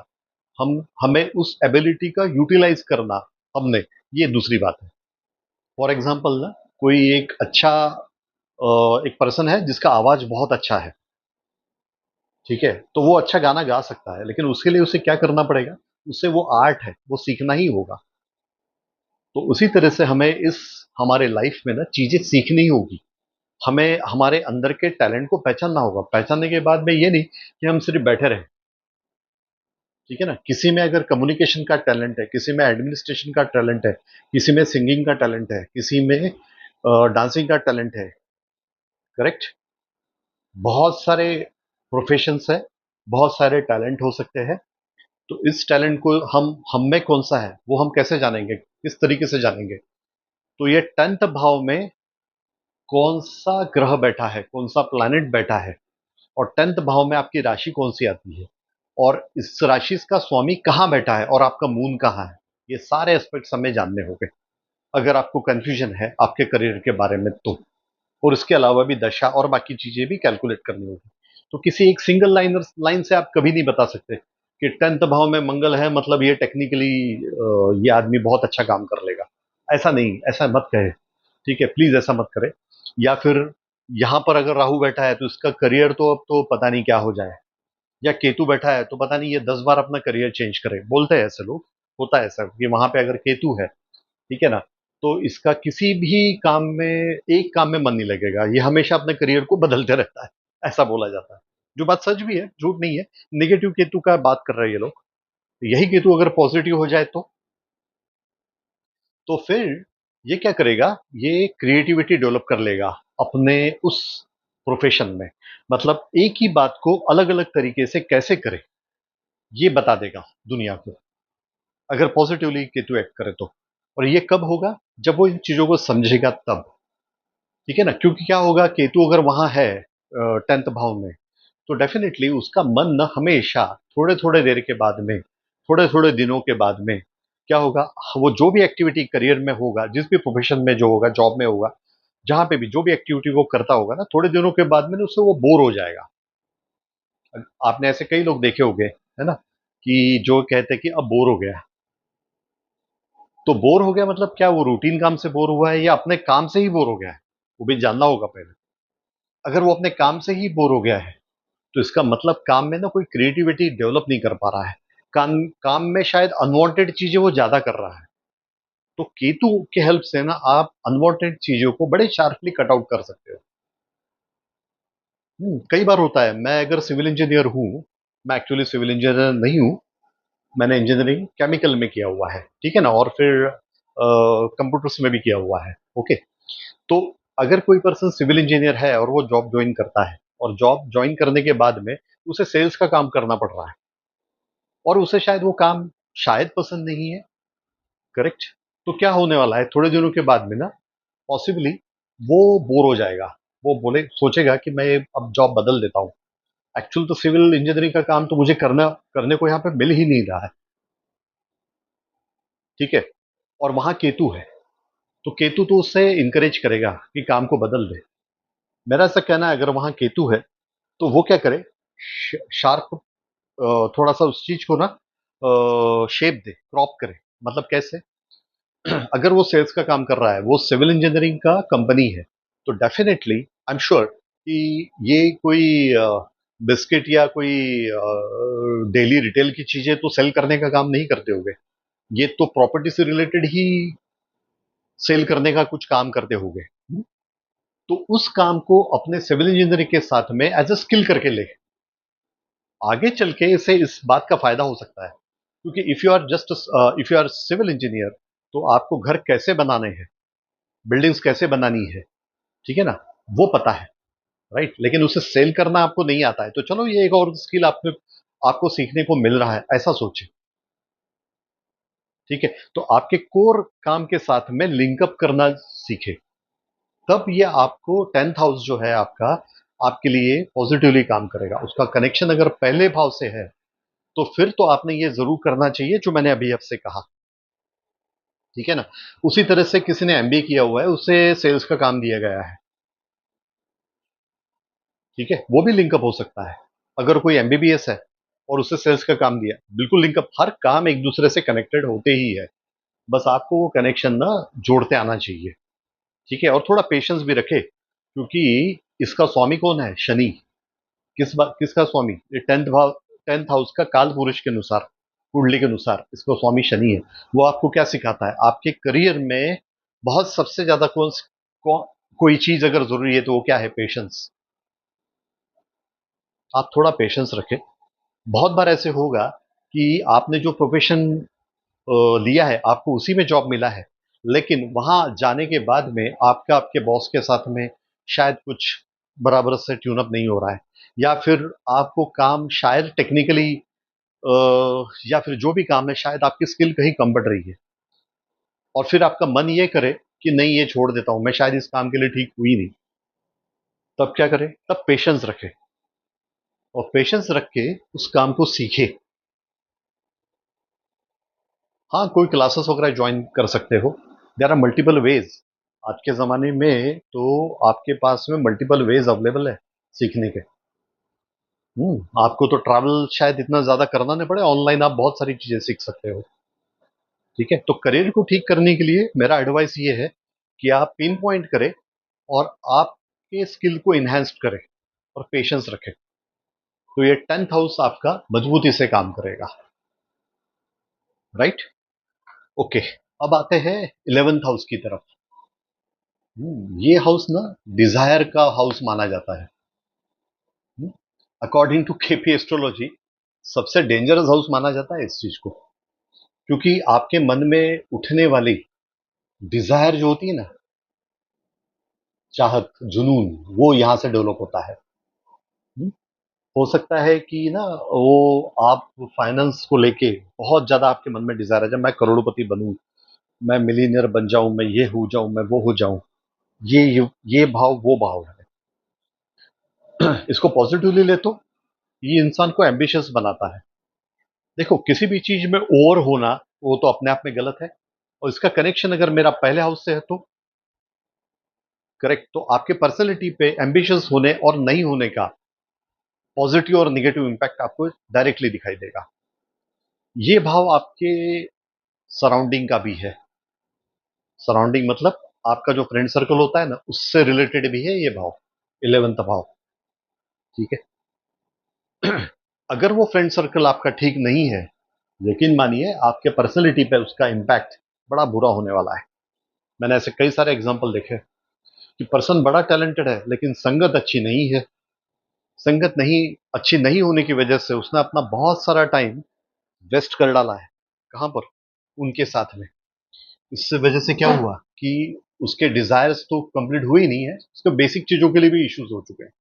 हम हमें उस एबिलिटी का यूटिलाइज करना, हमने, ये दूसरी बात है। फॉर एग्जाम्पल ना, कोई एक अच्छा एक पर्सन है जिसका आवाज बहुत अच्छा है, ठीक है, तो वो अच्छा गाना गा सकता है, लेकिन उसके लिए उसे क्या करना पड़ेगा, उससे वो आर्ट है, वो सीखना ही होगा। तो उसी तरह से हमें इस हमारे लाइफ में ना चीजें सीखनी होगी। हमें हमारे अंदर के टैलेंट को पहचानना होगा। पहचानने के बाद में ये नहीं कि हम सिर्फ बैठे रहें, ठीक है ना। किसी में अगर कम्युनिकेशन का टैलेंट है, किसी में एडमिनिस्ट्रेशन का टैलेंट है, किसी में सिंगिंग का टैलेंट है, किसी में डांसिंग का टैलेंट है, करेक्ट। बहुत सारे प्रोफेशंस है, बहुत सारे टैलेंट हो सकते हैं। तो इस टैलेंट को हम में कौन सा है वो हम कैसे जानेंगे, किस तरीके से जानेंगे। तो ये 10th भाव में कौन सा ग्रह बैठा है, कौन सा प्लैनेट बैठा है, और 10th भाव में आपकी राशि कौन सी आती है, और इस राशि का स्वामी कहाँ बैठा है, और आपका मून कहाँ है, ये सारे एस्पेक्ट्स हमें जानने होंगे अगर आपको कंफ्यूजन है आपके करियर के बारे में तो। और इसके अलावा भी दशा और बाकी चीजें भी कैलकुलेट करनी होगी। तो किसी एक सिंगल लाइन से आप कभी नहीं बता सकते कि 10th भाव में मंगल है मतलब ये टेक्निकली ये आदमी बहुत अच्छा काम कर लेगा। ऐसा नहीं, ऐसा मत कहे, ठीक है, प्लीज ऐसा मत करे। या फिर यहां पर अगर राहु बैठा है तो इसका करियर तो अब तो पता नहीं क्या हो जाए, या केतु बैठा है तो पता नहीं ये 10 बार अपना करियर चेंज करे, बोलते हैं ऐसे लोग। होता है ऐसा कि वहां पे अगर केतु है, ठीक है ना, तो इसका किसी भी काम में, एक काम में मन नहीं लगेगा, ये हमेशा अपने करियर को बदलते रहता है, ऐसा बोला जाता है। जो बात सच भी है, झूठ नहीं है। नेगेटिव केतु का बात कर रहे हैं ये लोग। यही केतु अगर पॉजिटिव हो जाए तो फिर ये क्या करेगा, ये क्रिएटिविटी डेवलप कर लेगा अपने उस प्रोफेशन में। मतलब एक ही बात को अलग अलग तरीके से कैसे करे, ये बता देगा दुनिया को, अगर पॉजिटिवली केतु एक्ट करे तो। और ये कब होगा, जब वो इन चीजों को समझेगा तब, ठीक है ना। क्योंकि क्या होगा, केतु अगर वहां है 10th भाव में, तो डेफिनेटली उसका मन ना हमेशा थोड़े थोड़े देर के बाद में, थोड़े थोड़े दिनों के बाद में क्या होगा, वो जो भी एक्टिविटी करियर में होगा, जिस भी प्रोफेशन में जो होगा, जॉब में होगा, जहां पे भी जो भी एक्टिविटी वो करता होगा ना, थोड़े दिनों के बाद में ना उससे वो बोर हो जाएगा। आपने ऐसे कई लोग देखे होंगे, है ना, कि जो कहते हैं कि अब बोर हो गया। तो बोर हो गया मतलब क्या, वो रूटीन काम से बोर हुआ है या अपने काम से ही बोर हो गया है, वो भी जानना होगा पहले। अगर वो अपने काम से ही बोर हो गया है तो इसका मतलब काम में ना कोई क्रिएटिविटी डेवलप नहीं कर पा रहा है। काम काम में शायद अनवांटेड चीजें वो ज्यादा कर रहा है। तो केतु के हेल्प से ना आप अनवांटेड चीजों को बड़े शार्पली कट आउट कर सकते हो। कई बार होता है, मैं अगर सिविल इंजीनियर हूँ, मैं एक्चुअली सिविल इंजीनियर नहीं हूँ, मैंने इंजीनियरिंग केमिकल में किया हुआ है, ठीक है ना, और फिर कंप्यूटर्स में भी किया हुआ है। ओके। तो अगर कोई पर्सन सिविल इंजीनियर है और वो जॉब ज्वाइन करता है, और जॉब ज्वाइन करने के बाद में उसे सेल्स का काम करना पड़ रहा है, और उसे शायद वो काम शायद पसंद नहीं है, करेक्ट। तो क्या होने वाला है, थोड़े दिनों के बाद में ना पॉसिबली वो बोर हो जाएगा। वो बोले सोचेगा कि मैं अब जॉब बदल देता हूँ। एक्चुअल तो सिविल इंजीनियरिंग का काम तो मुझे करने को यहाँ पे मिल ही नहीं रहा है, ठीक है। और वहां केतु है, तो केतु तो उससे इंकरेज करेगा कि काम को बदल दे। मेरा ऐसा कहना है, अगर वहां केतु है तो वो क्या करे, शार्प थोड़ा सा उस चीज को ना शेप दे, क्रॉप करे। मतलब कैसे, अगर वो सेल्स का काम कर रहा है, वो सिविल इंजीनियरिंग का कंपनी है, तो डेफिनेटली आई एम श्योर कि ये कोई बिस्किट या कोई डेली रिटेल की चीजें तो सेल करने का काम नहीं करते होंगे। ये तो प्रॉपर्टी से रिलेटेड ही सेल करने का कुछ काम करते होंगे। तो उस काम को अपने सिविल इंजीनियरिंग के साथ में एज अ स्किल करके ले, आगे चल के इसे इस बात का फायदा हो सकता है। क्योंकि if you are civil engineer, तो आपको घर कैसे बनाने हैं, बिल्डिंग्स कैसे बनानी है, ठीक है ना, वो पता है, राइट। लेकिन उसे सेल करना आपको नहीं आता है, तो चलो ये एक और स्किल आपको सीखने को मिल रहा है, ऐसा सोचे, ठीक है। तो आपके कोर काम के साथ में लिंकअप करना सीखे, तब ये आपको 10th हाउस जो है आपका, आपके लिए पॉजिटिवली काम करेगा। उसका कनेक्शन अगर पहले भाव से है, तो फिर तो आपने ये जरूर करना चाहिए जो मैंने अभी आपसे कहा, ठीक है ना। उसी तरह से किसी ने एमबीए किया हुआ है, उसे सेल्स का काम दिया गया है, ठीक है, वो भी लिंकअप हो सकता है। अगर कोई एमबीबीएस है और उसे सेल्स का काम दिया, बिल्कुल लिंकअप, हर काम एक दूसरे से कनेक्टेड होते ही है। बस आपको वो कनेक्शन ना जोड़ते आना चाहिए, ठीक है। और थोड़ा पेशेंस भी रखे, क्योंकि इसका स्वामी कौन है, शनि। किसका स्वामी, ये 10th हाउस का काल पुरुष के अनुसार, कुंडली के अनुसार इसको स्वामी शनि है। वो आपको क्या सिखाता है, आपके करियर में बहुत सबसे ज्यादा कोई चीज अगर जरूरी है तो वो क्या है, पेशेंस। आप थोड़ा पेशेंस रखें। बहुत बार ऐसे होगा कि आपने जो प्रोफेशन लिया है, आपको उसी में जॉब मिला है, लेकिन वहां जाने के बाद में आपका आपके बॉस के साथ में शायद कुछ बराबर से ट्यून अप नहीं हो रहा है, या फिर आपको काम शायद टेक्निकली, या फिर जो भी काम है शायद आपकी स्किल कहीं कम पड़ रही है, और फिर आपका मन ये करे कि नहीं ये छोड़ देता हूं, मैं शायद इस काम के लिए ठीक हुई नहीं। तब क्या करें, तब पेशेंस रखे, और पेशेंस रख के उस काम को सीखे। हाँ, कोई क्लासेस वगैरह ज्वाइन कर सकते हो। There are multiple ways. आज के ज़माने में तो आपके पास में मल्टीपल वेज अवेलेबल है सीखने के। आपको तो ट्रैवल शायद इतना ज़्यादा करना नहीं पड़े, ऑनलाइन आप बहुत सारी चीज़ें सीख सकते हो, ठीक है। तो करियर को ठीक करने के लिए मेरा एडवाइस ये है कि आप पिन पॉइंट करें, और आपके स्किल को इन्हांस करें, और पेशेंस रखें। तो ये 10th हाउस आपका मजबूती से काम करेगा, राइट। ओके। अब आते हैं 11th हाउस की तरफ। ये हाउस ना डिजायर का हाउस माना जाता है। अकॉर्डिंग टू केपी एस्ट्रोलॉजी सबसे डेंजरस हाउस माना जाता है इस चीज को, क्योंकि आपके मन में उठने वाली डिजायर जो होती है ना, चाहत, जुनून, वो यहां से डेवलप होता है। हम्म, हो सकता है कि ना वो आप फाइनेंस को लेके बहुत ज्यादा आपके मन में डिजायर है, जब मैं करोड़पति बनूं, मैं मिलीनियर बन जाऊं, मैं ये हो जाऊं, मैं वो हो जाऊं। ये भाव वो भाव है। इसको पॉजिटिवली ले तो ये इंसान को एम्बिशियस बनाता है। देखो, किसी भी चीज में ओवर होना वो तो अपने आप में गलत है, और इसका कनेक्शन अगर मेरा पहले हाउस से है तो करेक्ट। तो आपके पर्सनैलिटी पे एम्बिशियस होने और नहीं होने का पॉजिटिव और निगेटिव इंपैक्ट आपको डायरेक्टली दिखाई देगा। ये भाव आपके सराउंडिंग का भी है। सराउंडिंग मतलब आपका जो फ्रेंड सर्कल होता है ना, उससे रिलेटेड भी है ये भाव, 11th भाव। ठीक है। अगर वो फ्रेंड सर्कल आपका ठीक नहीं है, यकीन मानिए आपके पर्सनैलिटी पे उसका इम्पैक्ट बड़ा बुरा होने वाला है। मैंने ऐसे कई सारे एग्जाम्पल देखे कि पर्सन बड़ा टैलेंटेड है लेकिन संगत अच्छी नहीं है। संगत नहीं अच्छी नहीं होने की वजह से उसने अपना बहुत सारा टाइम वेस्ट कर डाला है। कहां पर? उनके साथ में। इससे वजह से क्या हुआ कि उसके डिजायर्स तो कंप्लीट हुए ही नहीं है, उसके बेसिक चीजों के लिए भी इश्यूज हो चुके हैं,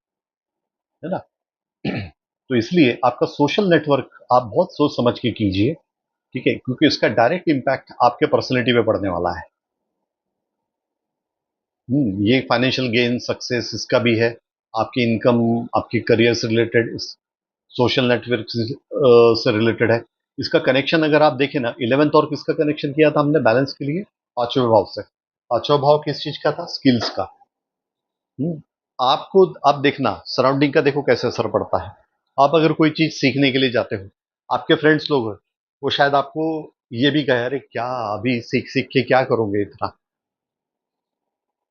है ना। तो इसलिए आपका सोशल नेटवर्क आप बहुत सोच समझ के कीजिए। ठीक है, क्योंकि इसका डायरेक्ट इम्पैक्ट आपके पर्सनैलिटी पे पड़ने वाला है। ये फाइनेंशियल गेन सक्सेस इसका भी है, आपकी इनकम, आपकी करियर से रिलेटेड, सोशल नेटवर्क से रिलेटेड है। इसका कनेक्शन अगर आप देखें ना, 11th और किसका कनेक्शन किया था हमने बैलेंस के लिए? पांचवें भाव से। पांचवा भाव किस चीज का था? स्किल्स का। हम्म, आपको आप देखना सराउंडिंग का, देखो कैसे असर पड़ता है। आप अगर कोई चीज सीखने के लिए जाते हो, आपके फ्रेंड्स लोग हैं, वो शायद आपको ये भी कहे, अरे क्या अभी सीख सीख के क्या करोगे, इतना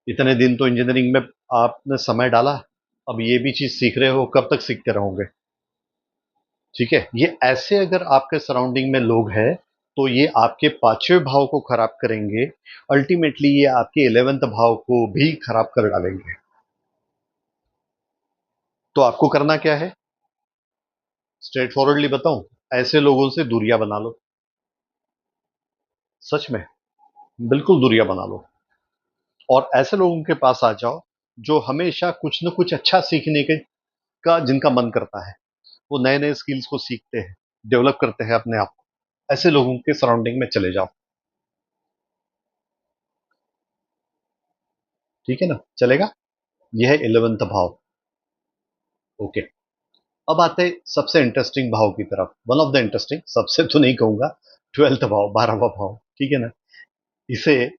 इतने दिन तो इंजीनियरिंग में आपने समय डाला, अब ये भी चीज सीख रहे हो, कब तक सीखते रहोगे? ठीक है, ये ऐसे अगर आपके सराउंडिंग में लोग हैं तो ये आपके पांचवें भाव को खराब करेंगे। अल्टीमेटली ये आपके 11th भाव को भी खराब कर डालेंगे। तो आपको करना क्या है? स्ट्रेट फॉरवर्डली बताऊं, ऐसे लोगों से दूरियां बना लो। सच में, बिल्कुल दूरियां बना लो। और ऐसे लोगों के पास आ जाओ जो हमेशा कुछ न कुछ अच्छा सीखने के का जिनका मन करता है, वो नए नए स्किल्स को सीखते हैं, डेवलप करते हैं अपने आप को। ऐसे लोगों के सराउंडिंग में चले जाओ। ठीक है ना, चलेगा। यह है 11th भाव। ओके। अब आते हैं सबसे इंटरेस्टिंग भाव की तरफ, वन ऑफ द इंटरेस्टिंग, सबसे तो नहीं कहूंगा। 12th भाव, 12वां भाव। ठीक है ना। इसे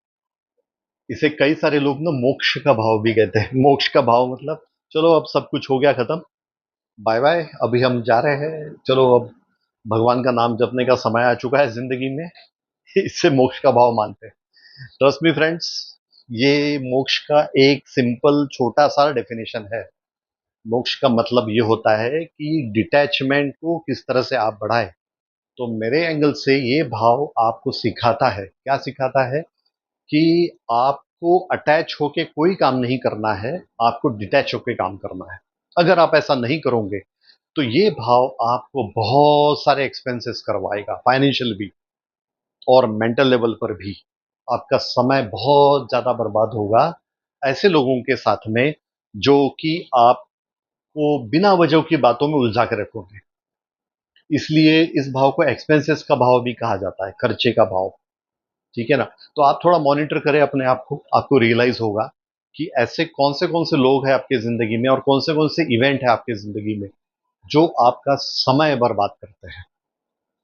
इसे कई सारे लोग ना मोक्ष का भाव भी कहते हैं। मोक्ष का भाव मतलब चलो अब सब कुछ हो गया खत्म, बाय बाय, अभी हम जा रहे हैं, चलो अब भगवान का नाम जपने का समय आ चुका है जिंदगी में। इससे मोक्ष का भाव मानते हैं। ट्रस्ट मी फ्रेंड्स, ये मोक्ष का एक सिंपल छोटा सा डेफिनेशन है। मोक्ष का मतलब ये होता है कि डिटैचमेंट को किस तरह से आप बढ़ाएं। तो मेरे एंगल से ये भाव आपको सिखाता है, क्या सिखाता है? कि आपको अटैच होके कोई काम नहीं करना है, आपको डिटैच होके काम करना है। अगर आप ऐसा नहीं करोगे तो ये भाव आपको बहुत सारे एक्सपेंसेस करवाएगा, फाइनेंशियल भी और मेंटल लेवल पर भी। आपका समय बहुत ज्यादा बर्बाद होगा ऐसे लोगों के साथ में जो कि आपको बिना वजह की बातों में उलझा के रखोगे। इसलिए इस भाव को एक्सपेंसेस का भाव भी कहा जाता है, खर्चे का भाव। ठीक है ना। तो आप थोड़ा मॉनिटर करें अपने आप को, आपको रियलाइज होगा कि ऐसे कौन से लोग हैं आपकी जिंदगी में और कौन से इवेंट है आपकी जिंदगी में जो आपका समय बर्बाद करते हैं।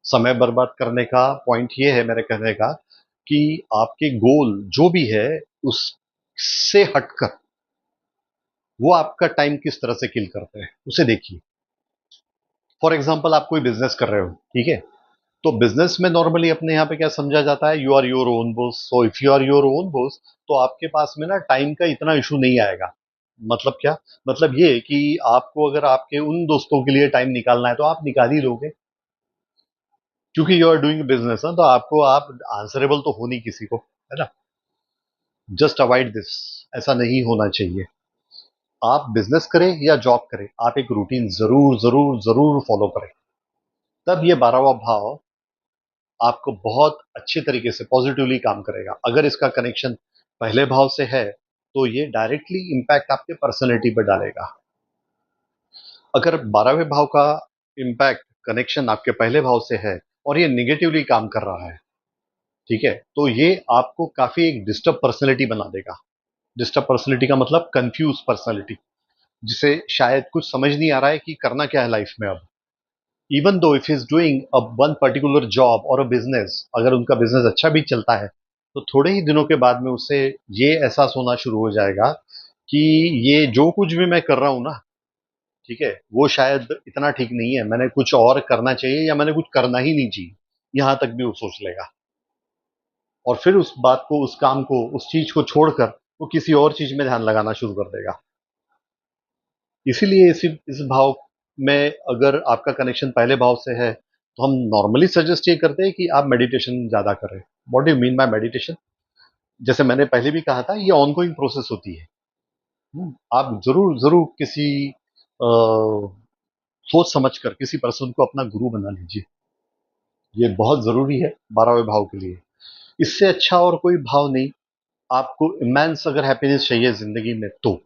समय बर्बाद करने का पॉइंट ये है मेरे कहने का कि आपके गोल जो भी है उससे हटकर वो आपका टाइम किस तरह से किल करते हैं उसे देखिए। फॉर एग्जाम्पल, आप कोई बिजनेस कर रहे हो, ठीक है। तो बिजनेस में नॉर्मली अपने यहाँ पे क्या समझा जाता है? You are your own boss. So if you are your own boss, तो आपके पास में ना टाइम का इतना इशू नहीं आएगा। मतलब क्या? मतलब ये कि आपको अगर आपके उन दोस्तों के लिए टाइम निकालना है तो आप निकाल ही लोगे, क्योंकि यू आर डूइंग बिजनेस ना, तो आपको आप आंसरेबल तो हो नहीं किसी को, है ना। जस्ट अवॉइड दिस, ऐसा नहीं होना चाहिए। आप बिजनेस करें या जॉब करें, आप एक रूटीन जरूर जरूर जरूर फॉलो करें। तब ये 12वां भाव आपको बहुत अच्छे तरीके से पॉजिटिवली काम करेगा। अगर इसका कनेक्शन पहले भाव से है तो ये डायरेक्टली इंपैक्ट आपके पर्सनैलिटी पर डालेगा। अगर 12वें भाव का इंपैक्ट कनेक्शन आपके पहले भाव से है और ये निगेटिवली काम कर रहा है, ठीक है, तो ये आपको काफी एक डिस्टर्ब पर्सनैलिटी बना देगा। डिस्टर्ब पर्सनैलिटी का मतलब कंफ्यूज पर्सनैलिटी, जिसे शायद कुछ समझ नहीं आ रहा है कि करना क्या है लाइफ में अब। Even though if is doing a one particular job और अ बिजनेस, अगर उनका बिजनेस अच्छा भी चलता है तो थोड़े ही दिनों के बाद में उसे ये एहसास होना शुरू हो जाएगा कि ये जो कुछ भी मैं कर रहा हूं ना, ठीक है, वो शायद इतना ठीक नहीं है, मैंने कुछ और करना चाहिए या मैंने कुछ करना ही नहीं चाहिए, यहां तक भी वो सोच लेगा। और फिर उस बात को, उस काम को, उस चीज को छोड़कर वो किसी और चीज में ध्यान लगाना शुरू कर देगा। इसीलिए इस भाव में अगर आपका कनेक्शन पहले भाव से है तो हम नॉर्मली सजेस्ट ये करते हैं कि आप मेडिटेशन ज्यादा करें। What do you mean bye meditation? जैसे मैंने पहले भी कहा था, ये ऑनगोइंग प्रोसेस होती है। आप जरूर जरूर किसी सोच समझ कर किसी पर्सन को अपना गुरु बना लीजिए। ये बहुत जरूरी है 12वें भाव के लिए। इससे अच्छा और कोई भाव नहीं। आपको इमेंस अगर हैप्पीनेस चाहिए जिंदगी में तो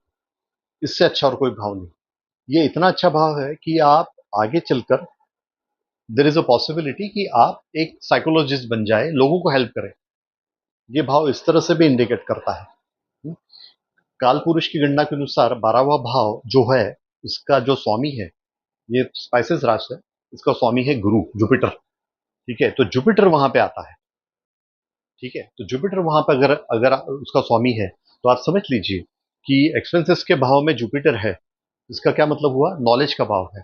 इससे अच्छा और कोई भाव नहीं। ये इतना अच्छा भाव है कि आप आगे चलकर देयर इज अ पॉसिबिलिटी कि आप एक साइकोलॉजिस्ट बन जाए, लोगों को हेल्प करें। ये भाव इस तरह से भी इंडिकेट करता है। काल पुरुष की गणना के अनुसार 12वां भाव जो है, इसका जो स्वामी है, ये स्पाइसेस राशि है, इसका स्वामी है गुरु, जुपिटर। ठीक है, तो जुपिटर वहां पे आता है। ठीक है, तो जुपिटर वहां पे अगर अगर उसका स्वामी है तो आप समझ लीजिए कि एक्सपेंसेस के भाव में जुपिटर है। इसका क्या मतलब हुआ? नॉलेज का भाव है।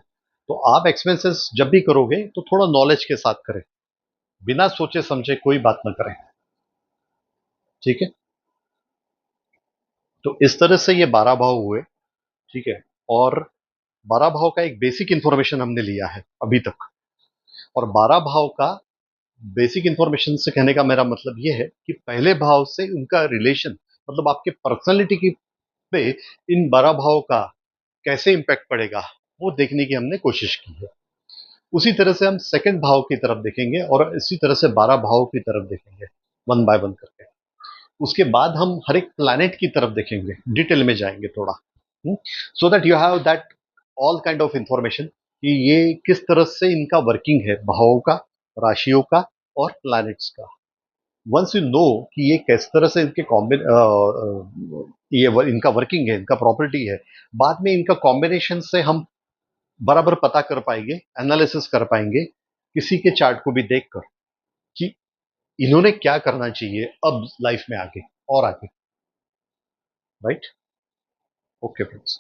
तो आप एक्सपेंसेस जब भी करोगे तो थोड़ा नॉलेज के साथ करें, बिना सोचे समझे कोई बात ना करें। ठीक है, तो इस तरह से ये 12 भाव हुए। ठीक है, और 12 भाव का एक बेसिक इंफॉर्मेशन हमने लिया है अभी तक। और 12 भाव का बेसिक इंफॉर्मेशन से कहने का मेरा मतलब ये है कि पहले भाव से उनका रिलेशन, मतलब आपके पर्सनैलिटी की पे इन 12 भाव का कैसे इंपैक्ट पड़ेगा, वो देखने की हमने कोशिश की है। उसी तरह से हम सेकंड भाव की तरफ देखेंगे और इसी तरह से 12 भाव की तरफ देखेंगे, वन बाय वन करके। उसके बाद हम हर एक प्लैनेट की तरफ देखेंगे, डिटेल में जाएंगे थोड़ा, so that you have that all kind of information कि ये किस तरह से इनका वर्किंग है, भावों का, राशियों का और प्लैनेट्स का। वंस यू नो कि ये किस तरह से इनके इनका वर्किंग है, इनका प्रॉपर्टी है, बाद में इनका कॉम्बिनेशन से हम बराबर पता कर पाएंगे, एनालिसिस कर पाएंगे किसी के चार्ट को भी देखकर कि इन्होंने क्या करना चाहिए अब लाइफ में आगे और आगे। राइट? Okay friends.